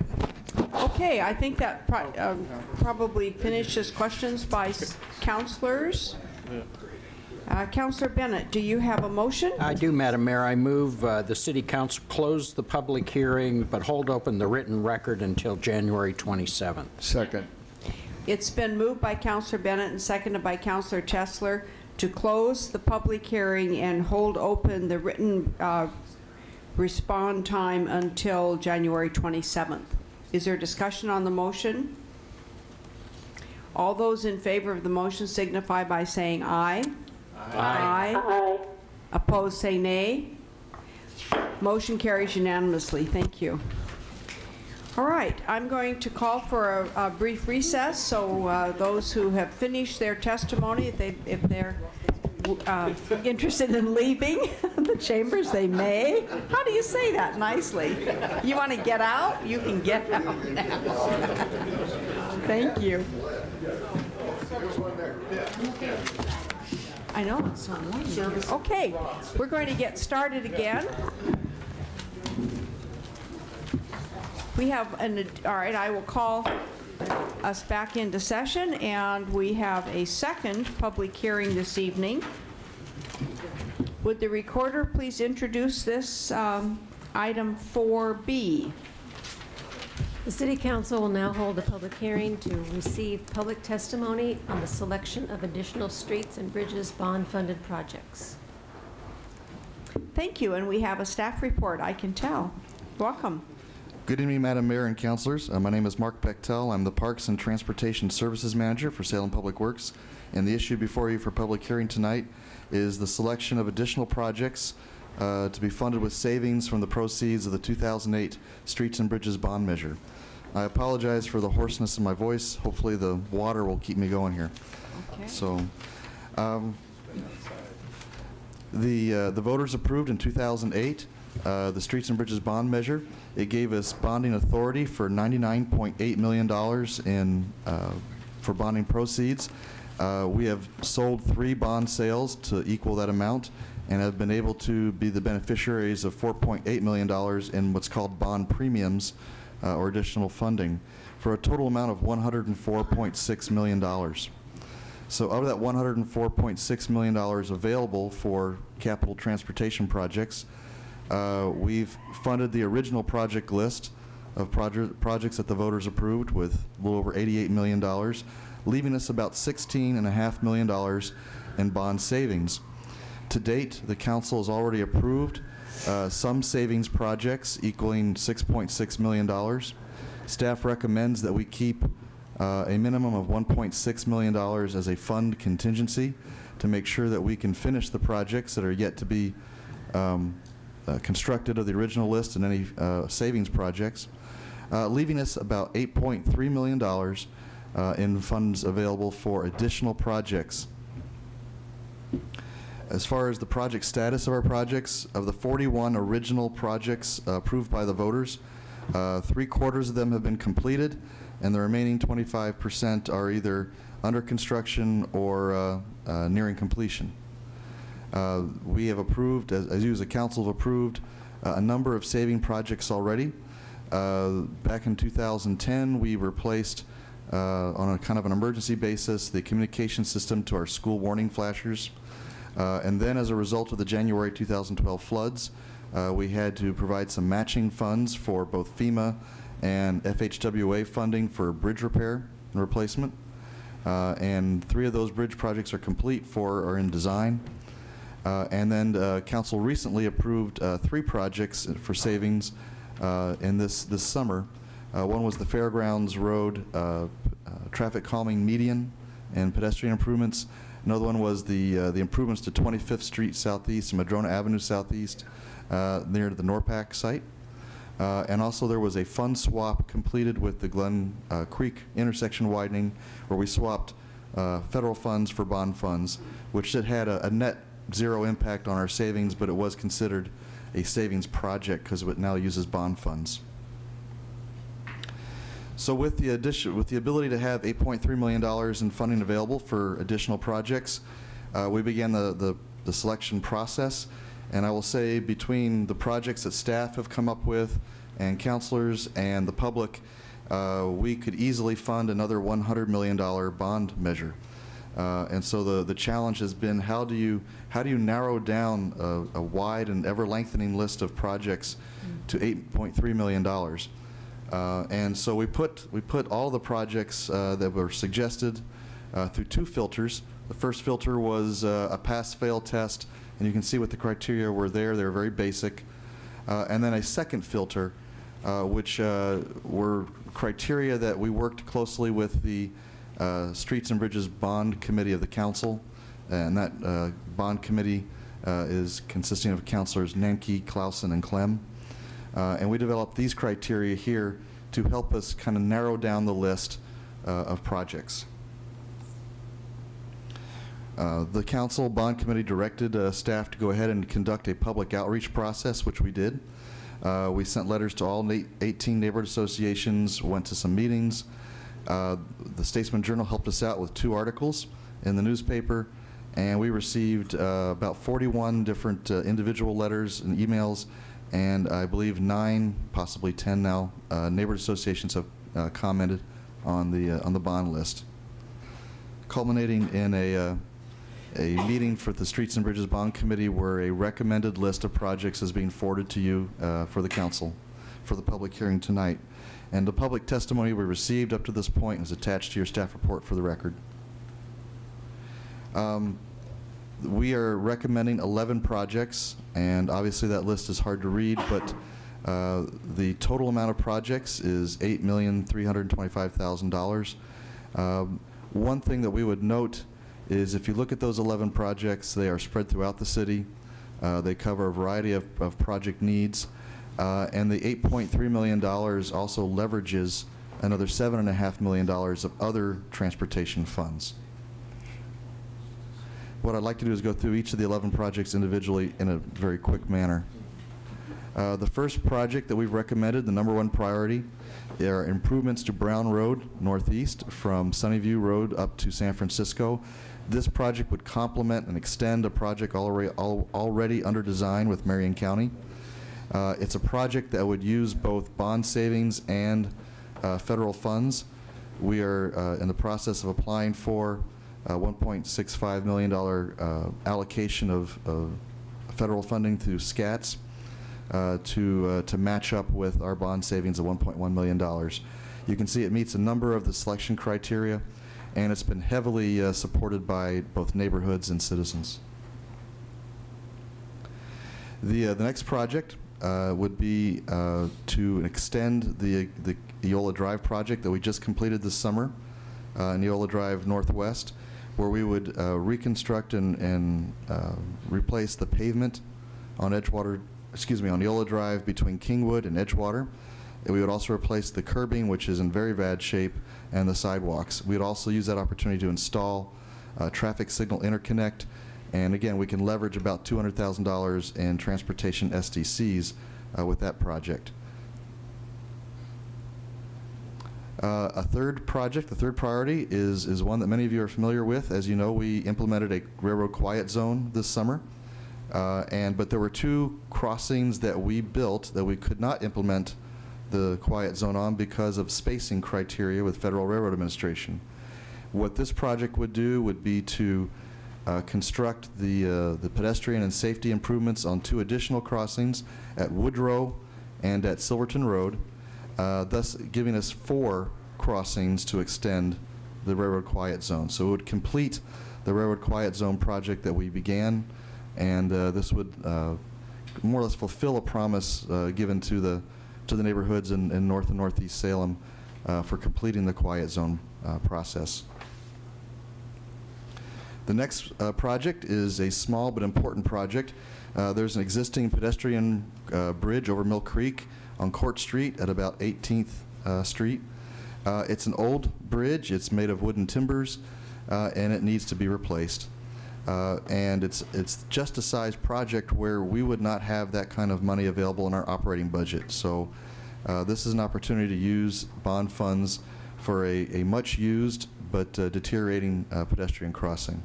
Okay, I think that probably finishes questions by councilors. Councilor Bennett, do you have a motion? I do, Madam Mayor. I move the City Council close the public hearing, but hold open the written record until January 27th. Second. It's been moved by Councilor Bennett and seconded by Councilor Chesler to close the public hearing and hold open the written respond time until January 27th. Is there discussion on the motion? All those in favor of the motion signify by saying aye. Aye. Aye. Opposed, say nay. Motion carries unanimously. Thank you. All right, I'm going to call for a brief recess, so those who have finished their testimony, if they're interested in leaving the chambers, they may. How do you say that nicely? You want to get out? You can get out now. Thank you. I know, it's so long. Okay, we're going to get started again. We have all right, I will call us back into session, and we have a second public hearing this evening. Would the recorder please introduce this item 4B? The City Council will now hold a public hearing to receive public testimony on the selection of additional streets and bridges bond-funded projects. Thank you, and we have a staff report, I can tell. Welcome. Good evening, Madam Mayor and Councilors. My name is Mark Bechtel. I'm the Parks and Transportation Services Manager for Salem Public Works. And the issue before you for public hearing tonight is the selection of additional projects to be funded with savings from the proceeds of the 2008 Streets and Bridges Bond Measure. I apologize for the hoarseness in my voice. Hopefully the water will keep me going here. Okay. So, the voters approved in 2008 the Streets and Bridges Bond Measure. It gave us bonding authority for $99.8 million for bonding proceeds. We have sold 3 bond sales to equal that amount and have been able to be the beneficiaries of $4.8 million in what's called bond premiums or additional funding for a total amount of $104.6 million. So of that $104.6 million available for capital transportation projects, we've funded the original project list of projects that the voters approved with a little over $88 million, leaving us about $16.5 million in bond savings. To date, the council has already approved some savings projects equaling $6.6 million. Staff recommends that we keep a minimum of $1.6 million as a fund contingency to make sure that we can finish the projects that are yet to be constructed of the original list and any savings projects, leaving us about $8.3 million in funds available for additional projects. As far as the project status of our projects, of the 41 original projects approved by the voters, 3/4 of them have been completed, and the remaining 25% are either under construction or nearing completion. We have approved, as you as a council have approved, a number of saving projects already. Back in 2010, we replaced, on a kind of an emergency basis, the communication system to our school warning flashers. And then as a result of the January 2012 floods, we had to provide some matching funds for both FEMA and FHWA funding for bridge repair and replacement. And 3 of those bridge projects are complete, 4 are in design. And then council recently approved 3 projects for savings in this summer. One was the Fairgrounds Road traffic calming median and pedestrian improvements. Another one was the improvements to 25th Street Southeast and Madrona Avenue Southeast near the NORPAC site. And also there was a fund swap completed with the Glen Creek intersection widening, where we swapped federal funds for bond funds, which had a net 0 impact on our savings, but it was considered a savings project because it now uses bond funds. So with the ability to have $8.3 million in funding available for additional projects, we began the selection process. And I will say, between the projects that staff have come up with and councilors and the public, we could easily fund another $100 million bond measure. And so the challenge has been, how do you narrow down a wide and ever-lengthening list of projects to $8.3 million? And so we put all the projects that were suggested through two filters. The first filter was a pass-fail test, and you can see what the criteria were there. They were very basic. And then a second filter, which were criteria that we worked closely with the Streets and Bridges Bond Committee of the Council, and that bond committee is consisting of Councilors Nanke, Clausen, and Clem. And we developed these criteria here to help us kind of narrow down the list of projects. The Council Bond Committee directed staff to go ahead and conduct a public outreach process, which we did. We sent letters to all 18 neighborhood associations, went to some meetings. The Statesman Journal helped us out with 2 articles in the newspaper, and we received about 41 different individual letters and emails, and I believe 9, possibly 10 now, neighborhood associations have commented on the bond list, culminating in a meeting for the Streets and Bridges Bond Committee where a recommended list of projects is being forwarded to you for the council for the public hearing tonight. And the public testimony we received up to this point is attached to your staff report for the record. We are recommending 11 projects, and obviously that list is hard to read, but the total amount of projects is $8,325,000. One thing that we would note is if you look at those 11 projects, they are spread throughout the city. They cover a variety of project needs. And the $8.3 million also leverages another $7.5 million of other transportation funds. What I'd like to do is go through each of the 11 projects individually in a very quick manner. The first project that we've recommended, the #1 priority, are improvements to Brown Road Northeast from Sunnyview Road up to San Francisco. This project would complement and extend a project already under design with Marion County. It's a project that would use both bond savings and federal funds. We are in the process of applying for $1.65 million allocation of federal funding through SCATS to match up with our bond savings of $1.1 million. You can see it meets a number of the selection criteria, and it's been heavily supported by both neighborhoods and citizens. The next project would be to extend the Eola Drive project that we just completed this summer in Eola Drive Northwest, where we would reconstruct and replace the pavement on on Eola Drive between Kingwood and Edgewater. And we would also replace the curbing, which is in very bad shape, and the sidewalks. We would also use that opportunity to install a traffic signal interconnect. And again, we can leverage about $200,000 in transportation SDCs with that project. A third project, the third priority, is one that many of you are familiar with. As you know, we implemented a railroad quiet zone this summer. But there were 2 crossings that we built that we could not implement the quiet zone on because of spacing criteria with Federal Railroad Administration. What this project would do would be to construct the pedestrian and safety improvements on 2 additional crossings at Woodrow and at Silverton Road, thus giving us 4 crossings to extend the railroad quiet zone. So it would complete the railroad quiet zone project that we began, and this would more or less fulfill a promise given to the neighborhoods in North and Northeast Salem for completing the quiet zone process. The next project is a small but important project. There's an existing pedestrian bridge over Mill Creek on Court Street at about 18th Street. It's an old bridge. It's made of wooden timbers, and it needs to be replaced. And it's just a size project where we would not have that kind of money available in our operating budget. So this is an opportunity to use bond funds for a much used but deteriorating pedestrian crossing.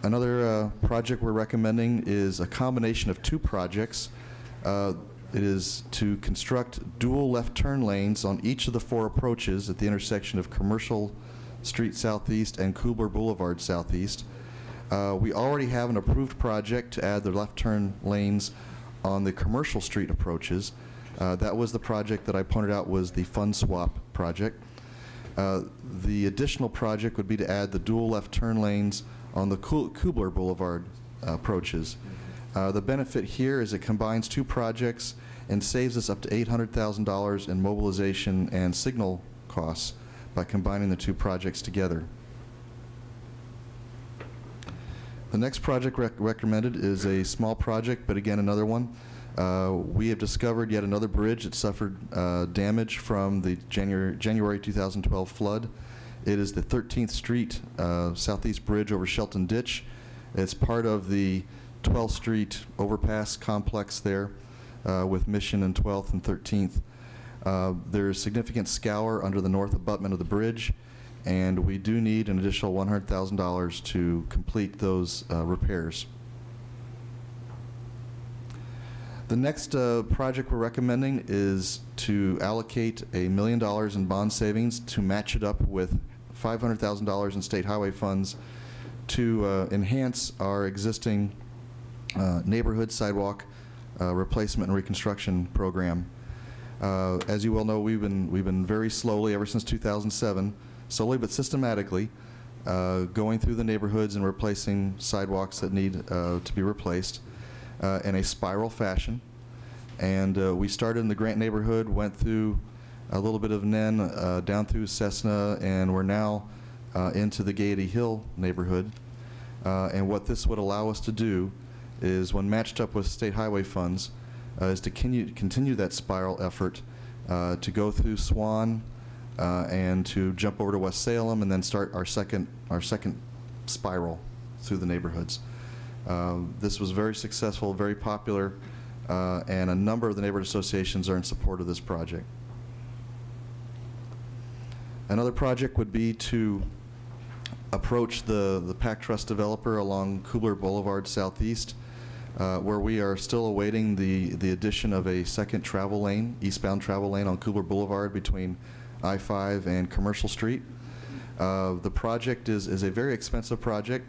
Another project we're recommending is a combination of 2 projects. It is to construct dual left turn lanes on each of the 4 approaches at the intersection of Commercial Street Southeast and Kubler Boulevard Southeast. We already have an approved project to add the left turn lanes on the Commercial Street approaches. That was the project that I pointed out was the fund swap project. The additional project would be to add the dual left turn lanes on the Kubler Boulevard approaches. The benefit here is it combines 2 projects and saves us up to $800,000 in mobilization and signal costs by combining the 2 projects together. The next project recommended is a small project, but again another one. We have discovered yet another bridge that suffered damage from the January 2012 flood. It is the 13th Street Southeast Bridge over Shelton Ditch. It's part of the 12th Street overpass complex there with Mission and 12th and 13th. There's significant scour under the north abutment of the bridge, and we do need an additional $100,000 to complete those repairs. The next project we're recommending is to allocate $1 million in bond savings to match it up with $500,000 in state highway funds to enhance our existing neighborhood sidewalk replacement and reconstruction program. As you well know, we've been very slowly, ever since 2007, slowly but systematically, going through the neighborhoods and replacing sidewalks that need to be replaced in a spiral fashion. And we started in the Grant neighborhood, went through a little bit of Nen, down through Cessna, and we're now into the Gaiety Hill neighborhood. And what this would allow us to do is, when matched up with state highway funds, is to continue that spiral effort to go through Swan and to jump over to West Salem and then start our second spiral through the neighborhoods. This was very successful, very popular, and a number of the neighborhood associations are in support of this project. Another project would be to approach the Pac Trust developer along Kubler Boulevard Southeast, where we are still awaiting the addition of a second travel lane, eastbound travel lane on Kubler Boulevard between I-5 and Commercial Street. The project is a very expensive project,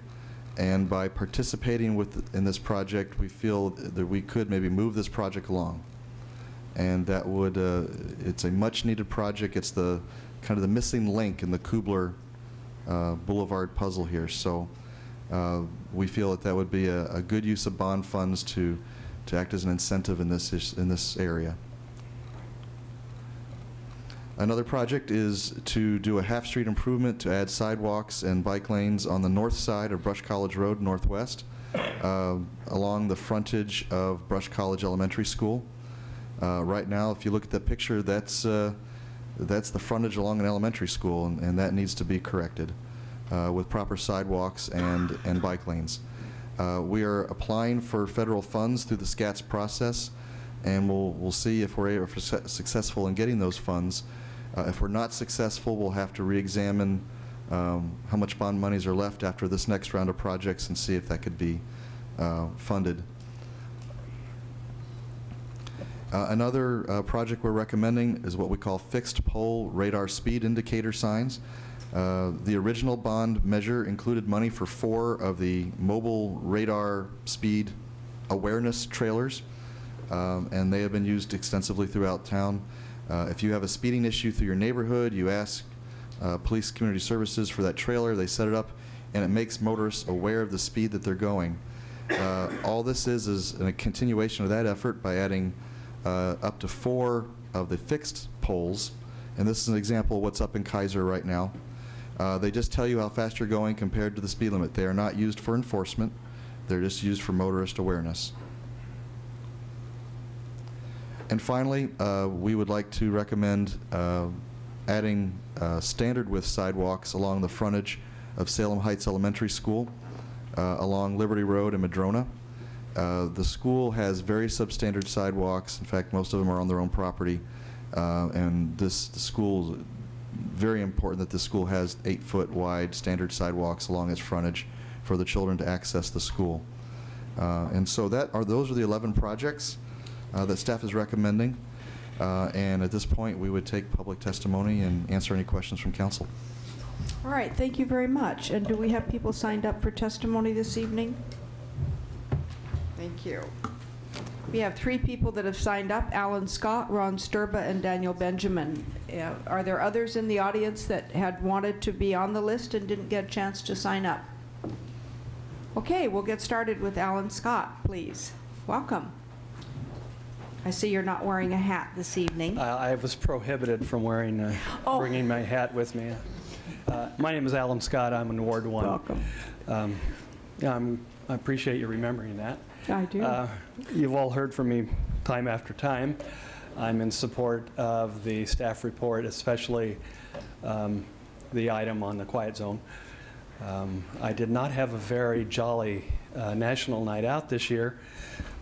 and by participating in this project, we feel that we could maybe move this project along. And that would, it's a much needed project. It's the kind of the missing link in the Kubler Boulevard puzzle here. So we feel that would be a good use of bond funds to act as an incentive in this area. Another project is to do a half-street improvement to add sidewalks and bike lanes on the north side of Brush College Road Northwest, along the frontage of Brush College Elementary School. Right now, if you look at the picture, that's the frontage along an elementary school, and that needs to be corrected with proper sidewalks and bike lanes. We are applying for federal funds through the SCATS process, and we'll see if we're successful in getting those funds. If we're not successful, we'll have to re-examine how much bond monies are left after this next round of projects and see if that could be funded. Another project we're recommending is what we call fixed pole radar speed indicator signs. The original bond measure included money for 4 of the mobile radar speed awareness trailers, and they have been used extensively throughout town. If you have a speeding issue through your neighborhood, you ask Police Community Services for that trailer, they set it up, and it makes motorists aware of the speed that they're going. All this is a continuation of that effort by adding up to 4 of the fixed poles, and this is an example of what's up in Kaiser right now. They just tell you how fast you're going compared to the speed limit. They are not used for enforcement. They're just used for motorist awareness. And finally, we would like to recommend adding standard width sidewalks along the frontage of Salem Heights Elementary School, along Liberty Road and Madrona. The school has very substandard sidewalks. In fact, most of them are on their own property. And the school, very important that the school has 8-foot wide standard sidewalks along its frontage for the children to access the school. And so those are the 11 projects. that staff is recommending. And at this point, we would take public testimony and answer any questions from council. All right, thank you very much. And do we have people signed up for testimony this evening? Thank you. We have 3 people that have signed up: Alan Scott, Ron Sturba, and Daniel Benjamin. Are there others in the audience that had wanted to be on the list and didn't get a chance to sign up? Okay, we'll get started with Alan Scott, please. Welcome. I see you're not wearing a hat this evening. I was prohibited from wearing, bringing my hat with me. My name is Alan Scott. I'm in Ward 1. Welcome. I appreciate you remembering that. I do. You've all heard from me time after time. I'm in support of the staff report, especially the item on the quiet zone. I did not have a very jolly national night out this year.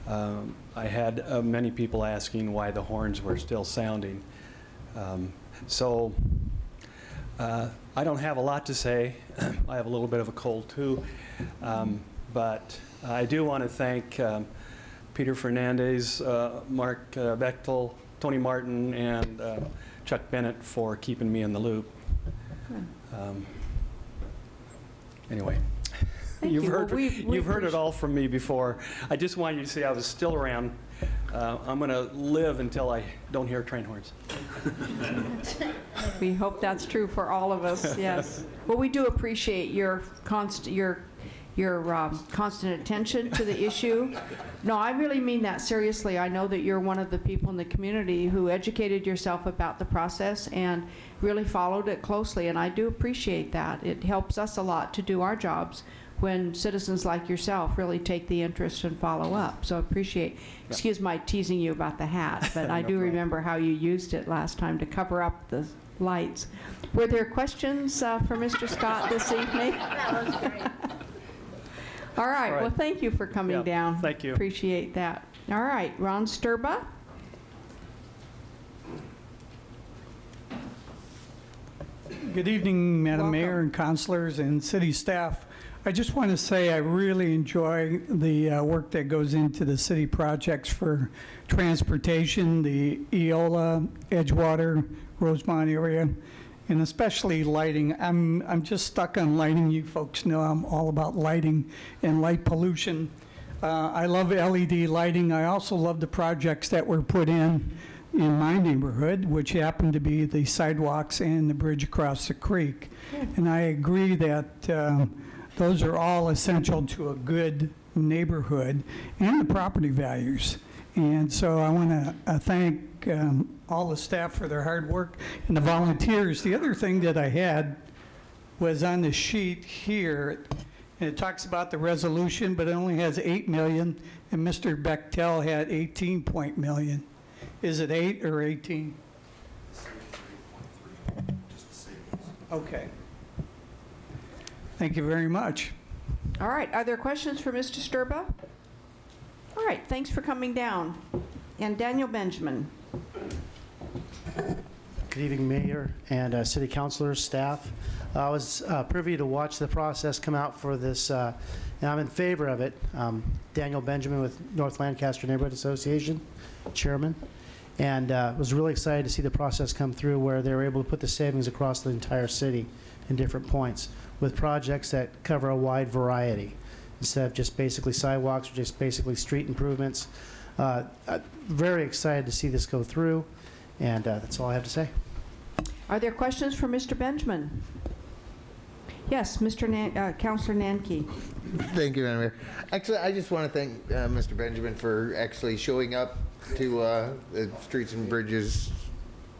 I had many people asking why the horns were still sounding. So I don't have a lot to say. I have a little bit of a cold too. But I do want to thank Peter Fernandez, Mark Bechtel, Tony Martin, and Chuck Bennett for keeping me in the loop. Anyway. You've heard it all from me before. I just want you to see I was still around. I'm going to live until I don't hear train horns. We hope that's true for all of us, yes. Well, we do appreciate your constant attention to the issue. No, I really mean that seriously. I know that you're one of the people in the community who educated yourself about the process and really followed it closely, and I do appreciate that. It helps us a lot to do our jobs when citizens like yourself really take the interest and follow up. So I appreciate, excuse my teasing you about the hat, but I do remember how you used it last time to cover up the lights. Were there questions for Mr. Scott this evening? That was great. All right, well, thank you for coming down. Thank you. Appreciate that. All right, Ron Sturba. Good evening, Madam Mayor and councilors and city staff. I just want to say I really enjoy the work that goes into the city projects for transportation, the Eola, Edgewater, Rosemont area, and especially lighting. I'm just stuck on lighting. You folks know I'm all about lighting and light pollution. I love LED lighting. I also love the projects that were put in my neighborhood, which happened to be the sidewalks and the bridge across the creek. And I agree that those are all essential to a good neighborhood and the property values. And so I want to thank all the staff for their hard work and the volunteers. The other thing that I had was on the sheet here, and it talks about the resolution, but it only has 8 million, and Mr. Bechtel had 18 million. Is it 8 or 18? Okay. Thank you very much. All right, are there questions for Mr. Sturba? All right, thanks for coming down. And Daniel Benjamin. Good evening, Mayor and city councilors, staff. I was privy to watch the process come out for this, and I'm in favor of it. Daniel Benjamin with North Lancaster Neighborhood Association, chairman, and was really excited to see the process come through where they were able to put the savings across the entire city in different points with projects that cover a wide variety instead of just basically sidewalks or just basically street improvements. Very excited to see this go through, and that's all I have to say. Are there questions for Mr. Benjamin? Yes, Councilor Nanke. Thank you, Madam Mayor. Actually, I just want to thank Mr. Benjamin for actually showing up to the Streets and Bridges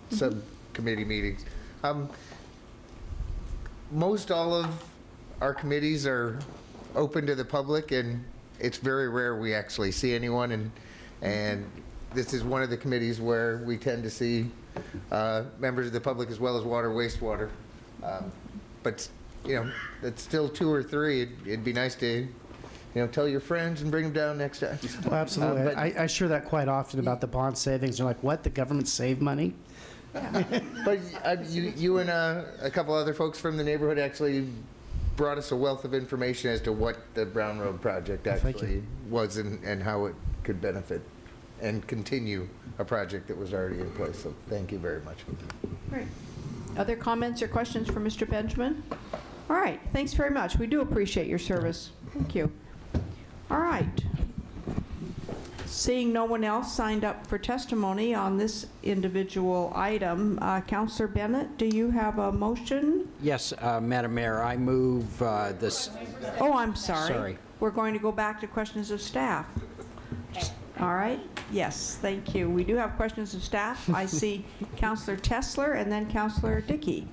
subcommittee meetings. Most all of our committees are open to the public, and it's very rare we actually see anyone, and this is one of the committees where we tend to see members of the public as well as water, wastewater. But, you know, it's still 2 or 3. It'd be nice to, tell your friends and bring them down next time. Well, absolutely. I share that quite often about the bond savings. They're like, what, the government saved money? But you and a couple other folks from the neighborhood actually brought us a wealth of information as to what the Brown Road project actually was and how it could benefit and continue a project that was already in place. So thank you very much. Great. Other comments or questions for Mr. Benjamin? All right, thanks very much. We do appreciate your service. Thank you. All right. Seeing no one else signed up for testimony on this individual item, Councillor Bennett, do you have a motion? Yes, Madam Mayor, I move this. Oh, I'm sorry. Sorry. We're going to go back to questions of staff. All right. Yes, thank you. We do have questions of staff. I see Councillor Tessler and then Councillor Dickey.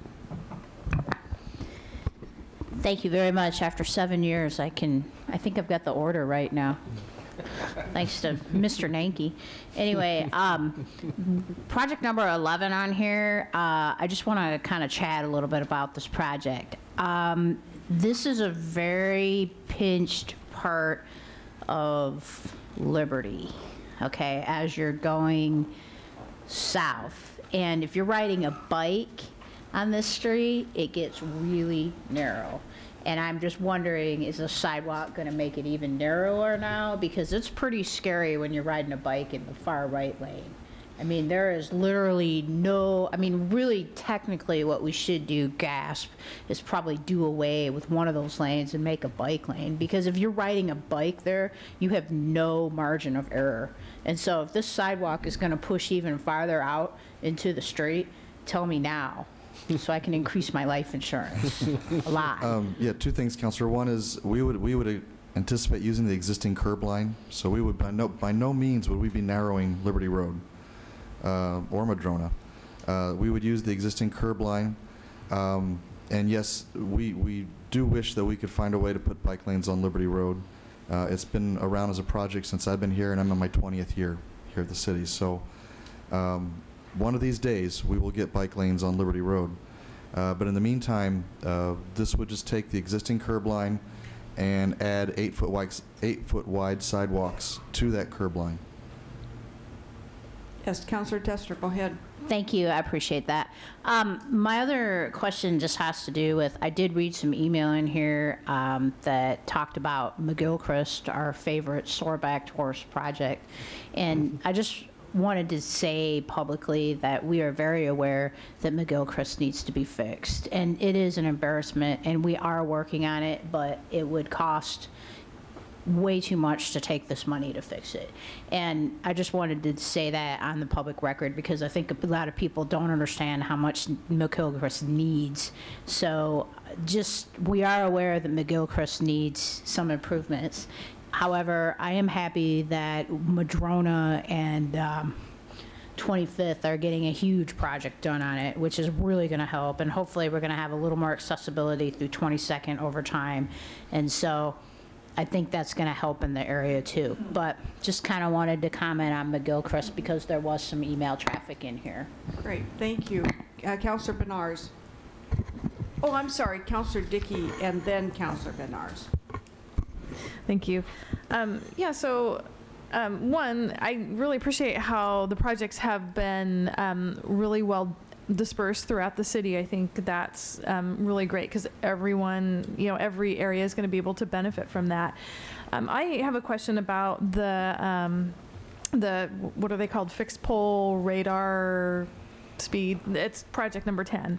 Thank you very much. After 7 years, I think I've got the order right now. Thanks to Mr. Nanke. Anyway, project number 11 on here, I just want to kind of chat a little bit about this project. This is a very pinched part of Liberty, okay, as you're going south. And if you're riding a bike on this street, it gets really narrow. And I'm just wondering, is the sidewalk going to make it even narrower now? Because it's pretty scary when you're riding a bike in the far right lane. I mean, there is literally no, I mean, really technically what we should do, gasp, is probably do away with one of those lanes and make a bike lane. Because if you're riding a bike there, you have no margin of error. And so if this sidewalk is going to push even farther out into the street, tell me now, so I can increase my life insurance a lot. Yeah, two things, Councilor. One is we would anticipate using the existing curb line, so we would by no means would we be narrowing Liberty Road or Madrona. We would use the existing curb line, and yes, we do wish that we could find a way to put bike lanes on Liberty Road. It's been around as a project since I've been here, and I'm in my 20th year here at the city. So. One of these days, we will get bike lanes on Liberty Road. But in the meantime, this would just take the existing curb line and add 8-foot wide sidewalks to that curb line. Yes, Councillor Tester, go ahead. Thank you. I appreciate that. My other question just has to do with, I did read some email in here that talked about McGilchrist, our favorite sore-backed horse project. And I just wanted to say publicly that we are very aware that McGilchrist needs to be fixed. And it is an embarrassment, and we are working on it, but it would cost way too much to take this money to fix it. And I just wanted to say that on the public record, because I think a lot of people don't understand how much McGilchrist needs. So we are aware that McGilchrist needs some improvements. However, I am happy that Madrona and 25th are getting a huge project done on it, which is really going to help. And hopefully we're going to have a little more accessibility through 22nd over time. And so I think that's going to help in the area too. But just kind of wanted to comment on McGilchrist because there was some email traffic in here. Great, thank you. Councillor Benars. Oh, I'm sorry, Councillor Dickey and then Councillor Benars. Thank you. Yeah, so one, I really appreciate how the projects have been really well dispersed throughout the city. I think that's really great because everyone, every area is going to be able to benefit from that. I have a question about the what are they called? Fixed pole radar speed. It's project number 10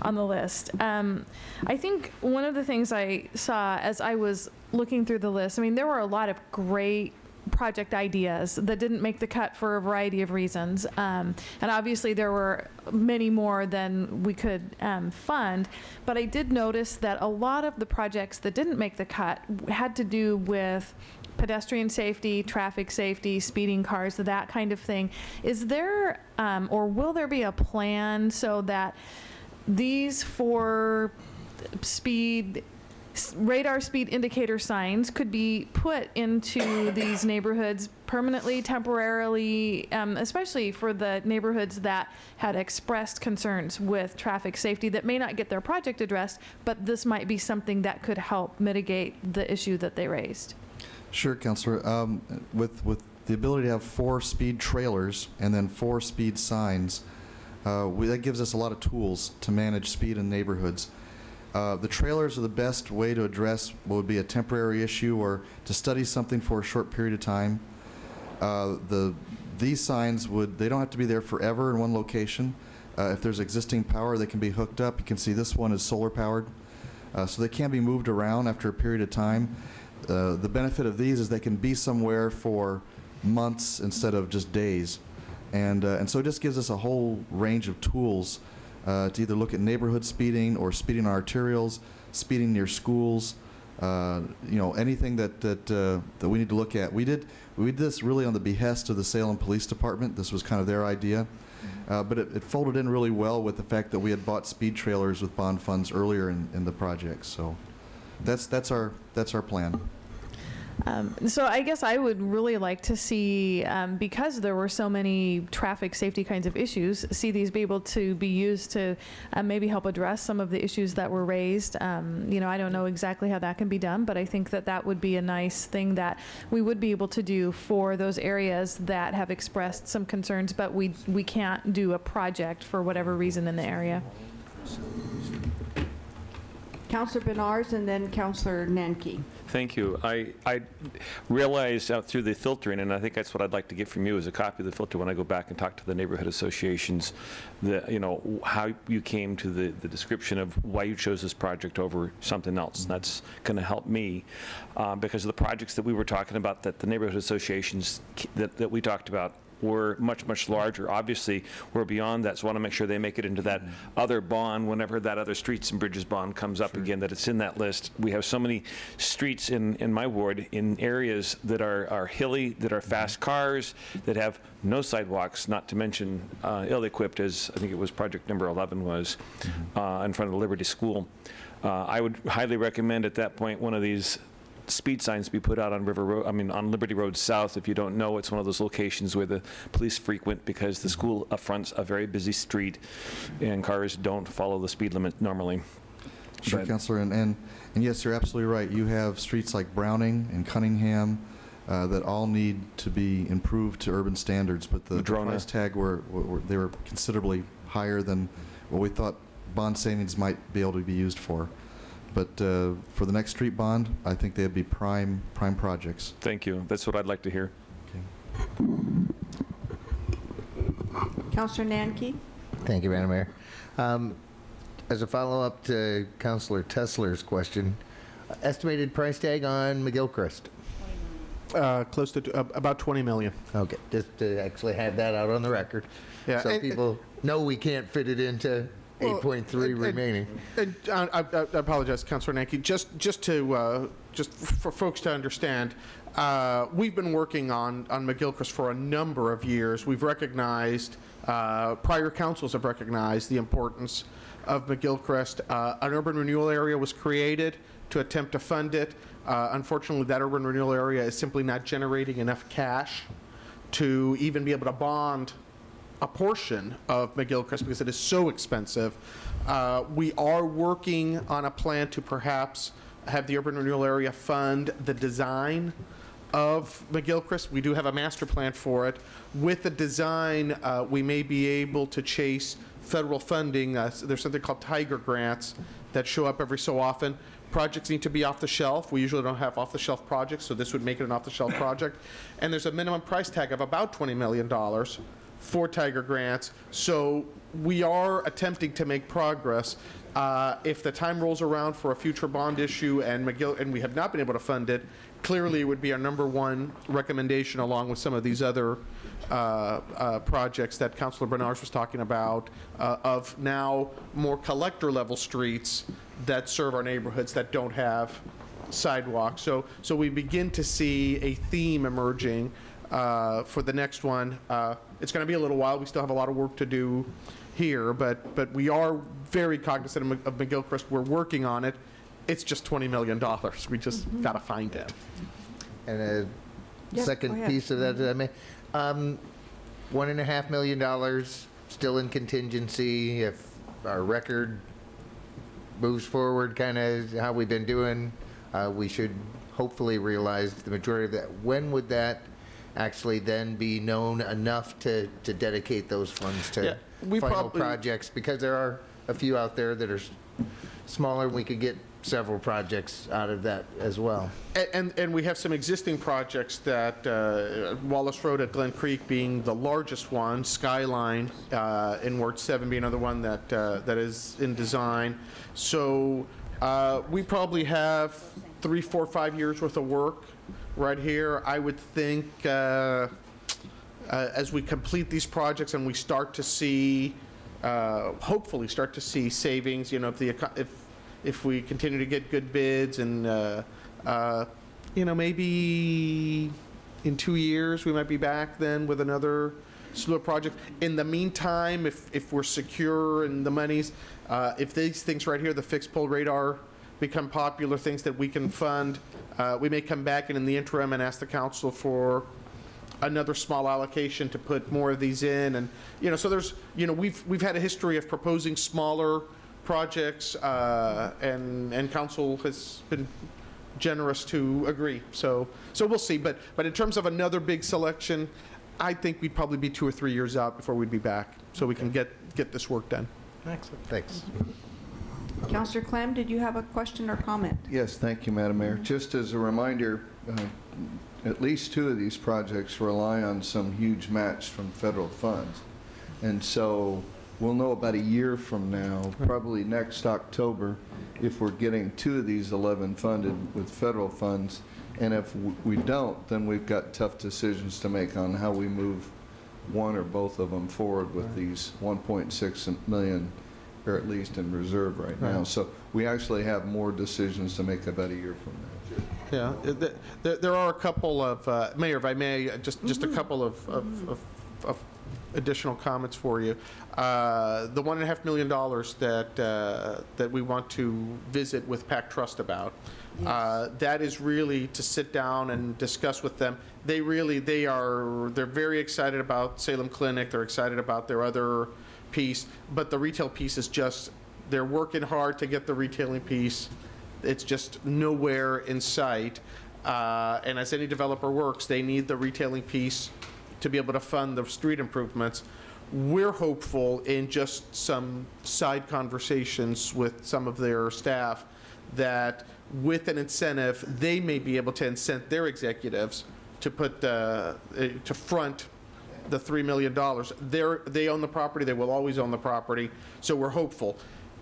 on the list. I think one of the things I saw as I was looking through the list, I mean, there were a lot of great project ideas that didn't make the cut for a variety of reasons. And obviously there were many more than we could fund. But I did notice that a lot of the projects that didn't make the cut had to do with pedestrian safety, traffic safety, speeding cars, that kind of thing. Is there, or will there be a plan so that these 4 radar speed indicator signs could be put into these neighborhoods permanently, temporarily, especially for the neighborhoods that had expressed concerns with traffic safety that may not get their project addressed, but this might be something that could help mitigate the issue that they raised? Sure, Councillor. With the ability to have 4 speed trailers and then 4 speed signs, that gives us a lot of tools to manage speed in neighborhoods. The trailers are the best way to address what would be a temporary issue or to study something for a short period of time. The these signs they don't have to be there forever in one location. If there's existing power, they can be hooked up. You can see this one is solar powered. So they can be moved around after a period of time. The benefit of these is they can be somewhere for months instead of just days. And so it just gives us a whole range of tools to either look at neighborhood speeding or speeding on arterials, speeding near schools, anything that we need to look at. We did this really on the behest of the Salem Police Department. This was kind of their idea. But it folded in really well with the fact that we had bought speed trailers with bond funds earlier in the project. So that's our plan. So I guess I would really like to see, because there were so many traffic safety kinds of issues, see these be able to be used to maybe help address some of the issues that were raised. I don't know exactly how that can be done, but I think that would be a nice thing that we would be able to do for those areas that have expressed some concerns, but we can't do a project for whatever reason in the area. Councillor Benars and then Councillor Nanki. Thank you. I realized through the filtering, and I think that's what I'd like to get from you, is a copy of the filter when I go back and talk to the neighborhood associations, how you came to the description of why you chose this project over something else. And that's going to help me because of the projects that we were talking about, that the neighborhood associations that we talked about were much, much larger. Obviously, we're beyond that, so I want to make sure they make it into that other bond whenever that other streets and bridges bond comes up again, that it's in that list. We have so many streets in my ward in areas that are hilly, that are fast cars, that have no sidewalks, not to mention ill-equipped, as I think it was project number 11 was, in front of the Liberty School. I would highly recommend at that point one of these speed signs be put out on on Liberty Road South. If you don't know, it's one of those locations where the police frequent because the school up front's a very busy street and cars don't follow the speed limit normally. Sure, Councilor, and yes, you're absolutely right. You have streets like Browning and Cunningham that all need to be improved to urban standards, but the price tag they were considerably higher than what we thought bond savings might be able to be used for. But for the next street bond, I think they'd be prime projects. Thank you. That's what I'd like to hear. Okay. Councillor Nanki. Thank you, Madam Mayor. As a follow-up to Councillor Tessler's question, estimated price tag on McGilchrist? Close to about 20 million. Okay, just to actually have that out on the record. Yeah, so people know we can't fit it into 8.3 remaining. I apologize, Councilor Nanki. Just for folks to understand, we've been working on McGilchrist for a number of years. We've recognized, prior councils have recognized the importance of McGilchrist. An urban renewal area was created to attempt to fund it. Unfortunately, that urban renewal area is simply not generating enough cash to even be able to bond a portion of McGilchrist because it is so expensive. We are working on a plan to perhaps have the urban renewal area fund the design of McGilchrist. We do have a master plan for it. With the design, we may be able to chase federal funding. There's something called Tiger grants that show up every so often. Projects need to be off the shelf. We usually don't have off-the-shelf projects, so this would make it an off-the-shelf project. And there's a minimum price tag of about $20 million for Tiger grants. So we are attempting to make progress. If the time rolls around for a future bond issue and we have not been able to fund it, clearly it would be our #1 recommendation along with some of these other projects that Councilor Benars was talking about of now more collector level streets that serve our neighborhoods that don't have sidewalks. So we begin to see a theme emerging for the next one. It's going to be a little while. We still have a lot of work to do here, but we are very cognizant of McGilchrist. We're working on it. It's just $20 million. We just got to find it. And a second piece of that, I mean, $1.5 million still in contingency. If our record moves forward, kind of how we've been doing, we should hopefully realize the majority of that. When would that actually then be known enough to dedicate those funds to final projects? Because there are a few out there that are smaller, we could get several projects out of that as well. And we have some existing projects that, Wallace Road at Glen Creek being the largest one, Skyline in Ward 7 being another one that, that is in design. So we probably have 3, 4, 5 years worth of work right here. I would think as we complete these projects and we start to see, hopefully start to see savings, you know, if we continue to get good bids and, you know, maybe in 2 years we might be back then with another slew of projects. In the meantime, if we're secure in the monies, if these things right here, the fixed pole radar, become popular things that we can fund, we may come back and in the interim and ask the council for another small allocation to put more of these in. And, you know, so there's, you know, we've had a history of proposing smaller projects, and council has been generous to agree. So we'll see. But in terms of another big selection, I think we'd probably be 2 or 3 years out before we'd be back, so we can get this work done. Excellent. Thanks. Councillor Clem, did you have a question or comment? Yes, thank you, Madam Mayor. Just as a reminder, at least 2 of these projects rely on some huge match from federal funds. And so we'll know about a year from now, probably next October, if we're getting 2 of these 11 funded with federal funds. And if we don't, then we've got tough decisions to make on how we move one or both of them forward with these 1.6 million, or at least in reserve right now. So we actually have more decisions to make about a year from now. Yeah, there are a couple of, Mayor, if I may, just a couple of additional comments for you. The $1.5 million that we want to visit with PAC Trust about, that is really to sit down and discuss with them. They're very excited about Salem Clinic. They're excited about their other piece, but the retail piece is just, they're working hard to get the retailing piece. It's just nowhere in sight. And as any developer works, they need the retailing piece to be able to fund the street improvements. We're hopeful in just some side conversations with some of their staff that with an incentive, they may be able to incent their executives to put, to front the $3 million. They own the property, they will always own the property, so we're hopeful.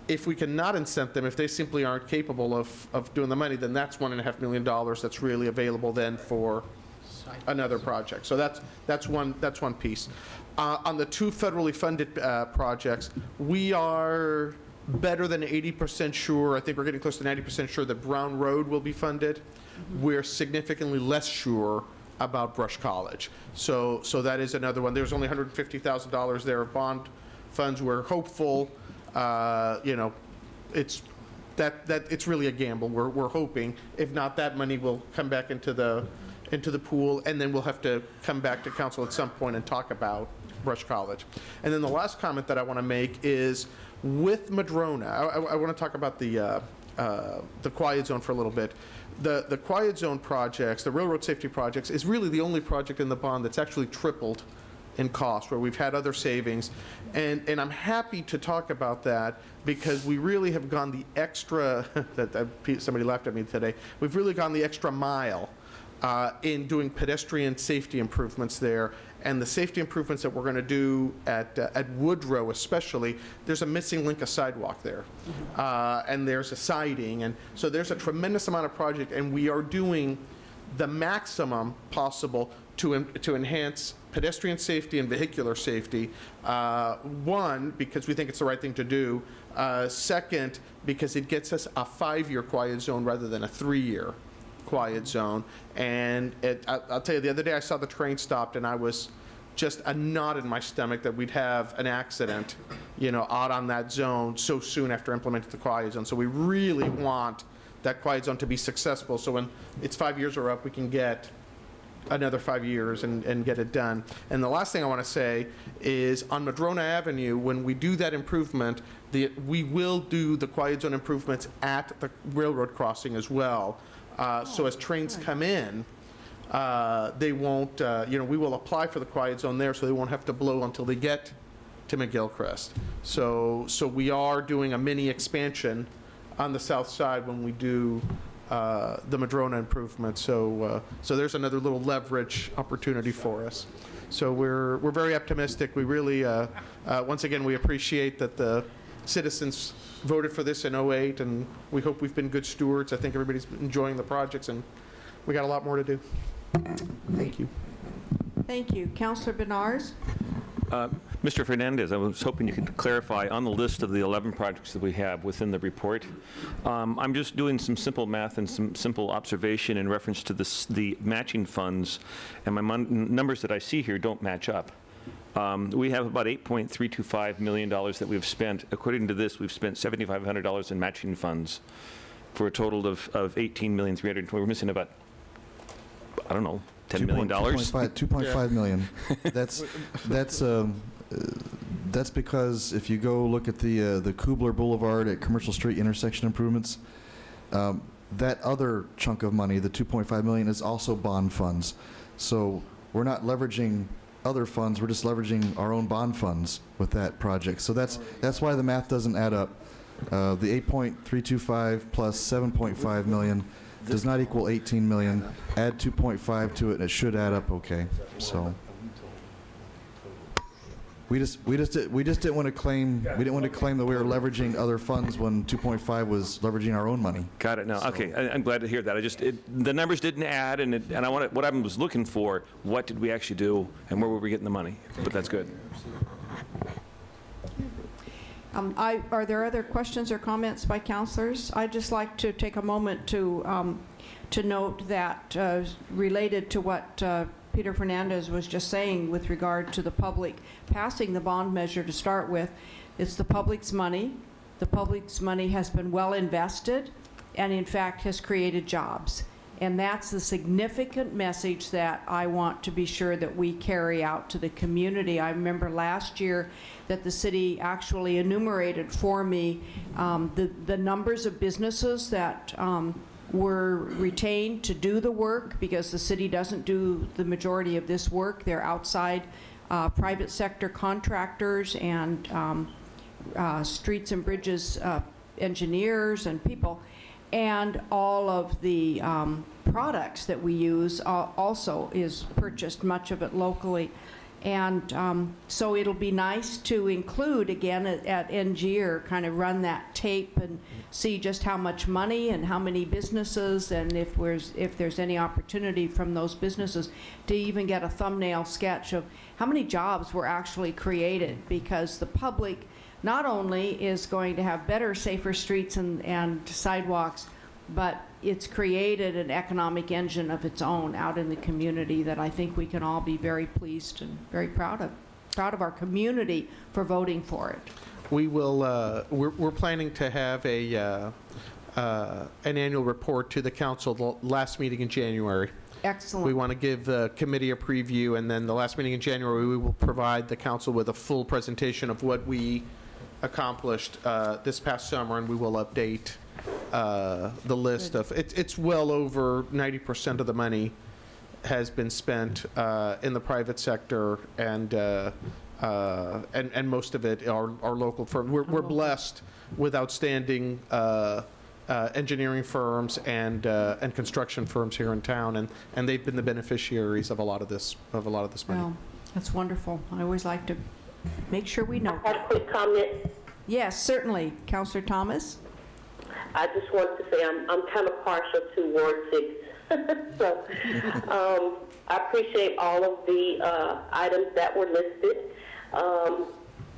If we cannot incent them, if they simply aren't capable of doing the money, then that's $1.5 million that's really available then for another project. So that's one piece. On the 2 federally funded projects, we are better than 80% sure. I think we're getting close to 90% sure that Brown Road will be funded. We're significantly less sure about Brush College. So that is another one. There's only $150,000 there of bond funds. We're hopeful. You know, it's really a gamble. We're hoping. If not, that money will come back into the pool, and then we'll have to come back to council at some point and talk about Brush College. And then the last comment that I want to make is with Madrona. I want to talk about the quiet zone for a little bit. The quiet zone projects, the railroad safety projects, is really the only project in the bond that's actually tripled in cost, where we've had other savings. And I'm happy to talk about that because we really have gone the extra, somebody laughed at me today, we've really gone the extra mile in doing pedestrian safety improvements there. And the safety improvements that we're going to do at Woodrow especially, there's a missing link of sidewalk there. And there's a siding. And so there's a tremendous amount of project, and we are doing the maximum possible to enhance pedestrian safety and vehicular safety. One, because we think it's the right thing to do. Second, because it gets us a 5-year quiet zone rather than a 3-year quiet zone. And I'll tell you, the other day I saw the train stopped, and I was just a knot in my stomach that we'd have an accident, you know, out on that zone so soon after implementing the quiet zone. So we really want that quiet zone to be successful, so when its 5 years are up, we can get another 5 years and get it done. And the last thing I want to say is on Madrona Avenue, when we do that improvement, we will do the quiet zone improvements at the railroad crossing as well. So as trains come in, they won't, you know, we will apply for the quiet zone there so they won't have to blow until they get to McGillcrest. So we are doing a mini expansion on the south side when we do the Madrona improvement. So there's another little leverage opportunity for us. So we're very optimistic. We really, once again, we appreciate that the citizens voted for this in '08, and we hope we've been good stewards. I think everybody's enjoying the projects, and we got a lot more to do. Thank you. Thank you. Councilor Benars? Mr. Fernandez, I was hoping you could clarify on the list of the 11 projects that we have within the report. I'm just doing some simple math and some simple observation in reference to the matching funds, and my numbers that I see here don't match up. We have about $8.325 million that we've spent. According to this, we've spent $7,500 in matching funds for a total of $18,320,000. We're missing about, I don't know, $10 million? $2.5 million. That's because if you go look at the Kubler Boulevard at Commercial Street intersection improvements, that other chunk of money, the $2.5 million, is also bond funds. So we're not leveraging other funds, we're just leveraging our own bond funds with that project. So that's why the math doesn't add up. The 8.325 plus 7.5 million does not equal 18 million. Add 2.5 to it, and it should add up okay. So we just didn't want to claim that we were leveraging other funds when 2.5 was leveraging our own money. Got it now. So. Okay, I'm glad to hear that. The numbers didn't add, and I wanted what I was looking for. What did we actually do, and where were we getting the money? But that's good. Are there other questions or comments by councilors? I'd just like to take a moment to note that related to what Peter Fernandez was just saying with regard to the public passing the bond measure to start with, it's the public's money. The public's money has been well invested and in fact has created jobs. And that's the significant message that I want to be sure that we carry out to the community. I remember last year that the city actually enumerated for me the numbers of businesses that were retained to do the work, because the city doesn't do the majority of this work. They're outside private sector contractors and streets and bridges engineers and people. And all of the products that we use also is purchased, much of it locally. And so it'll be nice to include, again, at NG, or kind of run that tape and see just how much money and how many businesses, and if there's any opportunity from those businesses to even get a thumbnail sketch of how many jobs were actually created, because the public not only is going to have better, safer streets and sidewalks, but it's created an economic engine of its own out in the community that I think we can all be very pleased and very proud of our community for voting for it. We will. We're planning to have an annual report to the council the last meeting in January. Excellent. We want to give the committee a preview, and then the last meeting in January, we will provide the council with a full presentation of what we accomplished this past summer, and we will update the list of, it's well over 90% of the money has been spent in the private sector, and most of it are local firms. We're blessed with outstanding engineering firms and construction firms here in town, and they've been the beneficiaries of a lot of this money. Well, that's wonderful. I always like to make sure we know. I have a quick comment. Yes, certainly. Councilor Thomas? I just wanted to say I'm kind of partial to Ward 6. So I appreciate all of the items that were listed. I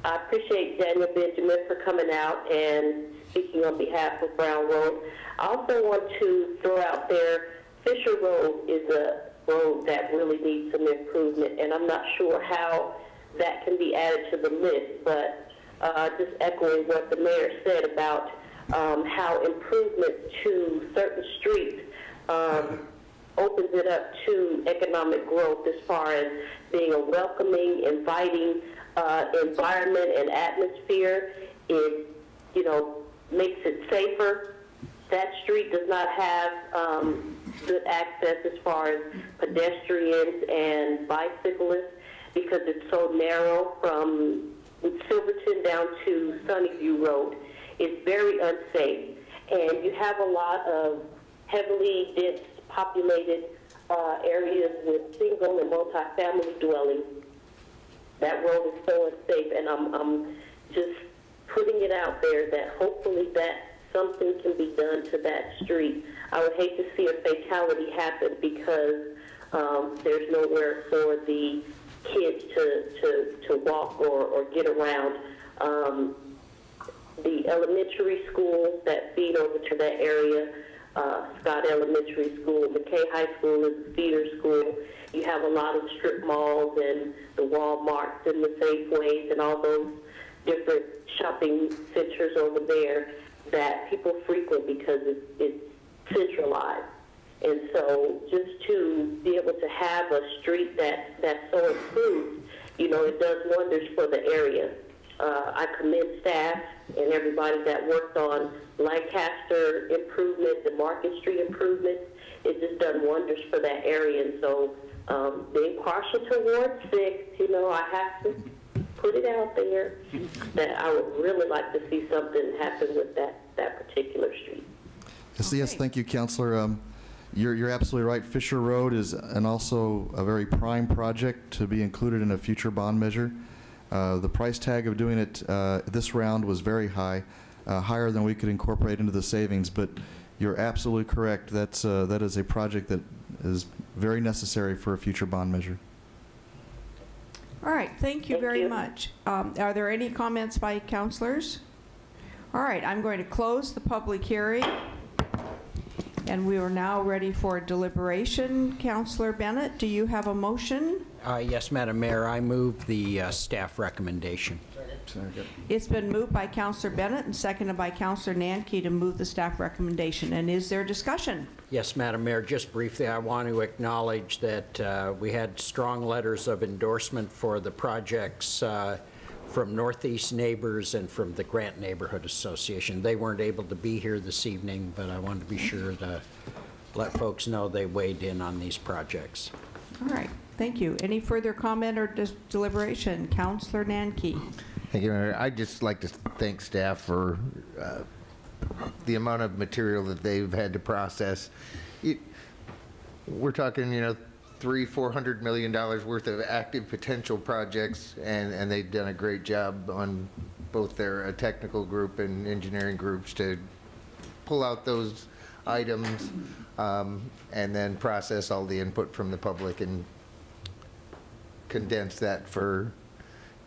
appreciate Daniel Benjamin for coming out and speaking on behalf of Brown Road. I also want to throw out there, Fisher Road is a road that really needs some improvement, and I'm not sure how that can be added to the list, but just echoing what the mayor said about how improvement to certain streets opens it up to economic growth as far as being a welcoming, inviting environment and atmosphere. It, makes it safer. That street does not have good access as far as pedestrians and bicyclists, because it's so narrow from Silverton down to Sunnyview Road. It's very unsafe. and you have a lot of heavily dense populated areas with single and multi-family dwellings. That road is so unsafe, and I'm just putting it out there that hopefully that something can be done to that street. I would hate to see a fatality happen because there's nowhere for the kids to walk or get around. The elementary schools that feed over to that area, Scott Elementary School, McKay High School is a feeder school. You have a lot of strip malls and the Walmarts and the Safeways and all those different shopping centers over there that people frequent because it's centralized. And so just to be able to have a street that's so improved, you know, it does wonders for the area. I commend staff and everybody that worked on Lancaster improvement, the Market Street improvement. It's just done wonders for that area. And so being partial to Ward 6, you know, I have to put it out there that I would really like to see something happen with that particular street. Yes, thank you, Councilor. You're absolutely right. Fisher Road is also a very prime project to be included in a future bond measure. The price tag of doing it this round was very high, higher than we could incorporate into the savings, but you're absolutely correct. That is a project that is very necessary for a future bond measure. All right, thank you very much. Are there any comments by councilors? All right, I'm going to close the public hearing. And we are now ready for deliberation. Councilor Bennett, do you have a motion? Yes, Madam Mayor, I move the staff recommendation. It's been moved by Councilor Bennett and seconded by Councilor Nanke to move the staff recommendation. And is there discussion? Yes, Madam Mayor, just briefly, I want to acknowledge that we had strong letters of endorsement for the projects from Northeast Neighbors and from the Grant Neighborhood Association. They weren't able to be here this evening, but I wanted to be sure to let folks know they weighed in on these projects. All right, thank you. Any further comment or deliberation? Councilor Nanke. Thank you, Mayor. I'd just like to thank staff for the amount of material that they've had to process. We're talking, you know, $300–400 million worth of active potential projects, and they've done a great job on both their technical group and engineering groups to pull out those items and then process all the input from the public and condense that for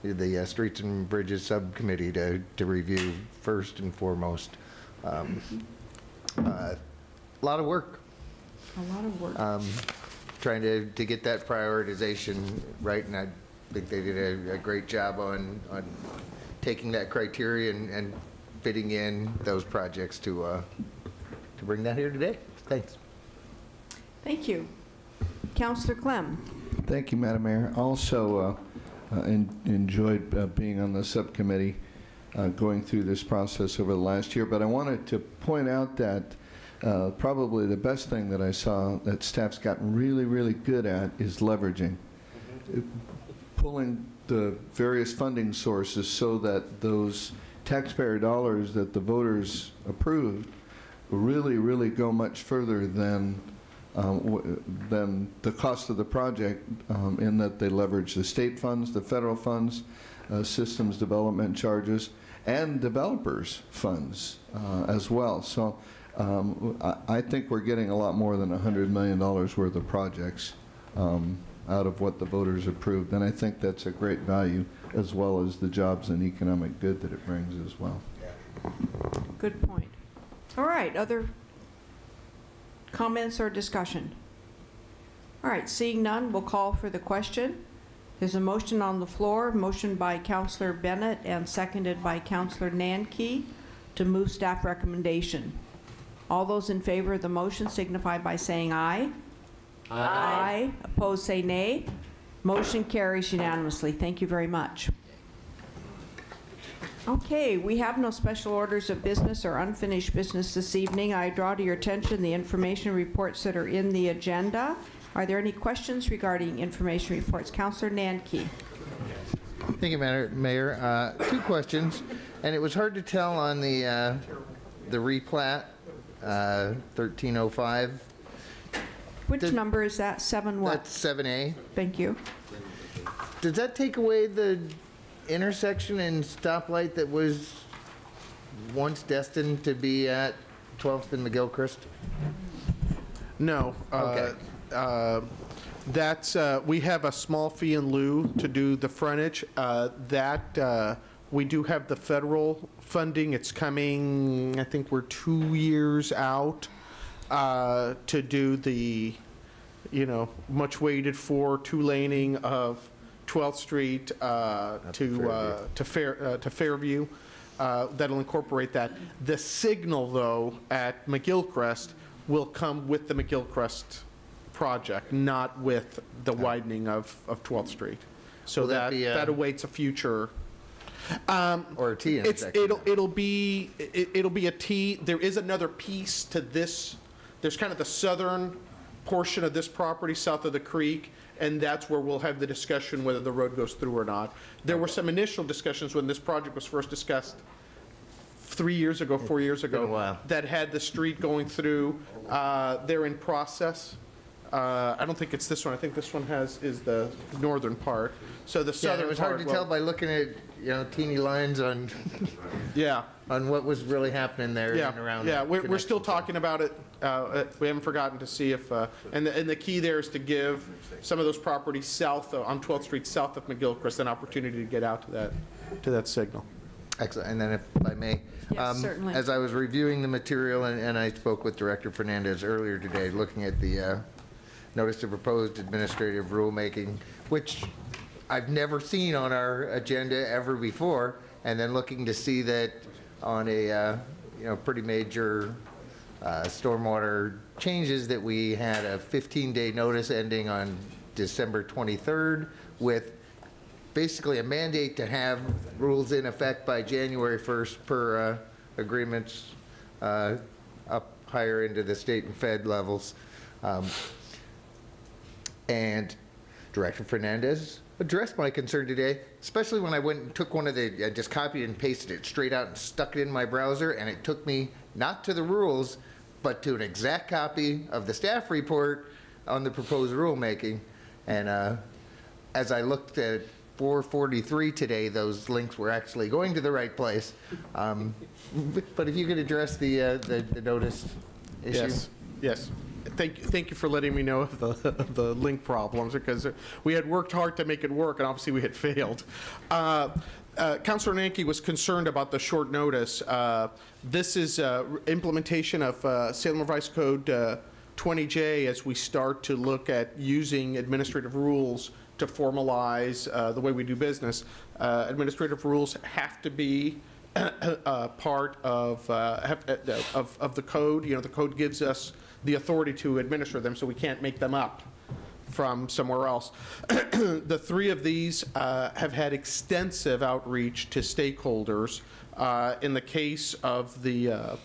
the Streets and Bridges Subcommittee to review first and foremost. A lot of work. A lot of work. Trying to get that prioritization right, and I think they did a great job on taking that criteria and fitting in those projects to bring that here today. Thanks. Thank you. Councilor Clem. Thank you, Madam Mayor. Also enjoyed being on the subcommittee going through this process over the last year, but I wanted to point out that probably the best thing that I saw that staff's gotten really, really good at is leveraging. Pulling the various funding sources so that those taxpayer dollars that the voters approved really, really go much further than the cost of the project in that they leverage the state funds, the federal funds, systems development charges, and developers' funds as well. So I think we're getting a lot more than $100 million worth of projects out of what the voters approved, and I think that's a great value, as well as the jobs and economic good that it brings as well. Good point. All right, other comments or discussion? All right, seeing none, we'll call for the question. There's a motion on the floor, motion by Councilor Bennett and seconded by Councilor Nanke to move staff recommendation. All those in favor of the motion signify by saying aye. Aye. Aye. Opposed, say nay. Motion carries unanimously. Thank you very much. Okay, we have no special orders of business or unfinished business this evening. I draw to your attention the information reports that are in the agenda. Are there any questions regarding information reports? Councilor Nanke. Thank you, Mayor. Two questions, and it was hard to tell on the replat 1305. Which number is that? 7 what? That's 7A. Thank you. Does that take away the intersection and stoplight that was once destined to be at 12th and McGilchrist? No. Okay. That's, we have a small fee in lieu to do the frontage. We do have the federal funding. It's coming, I think we're 2 years out to do the, much waited for two-laning of 12th Street to Fairview. That'll incorporate that. The signal, though, at McGilchrist will come with the McGilchrist project, not with the widening of 12th Street. So Will that be that awaits a future. Or a T intersection? It'll be a T. There is another piece to this. There's kind of the southern portion of this property south of the creek, and that's where we'll have the discussion whether the road goes through or not. There were some initial discussions when this project was first discussed 3 years ago, 4 years ago, that had the street going through. They're in process. I don't think it's this one. I think this one is the northern part. So the southern part. It was hard to tell by looking at teeny lines on on what was really happening there and around. Yeah, we're still talking about it. We haven't forgotten to see if and the key there is to give some of those properties south on 12th Street south of McGilchrist an opportunity to get out to that signal. Excellent. And then if I may, certainly. As I was reviewing the material, and I spoke with Director Fernandez earlier today, looking at the Notice of Proposed Administrative Rulemaking, which I've never seen on our agenda ever before, and then looking to see that on a pretty major stormwater changes that we had a 15-day notice ending on December 23rd with basically a mandate to have rules in effect by January 1st per agreements up higher into the state and fed levels. And Director Fernandez addressed my concern today, especially when I went and took I just copied and pasted it straight out and stuck it in my browser, and it took me not to the rules, but to an exact copy of the staff report on the proposed rulemaking. And as I looked at 443 today, those links were actually going to the right place. But if you could address the notice issue. Yes. Thank you for letting me know of the link problems, because we had worked hard to make it work, and obviously we had failed. Councilor Nanke was concerned about the short notice. This is implementation of Salem Revised Code 20J as we start to look at using administrative rules to formalize the way we do business. Administrative rules have to be part of the code. The code gives us the authority to administer them, so we can't make them up from somewhere else. The three of these have had extensive outreach to stakeholders. In the case of the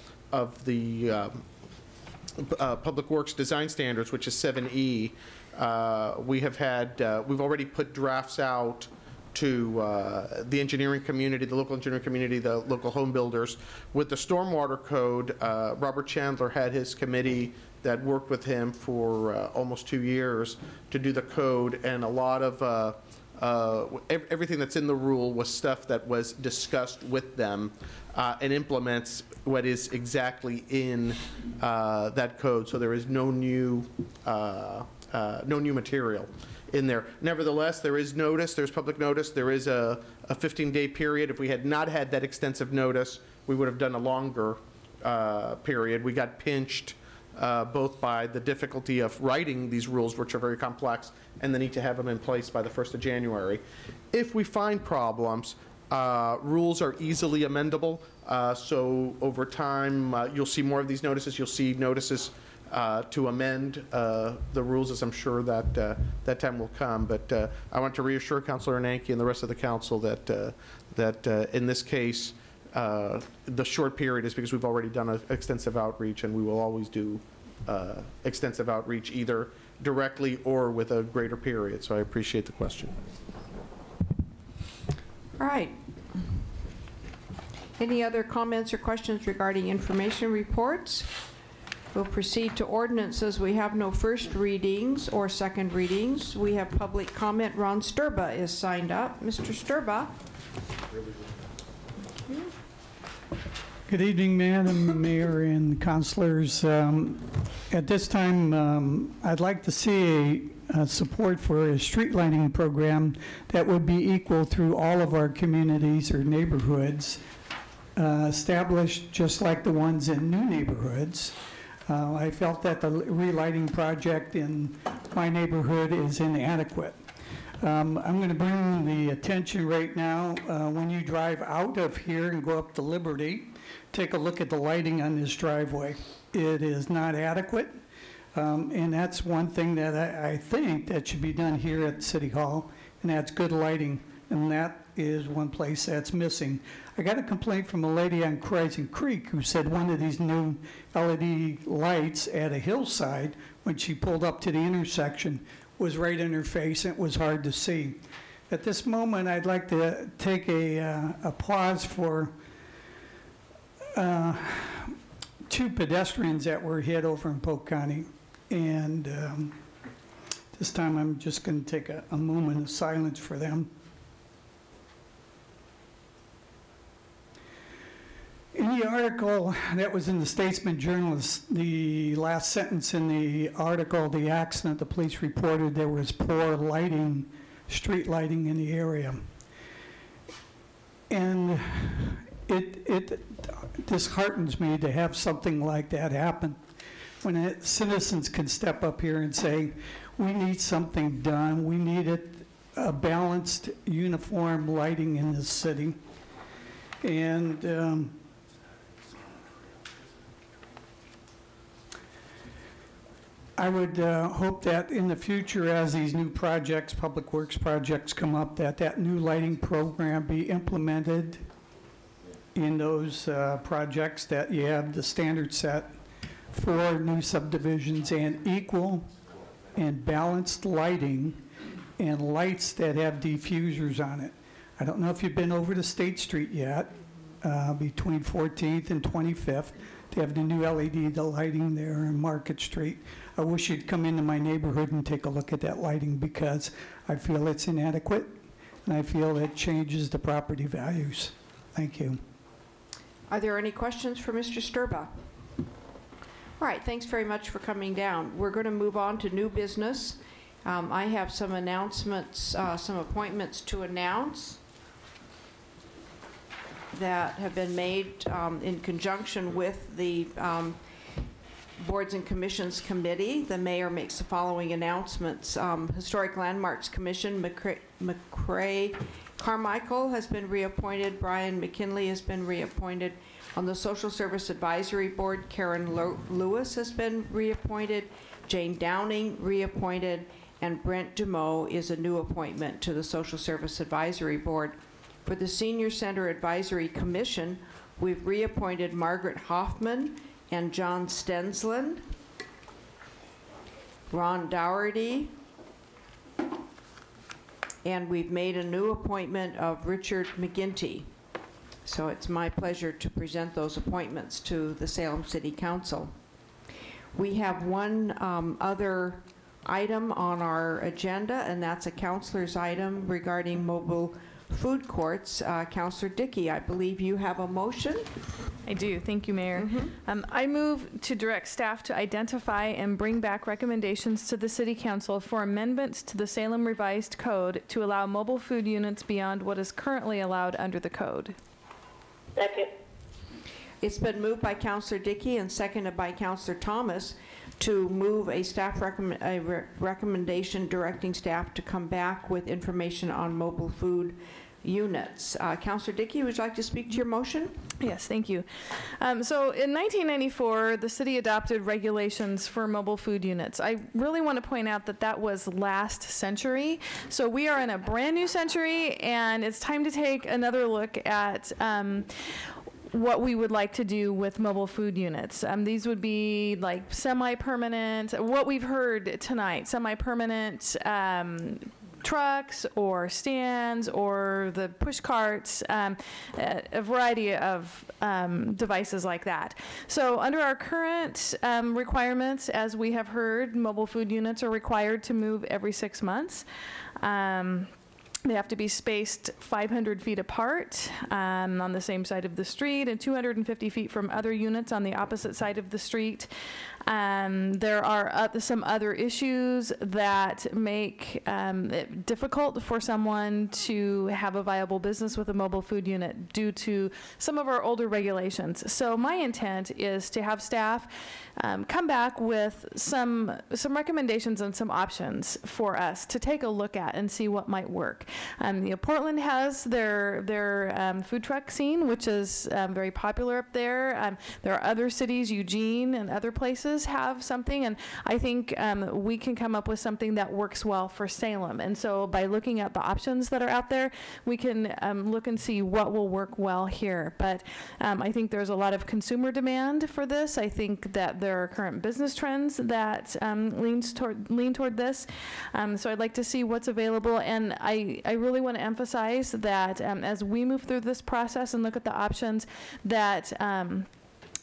Public Works Design Standards, which is 7E, we've already put drafts out to the engineering community, the local engineering community, the local home builders. With the stormwater code, Robert Chandler had his committee that worked with him for almost 2 years to do the code, and a lot of everything that's in the rule was stuff that was discussed with them and implements what is exactly in that code. So there is no new material in there. Nevertheless, there is notice, there's public notice, there is a 15-day period. If we had not had that extensive notice, we would have done a longer period. We got pinched both by the difficulty of writing these rules, which are very complex, and the need to have them in place by the 1st of January. If we find problems, rules are easily amendable, so over time you'll see more of these notices. You'll see notices to amend the rules, as I'm sure that that time will come. But I want to reassure Councilor Nanke and the rest of the council that in this case, the short period is because we've already done an extensive outreach, and we will always do extensive outreach either directly or with a greater period. So I appreciate the question. All right. Any other comments or questions regarding information reports? We'll proceed to ordinances. We have no first readings or second readings. We have public comment. Ron Sturba is signed up. Mr. Sturba. Good evening, Madam Mayor and councilors. At this time, I'd like to see a support for a street lighting program that would be equal through all of our communities or neighborhoods, established just like the ones in new neighborhoods. I felt that the relighting project in my neighborhood is inadequate. I'm going to bring the attention right now, when you drive out of here and go up to Liberty, take a look at the lighting on this driveway. It is not adequate, and that's one thing that I think that should be done here at City Hall, and that's good lighting, and that is one place that's missing. I got a complaint from a lady on Crescent Creek who said one of these new LED lights at a hillside, when she pulled up to the intersection, was right in her face and it was hard to see. At this moment, I'd like to take a pause for two pedestrians that were hit over in Polk County. And this time I'm just going to take a moment of silence for them. In the article that was in the Statesman Journal, the last sentence in the article, the accident, the police reported there was poor lighting, street lighting in the area. And it disheartens me to have something like that happen when citizens can step up here and say, we need something done, we need a balanced, uniform lighting in this city. And I would hope that in the future, as these new projects, public works projects come up, that new lighting program be implemented in those projects, that you have the standard set for new subdivisions and equal and balanced lighting and lights that have diffusers on it. I don't know if you've been over to State Street yet, between 14th and 25th. They have the new LED lighting there on Market Street. I wish you'd come into my neighborhood and take a look at that lighting, because I feel it's inadequate and I feel it changes the property values. Thank you. Are there any questions for Mr. Sturba? All right, thanks very much for coming down. We're going to move on to new business. I have some announcements, some appointments to announce that have been made in conjunction with the Boards and Commissions Committee. The mayor makes the following announcements. Historic Landmarks Commission, McCrae Carmichael has been reappointed. Brian McKinley has been reappointed. On the Social Service Advisory Board, Karen Lewis has been reappointed. Jane Downing reappointed. And Brent Demeaux is a new appointment to the Social Service Advisory Board. For the Senior Center Advisory Commission, we've reappointed Margaret Hoffman and John Stensland, Ron Dougherty, and we've made a new appointment of Richard McGinty. So it's my pleasure to present those appointments to the Salem City Council. We have one other item on our agenda, and that's a councilor's item regarding mobile food courts. Councilor Dickey, I believe you have a motion? I do. Thank you, Mayor. I move to direct staff to identify and bring back recommendations to the City Council for amendments to the Salem Revised Code to allow mobile food units beyond what is currently allowed under the code. Second. It's been moved by Councilor Dickey and seconded by Councilor Thomas to move a staff recommendation directing staff to come back with information on mobile food units. Councilor Dickey, would you like to speak to your motion? Yes, thank you. So in 1994, the city adopted regulations for mobile food units. I really want to point out that that was last century. So we are in a brand new century, and it's time to take another look at what we would like to do with mobile food units. These would be like semi-permanent, what we've heard tonight, semi-permanent trucks or stands or the push carts, a variety of devices like that. So under our current requirements, as we have heard, mobile food units are required to move every 6 months. They have to be spaced 500 feet apart on the same side of the street and 250 feet from other units on the opposite side of the street. There are some other issues that make it difficult for someone to have a viable business with a mobile food unit due to some of our older regulations. So my intent is to have staff come back with some recommendations and some options for us to take a look at and see what might work. Portland has their food truck scene, which is very popular up there. There are other cities, Eugene and other places have something, and I think we can come up with something that works well for Salem. And so by looking at the options that are out there, we can look and see what will work well here. But I think there's a lot of consumer demand for this. I think that there are current business trends that lean toward this. So I'd like to see what's available, and I really want to emphasize that as we move through this process and look at the options, that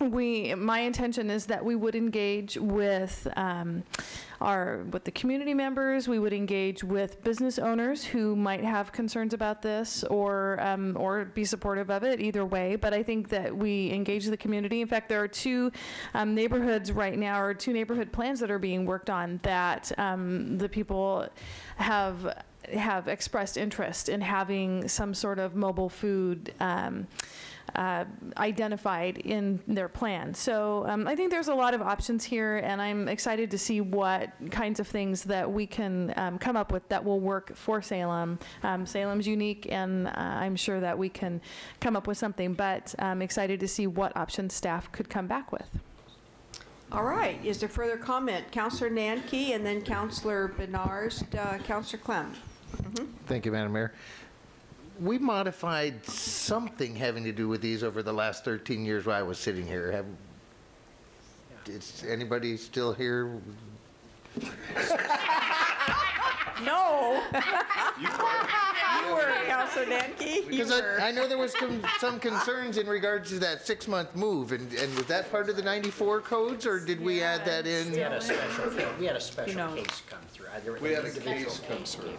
my intention is that we would engage with the community members. We would engage with business owners who might have concerns about this or be supportive of it, either way. But I think that we engage the community. In fact, there are two neighborhoods right now, or two neighborhood plans that are being worked on that the people have expressed interest in having some sort of mobile food identified in their plan. So I think there's a lot of options here, and I'm excited to see what kinds of things that we can come up with that will work for Salem. Salem's unique, and I'm sure that we can come up with something, but I'm excited to see what options staff could come back with. All right. Is there further comment? Councillor Nanke and then Councillor Benars, Councillor Clem. Thank you, Madam Mayor. We modified something having to do with these over the last 13 years while I was sitting here. Is anybody still here? No. You were, Councillor Nanke. Because I know there was some concerns in regards to that 6-month move, and was that part of the 94 codes, or did we add that in? We had a special case come through. We had a individual case came through.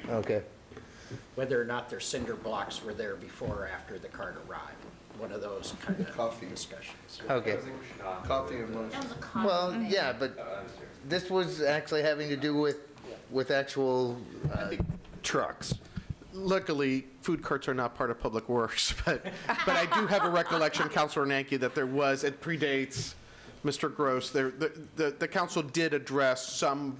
Right. Okay. Whether or not their cinder blocks were there before or after the cart arrived. One of those kind of discussions. Okay. Coffee and lunch. Well, yeah, but this was actually having to do with actual trucks. Luckily, food carts are not part of Public Works, but I do have a recollection, Councilor Nanke, that there was, it predates Mr. Gross, the council did address some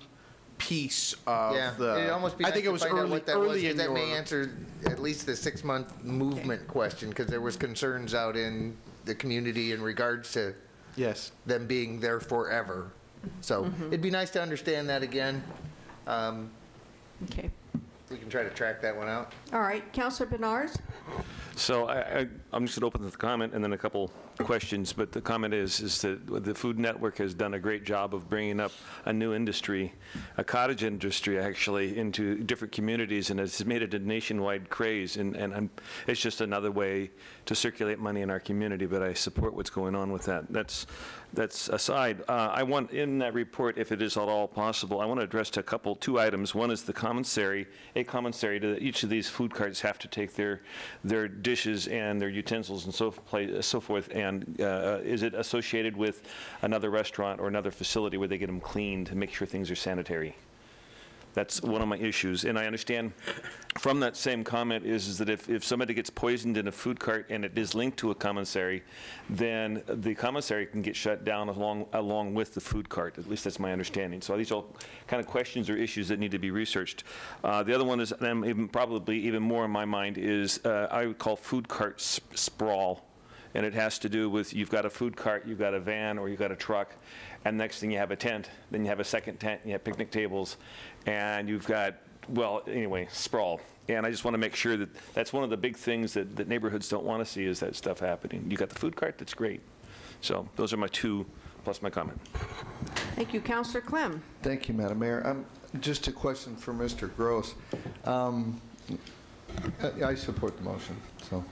piece of it'd almost be nice I think it was to find out what that was, early in because that your... may answer at least the 6-month movement question, because there was concerns out in the community in regards to them being there forever. So it'd be nice to understand that again. Okay. We can try to track that one out. All right. Councillor Benars? So I'm just going to open with a comment and then a couple questions, but the comment is that the Food Network has done a great job of bringing up a new industry, a cottage industry actually, into different communities, and it's made it a nationwide craze, and it's just another way to circulate money in our community, but I support what's going on with that. That's aside. I want, in that report, if it is at all possible, I want to address two items. One is the commissary, a commissary to each of these food carts have to take their dishes and their utensils and so forth, and is it associated with another restaurant or another facility where they get them cleaned to make sure things are sanitary? That's one of my issues. And I understand from that same comment is that if somebody gets poisoned in a food cart and it is linked to a commissary, then the commissary can get shut down along with the food cart. At least that's my understanding. So these are all kind of questions or issues that need to be researched. The other one is, probably even more in my mind, is I would call food cart sprawl. And it has to do with, you've got a food cart, you've got a van, or you've got a truck, and next thing you have a tent, then you have a second tent, you have picnic tables, and you've got, well, anyway, sprawl. And I just want to make sure that that's one of the big things that neighborhoods don't want to see, is that stuff happening. You got the food cart, that's great. So those are my two, plus my comment. Thank you. Councillor Clem. Thank you, Madam Mayor. Just a question for Mr. Gross. I support the motion, so.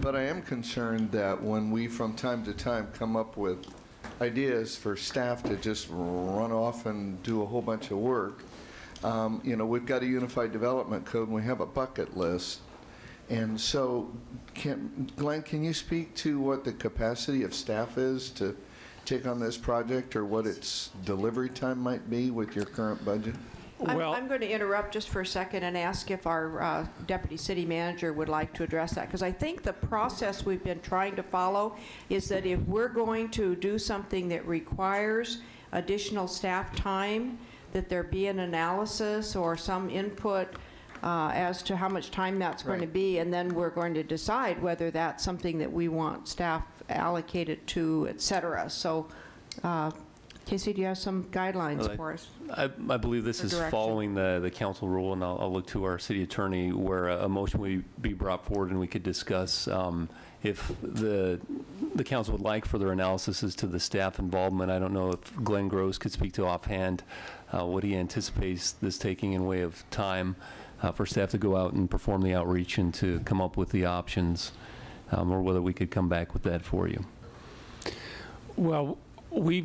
But I am concerned that when we, from time to time, come up with ideas for staff to just run off and do a whole bunch of work, you know, we've got a unified development code and we have a bucket list. And so, Glenn, can you speak to what the capacity of staff is to take on this project, or what its delivery time might be with your current budget? I'm going to interrupt just for a second and ask if our deputy city manager would like to address that, because I think the process we've been trying to follow is that if we're going to do something that requires additional staff time, that there be an analysis or some input as to how much time that's going to be, and then we're going to decide whether that's something that we want staff allocated to, et cetera. So, Casey, do you have some guidelines for us? I believe this is following the council rule, and I'll look to our city attorney, where a motion would be brought forward and we could discuss if the council would like further analysis as to the staff involvement. I don't know if Glenn Gross could speak to offhand what he anticipates this taking in way of time for staff to go out and perform the outreach and to come up with the options, or whether we could come back with that for you. Well, we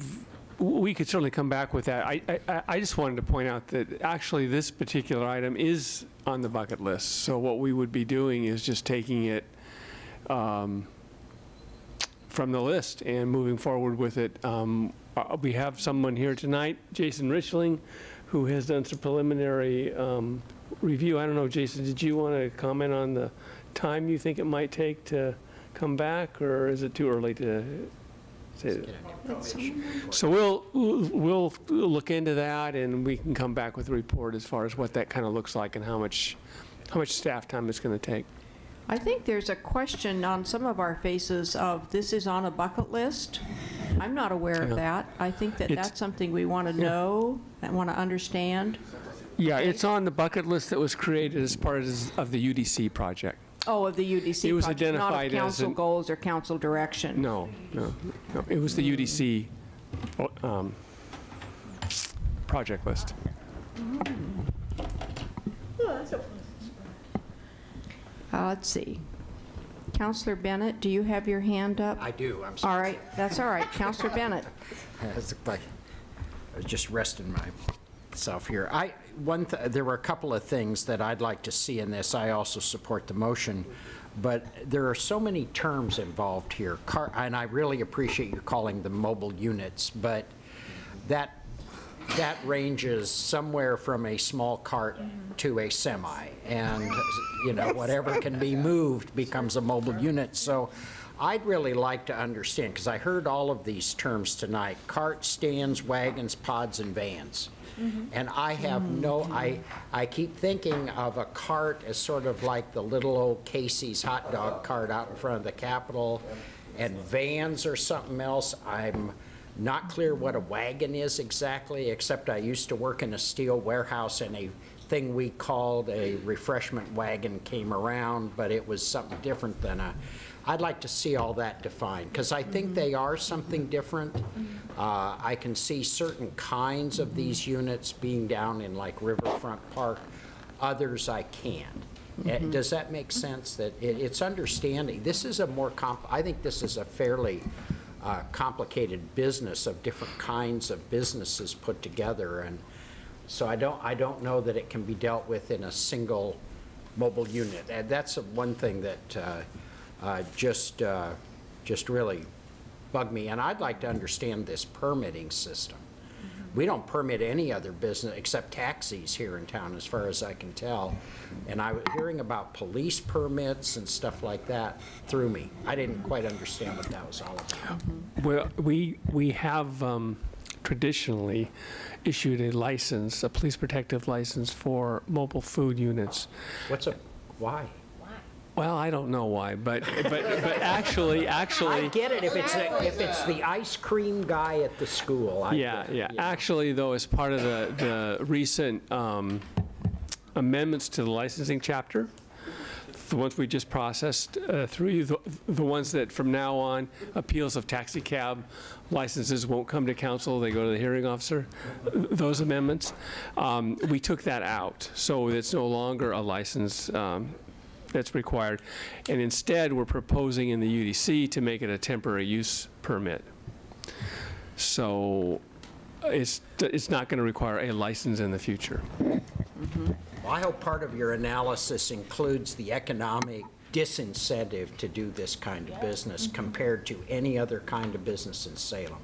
could certainly come back with that. I just wanted to point out that actually this particular item is on the bucket list. So what we would be doing is just taking it from the list and moving forward with it. We have someone here tonight, Jason Richling, who has done some preliminary review. I don't know, Jason, did you want to comment on the time you think it might take to come back, or is it too early to say that? So we'll look into that, and we can come back with a report as far as what that kind of looks like and how much staff time it's going to take. I think there's a question on some of our faces of this is on a bucket list. I'm not aware of that. I think that that's something we want to know and want to understand. Yeah, it's on the bucket list that was created as part of the UDC project. Oh, of the UDC It was project, identified not of as council goals or council direction. No. It was the UDC project list. Let's see. Councilor Bennett, do you have your hand up? I do. I'm sorry. All right. That's all right. Councilor Bennett. I was just resting myself here. There were a couple of things that I'd like to see in this. I also support the motion, but there are so many terms involved here. And I really appreciate you calling them mobile units, but that ranges somewhere from a small cart to a semi, and whatever can be moved becomes a mobile unit. So I'd really like to understand, because I heard all of these terms tonight: cart, stands, wagons, pods, and vans. And I have I keep thinking of a cart as sort of like the little old Casey's hot dog cart out in front of the Capitol, and vans or something else. I'm not clear what a wagon is exactly, except I used to work in a steel warehouse, and a thing we called a refreshment wagon came around, but it was something different than I'd like to see all that defined, because I think they are something different. I can see certain kinds of these units being down in like Riverfront Park. Others I can't. Does that make sense? That it's understanding. This is a more I think this is a fairly complicated business of different kinds of businesses put together, and so I don't know that it can be dealt with in a single mobile unit. And that's one thing that just really bugged me. And I'd like to understand this permitting system. We don't permit any other business except taxis here in town, as far as I can tell. And I was hearing about police permits and stuff like that threw me. I didn't quite understand what that was all about. Well, we have traditionally issued a license, a police protective license for mobile food units. Why? Well, I don't know why, but actually, I get it if it's the ice cream guy at the school. Yeah. Actually, though, as part of the recent amendments to the licensing chapter, the ones we just processed through, the ones that from now on, appeals of taxi cab licenses won't come to council, they go to the hearing officer, those amendments, we took that out. So it's no longer a license that's required. And instead, we're proposing in the UDC to make it a temporary use permit. So it's not going to require a license in the future. Well, I hope part of your analysis includes the economic disincentive to do this kind of business compared to any other kind of business in Salem,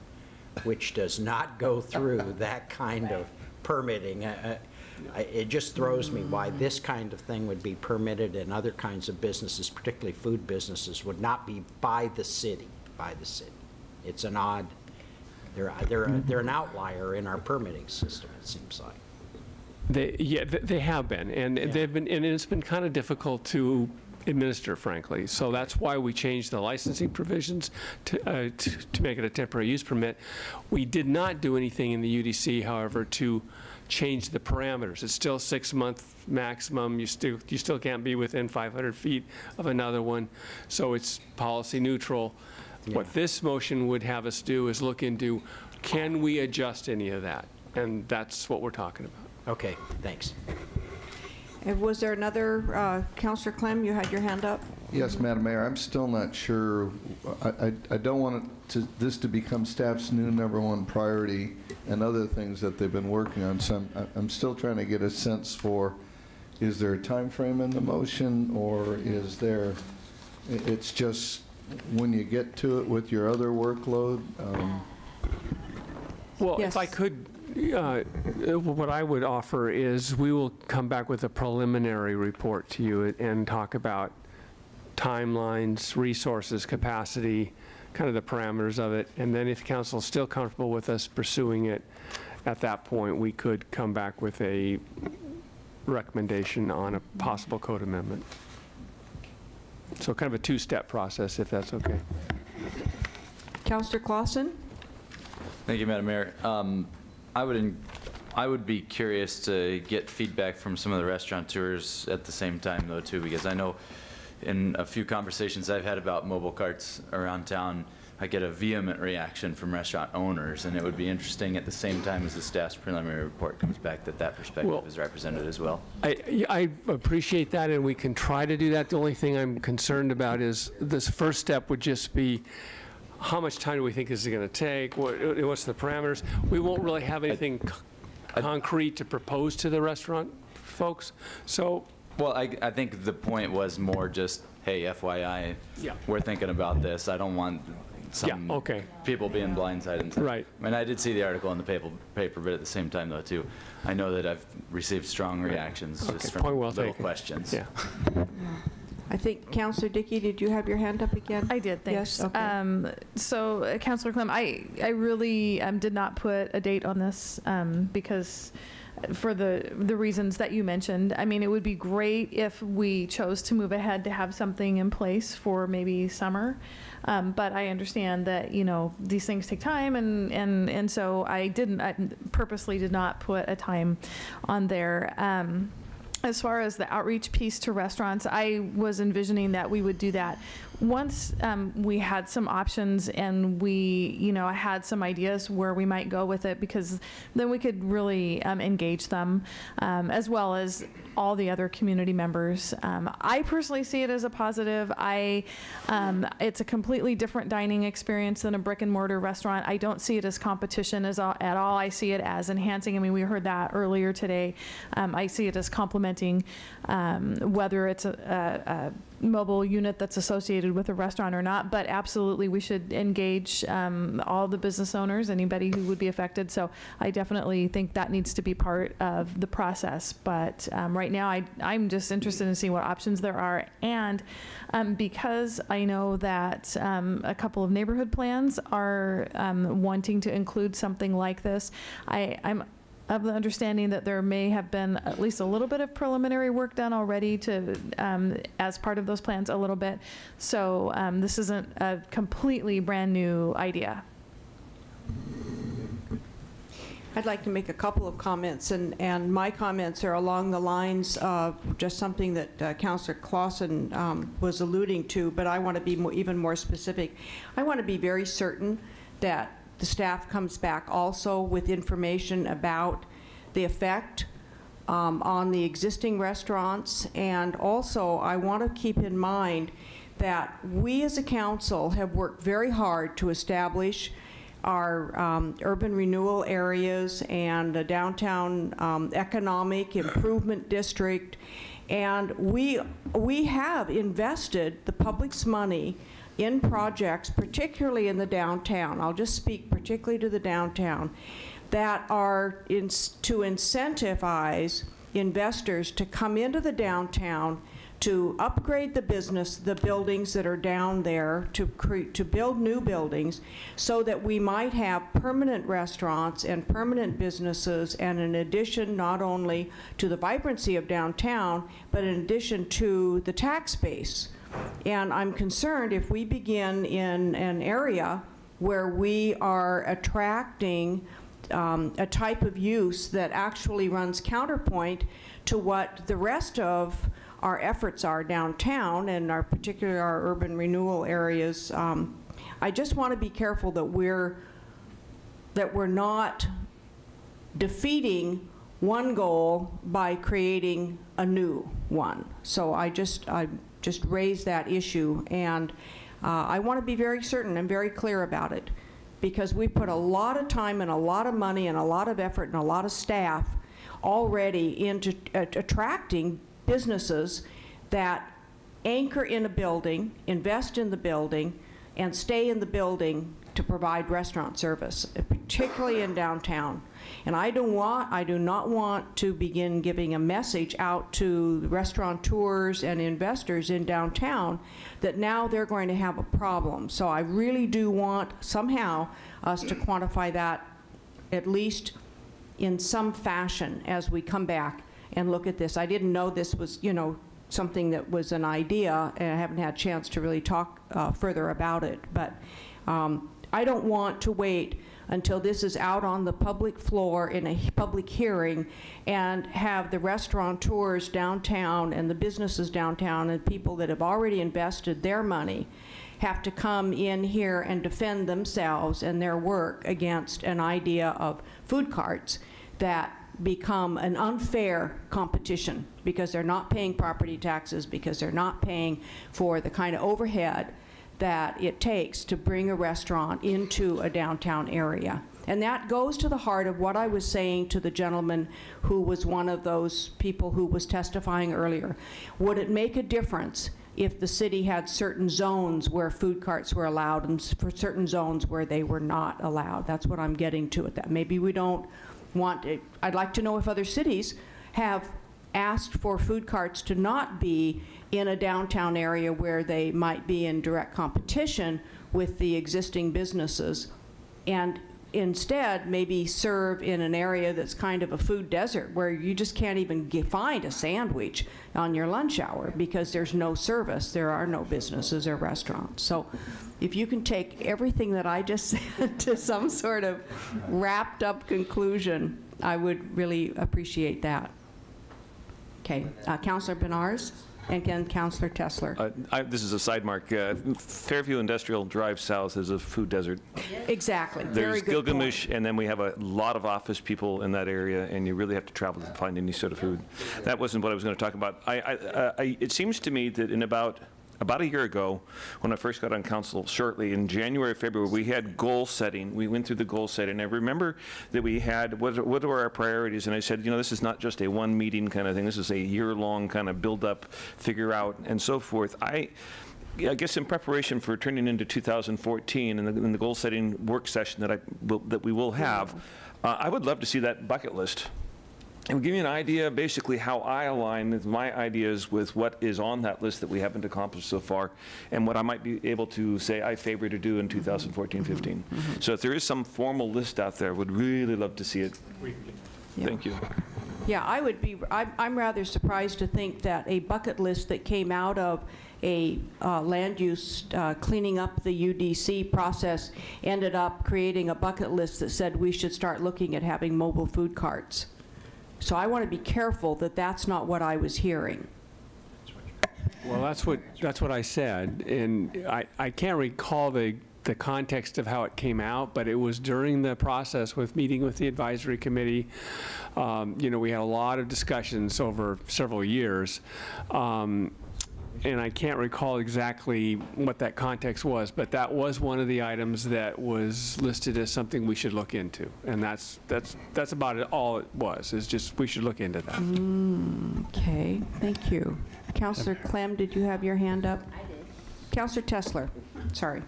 which does not go through that kind of permitting. It just throws me why this kind of thing would be permitted and other kinds of businesses, particularly food businesses, would not be by the city. It's an odd, they're an outlier in our permitting system, it seems like. They have been, and they've been, and it's been kind of difficult to administer, frankly. So that's why we changed the licensing provisions to make it a temporary use permit. We did not do anything in the UDC, however, to change the parameters. It's still 6-month maximum. You still can't be within 500 feet of another one. So it's policy neutral. Yeah. What this motion would have us do is look into, can we adjust any of that? And that's what we're talking about. Okay, thanks. And was there another, Councillor Clem, you had your hand up? Yes, Madam Mayor, I'm still not sure. I don't want this to become staff's new #1 priority and other things that they've been working on. So I'm still trying to get a sense for, is there a time frame in the motion, or is there, it's just when you get to it with your other workload? Well, yes. If I could, what I would offer is we will come back with a preliminary report to you and talk about timelines, resources, capacity, kind of the parameters of it. And then if council is still comfortable with us pursuing it, at that point, we could come back with a recommendation on a possible code amendment. So kind of a two-step process, if that's okay. Councillor Clausen? Thank you, Madam Mayor. I would be curious to get feedback from some of the restaurateurs at the same time, though, too, because I know in a few conversations I've had about mobile carts around town, I get a vehement reaction from restaurant owners, and it would be interesting at the same time as the staff's preliminary report comes back that perspective is represented as well. I appreciate that, and we can try to do that. The only thing I'm concerned about is this first step would just be, how much time do we think this is going to take? What's the parameters? We won't really have anything concrete to propose to the restaurant folks. So, well, I think the point was more just, hey, FYI, we're thinking about this. I don't want some people being blindsided. Right. I mean, I did see the article in the paper, but at the same time, though, too, I know that I've received strong reactions just from little questions. Yeah. I think, Councillor Dickey, did you have your hand up again? I did, thanks. Yes, okay. So, Councillor Clem, I really did not put a date on this because for the reasons that you mentioned. I mean, it would be great if we chose to move ahead to have something in place for maybe summer. But I understand that, you know, these things take time, and so I purposely did not put a time on there. As far as the outreach piece to restaurants, I was envisioning that we would do that once we had some options and we, you know, had some ideas where we might go with it, because then we could really engage them as well as all the other community members. I personally see it as a positive. It's a completely different dining experience than a brick and mortar restaurant. I don't see it as competition at all. I see it as enhancing. I mean, we heard that earlier today. I see it as complementing, whether it's a mobile unit that's associated with a restaurant or not, but absolutely we should engage all the business owners, anybody who would be affected. So I definitely think that needs to be part of the process. But right now I'm just interested in seeing what options there are. And because I know that a couple of neighborhood plans are wanting to include something like this, I'm of the understanding that there may have been at least a little bit of preliminary work done already to, as part of those plans, a little bit. So this isn't a completely brand new idea. I'd like to make a couple of comments, and my comments are along the lines of just something that Councillor Clausen was alluding to, but I want to be even more specific. I want to be very certain that the staff comes back also with information about the effect on the existing restaurants, and also I want to keep in mind that we as a council have worked very hard to establish our urban renewal areas and the downtown economic improvement district, and we have invested the public's money in projects, particularly in the downtown. I'll just speak particularly to the downtown, that are to incentivize investors to come into the downtown, to upgrade the buildings that are down there, to build new buildings, so that we might have permanent restaurants and permanent businesses, and in addition not only to the vibrancy of downtown, but in addition to the tax base. And I'm concerned if we begin in an area where we are attracting a type of use that actually runs counterpoint to what the rest of our efforts are downtown, and particularly our urban renewal areas. I just want to be careful that we're not defeating one goal by creating a new one. So I just raised that issue, and I want to be very certain and very clear about it, because we put a lot of time and a lot of money and a lot of effort and a lot of staff already into attracting businesses that anchor in a building, invest in the building, and stay in the building to provide restaurant service, particularly in downtown. And I do not want to begin giving a message out to restaurateurs and investors in downtown that now they're going to have a problem. So I really do want somehow us to quantify that, at least in some fashion, as we come back and look at this. I didn't know this was, something that was an idea, and I haven't had a chance to really talk further about it. But I don't want to wait until this is out on the public floor in a public hearing and have the restaurateurs downtown and the businesses downtown and people that have already invested their money have to come in here and defend themselves and their work against an idea of food carts that become an unfair competition because they're not paying property taxes, because they're not paying for the kind of overhead that it takes to bring a restaurant into a downtown area. And that goes to the heart of what I was saying to the gentleman who was one of those people who was testifying earlier. Would it make a difference if the city had certain zones where food carts were allowed and for certain zones where they were not allowed? That's what I'm getting to at that. Maybe we don't want it. I'd like to know if other cities have asked for food carts to not be in a downtown area where they might be in direct competition with the existing businesses, and instead maybe serve in an area that's kind of a food desert where you just can't even find a sandwich on your lunch hour because there's no service, there are no businesses or restaurants. So if you can take everything that I just said to some sort of wrapped up conclusion, I would really appreciate that. Okay, Councillor Benars, and again, Councillor Tessler. This is a side mark. Fairview Industrial Drive South is a food desert. Exactly. There's Very good Gilgamesh, point. and then we have a lot of office people in that area, and you really have to travel to find any sort of food. That wasn't what I was going to talk about. It seems to me that in about a year ago, when I first got on council, shortly in January, February, we had goal setting. We went through the goal setting. I remember that we had, what were our priorities? And I said, this is not just a one meeting kind of thing. This is a year-long kind of build up, figure out, and so forth. I guess in preparation for turning into 2014 and in the goal setting work session that we will have, I would love to see that bucket list. And give you an idea, basically, how I align with my ideas with what is on that list that we haven't accomplished so far, and what I might be able to say I favor to do in 2014-15. So if there is some formal list out there, would really love to see it. Yeah. Thank you. Yeah, I'm rather surprised to think that a bucket list that came out of a land use cleaning up the UDC process ended up creating a bucket list that said we should start looking at having mobile food carts. So I want to be careful that that's not what I was hearing. Well, that's what I said, and I can't recall the context of how it came out, but it was during the process with meeting with the advisory committee. You know, we had a lot of discussions over several years, and I can't recall exactly what that context was, but that was one of the items that was listed as something we should look into, and that's about it. All it was is just we should look into that. Okay, thank you. Councillor Clem, did you have your hand up? I did. Councillor Tessler, sorry.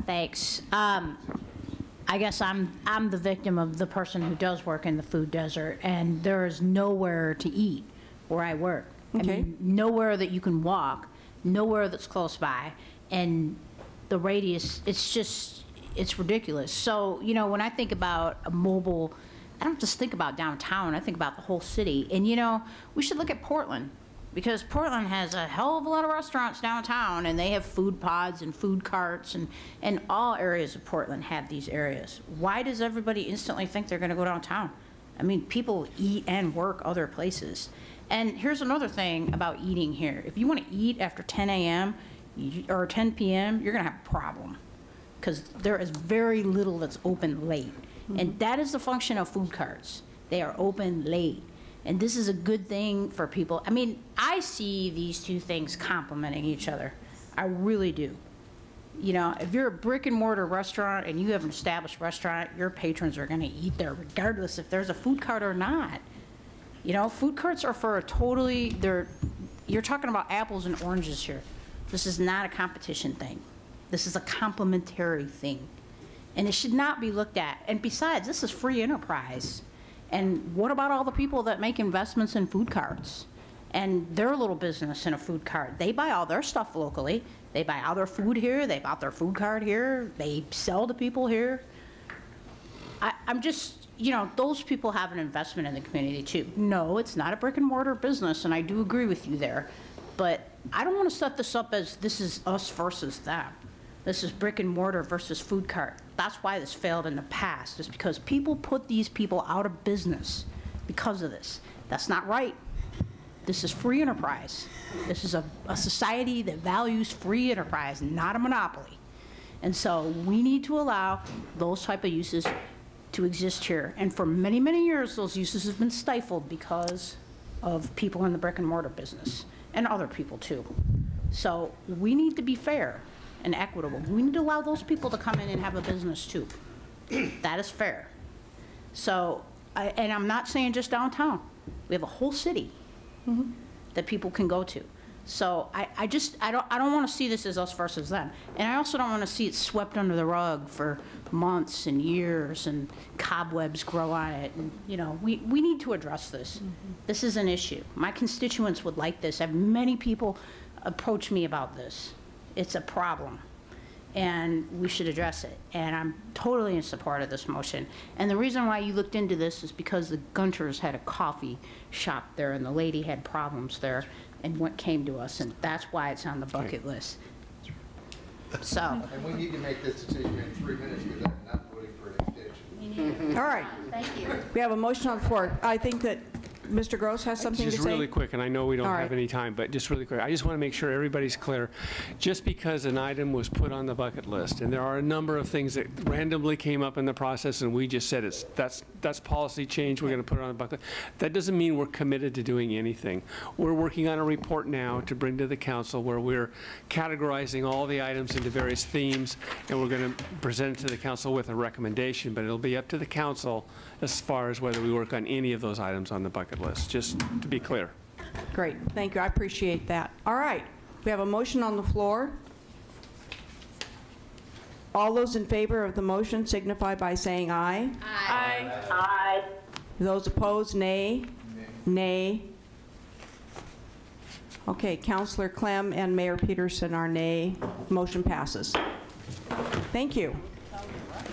Thanks. I guess I'm the victim of the person who does work in the food desert, and there is nowhere to eat where I work. Okay. I mean, nowhere that you can walk, nowhere that's close by, and the radius, it's ridiculous. So, you know, when I think about a mobile, I don't just think about downtown, I think about the whole city. And, you know, we should look at Portland, because Portland has a hell of a lot of restaurants downtown, and they have food pods and food carts, and all areas of Portland have these areas. Why does everybody instantly think they're going to go downtown? I mean, people eat and work other places. And here's another thing about eating here. If you want to eat after 10 a.m. or 10 p.m., you're going to have a problem, because there is very little that's open late. And that is the function of food carts. They are open late. And this is a good thing for people. I mean, I see these two things complementing each other. I really do. You know, if you're a brick and mortar restaurant and you have an established restaurant, your patrons are going to eat there regardless if there's a food cart or not. You know, food carts are for a totally, you're talking about apples and oranges here. This is not a competition thing. This is a complementary thing. And it should not be looked at. And besides, this is free enterprise. And what about all the people that make investments in food carts and their little business in a food cart? They buy all their stuff locally. They buy all their food here. They bought their food cart here. They sell to people here. I'm just, you know, those people have an investment in the community too. No, it's not a brick and mortar business, and I do agree with you there. But I don't want to set this up as this is us versus them. This is brick and mortar versus food cart. That's why this failed in the past, is because people put these people out of business because of this. That's not right. This is free enterprise. This is a society that values free enterprise, not a monopoly. And so we need to allow those type of uses to exist here. And for many, many years, those uses have been stifled because of people in the brick and mortar business and other people too. So we need to be fair and equitable. We need to allow those people to come in and have a business too. That is fair. So, and I'm not saying just downtown. We have a whole city that people can go to. So I don't want to see this as us versus them. And I also don't want to see it swept under the rug for months and years and cobwebs grow on it. And, you know, we need to address this. This is an issue. My constituents would like this. I have many people approach me about this. It's a problem, and we should address it. And I'm totally in support of this motion. And the reason why you looked into this is because the Gunters had a coffee shop there, and the lady had problems there, and what came to us, and that's why it's on the bucket list. So. And we need to make this decision in 3 minutes, because I'm not voting for an extension. All right. Thank you. We have a motion on the floor. I think that Mr. Gross has something to say. Just really quick, and I know we don't All have right. any time, but just really quick. I just want to make sure everybody's clear. Just because an item was put on the bucket list, and there are a number of things that randomly came up in the process, and we just said that's policy change, we're going to put it on the bucket, that doesn't mean we're committed to doing anything. We're working on a report now to bring to the council where we're categorizing all the items into various themes, and we're going to present it to the council with a recommendation, but it'll be up to the council as far as whether we work on any of those items on the bucket list, just to be clear. Great, thank you, I appreciate that. All right, we have a motion on the floor. All those in favor of the motion signify by saying aye. Aye. Aye. Those opposed, nay. Nay. Okay, Councillor Clem and Mayor Peterson are nay. Motion passes. Thank you.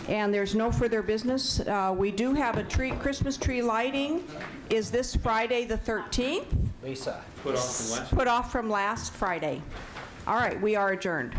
And there's no further business. We do have a Christmas tree lighting is this Friday, the 13th. Lisa. Put off from last Friday. All right, we are adjourned.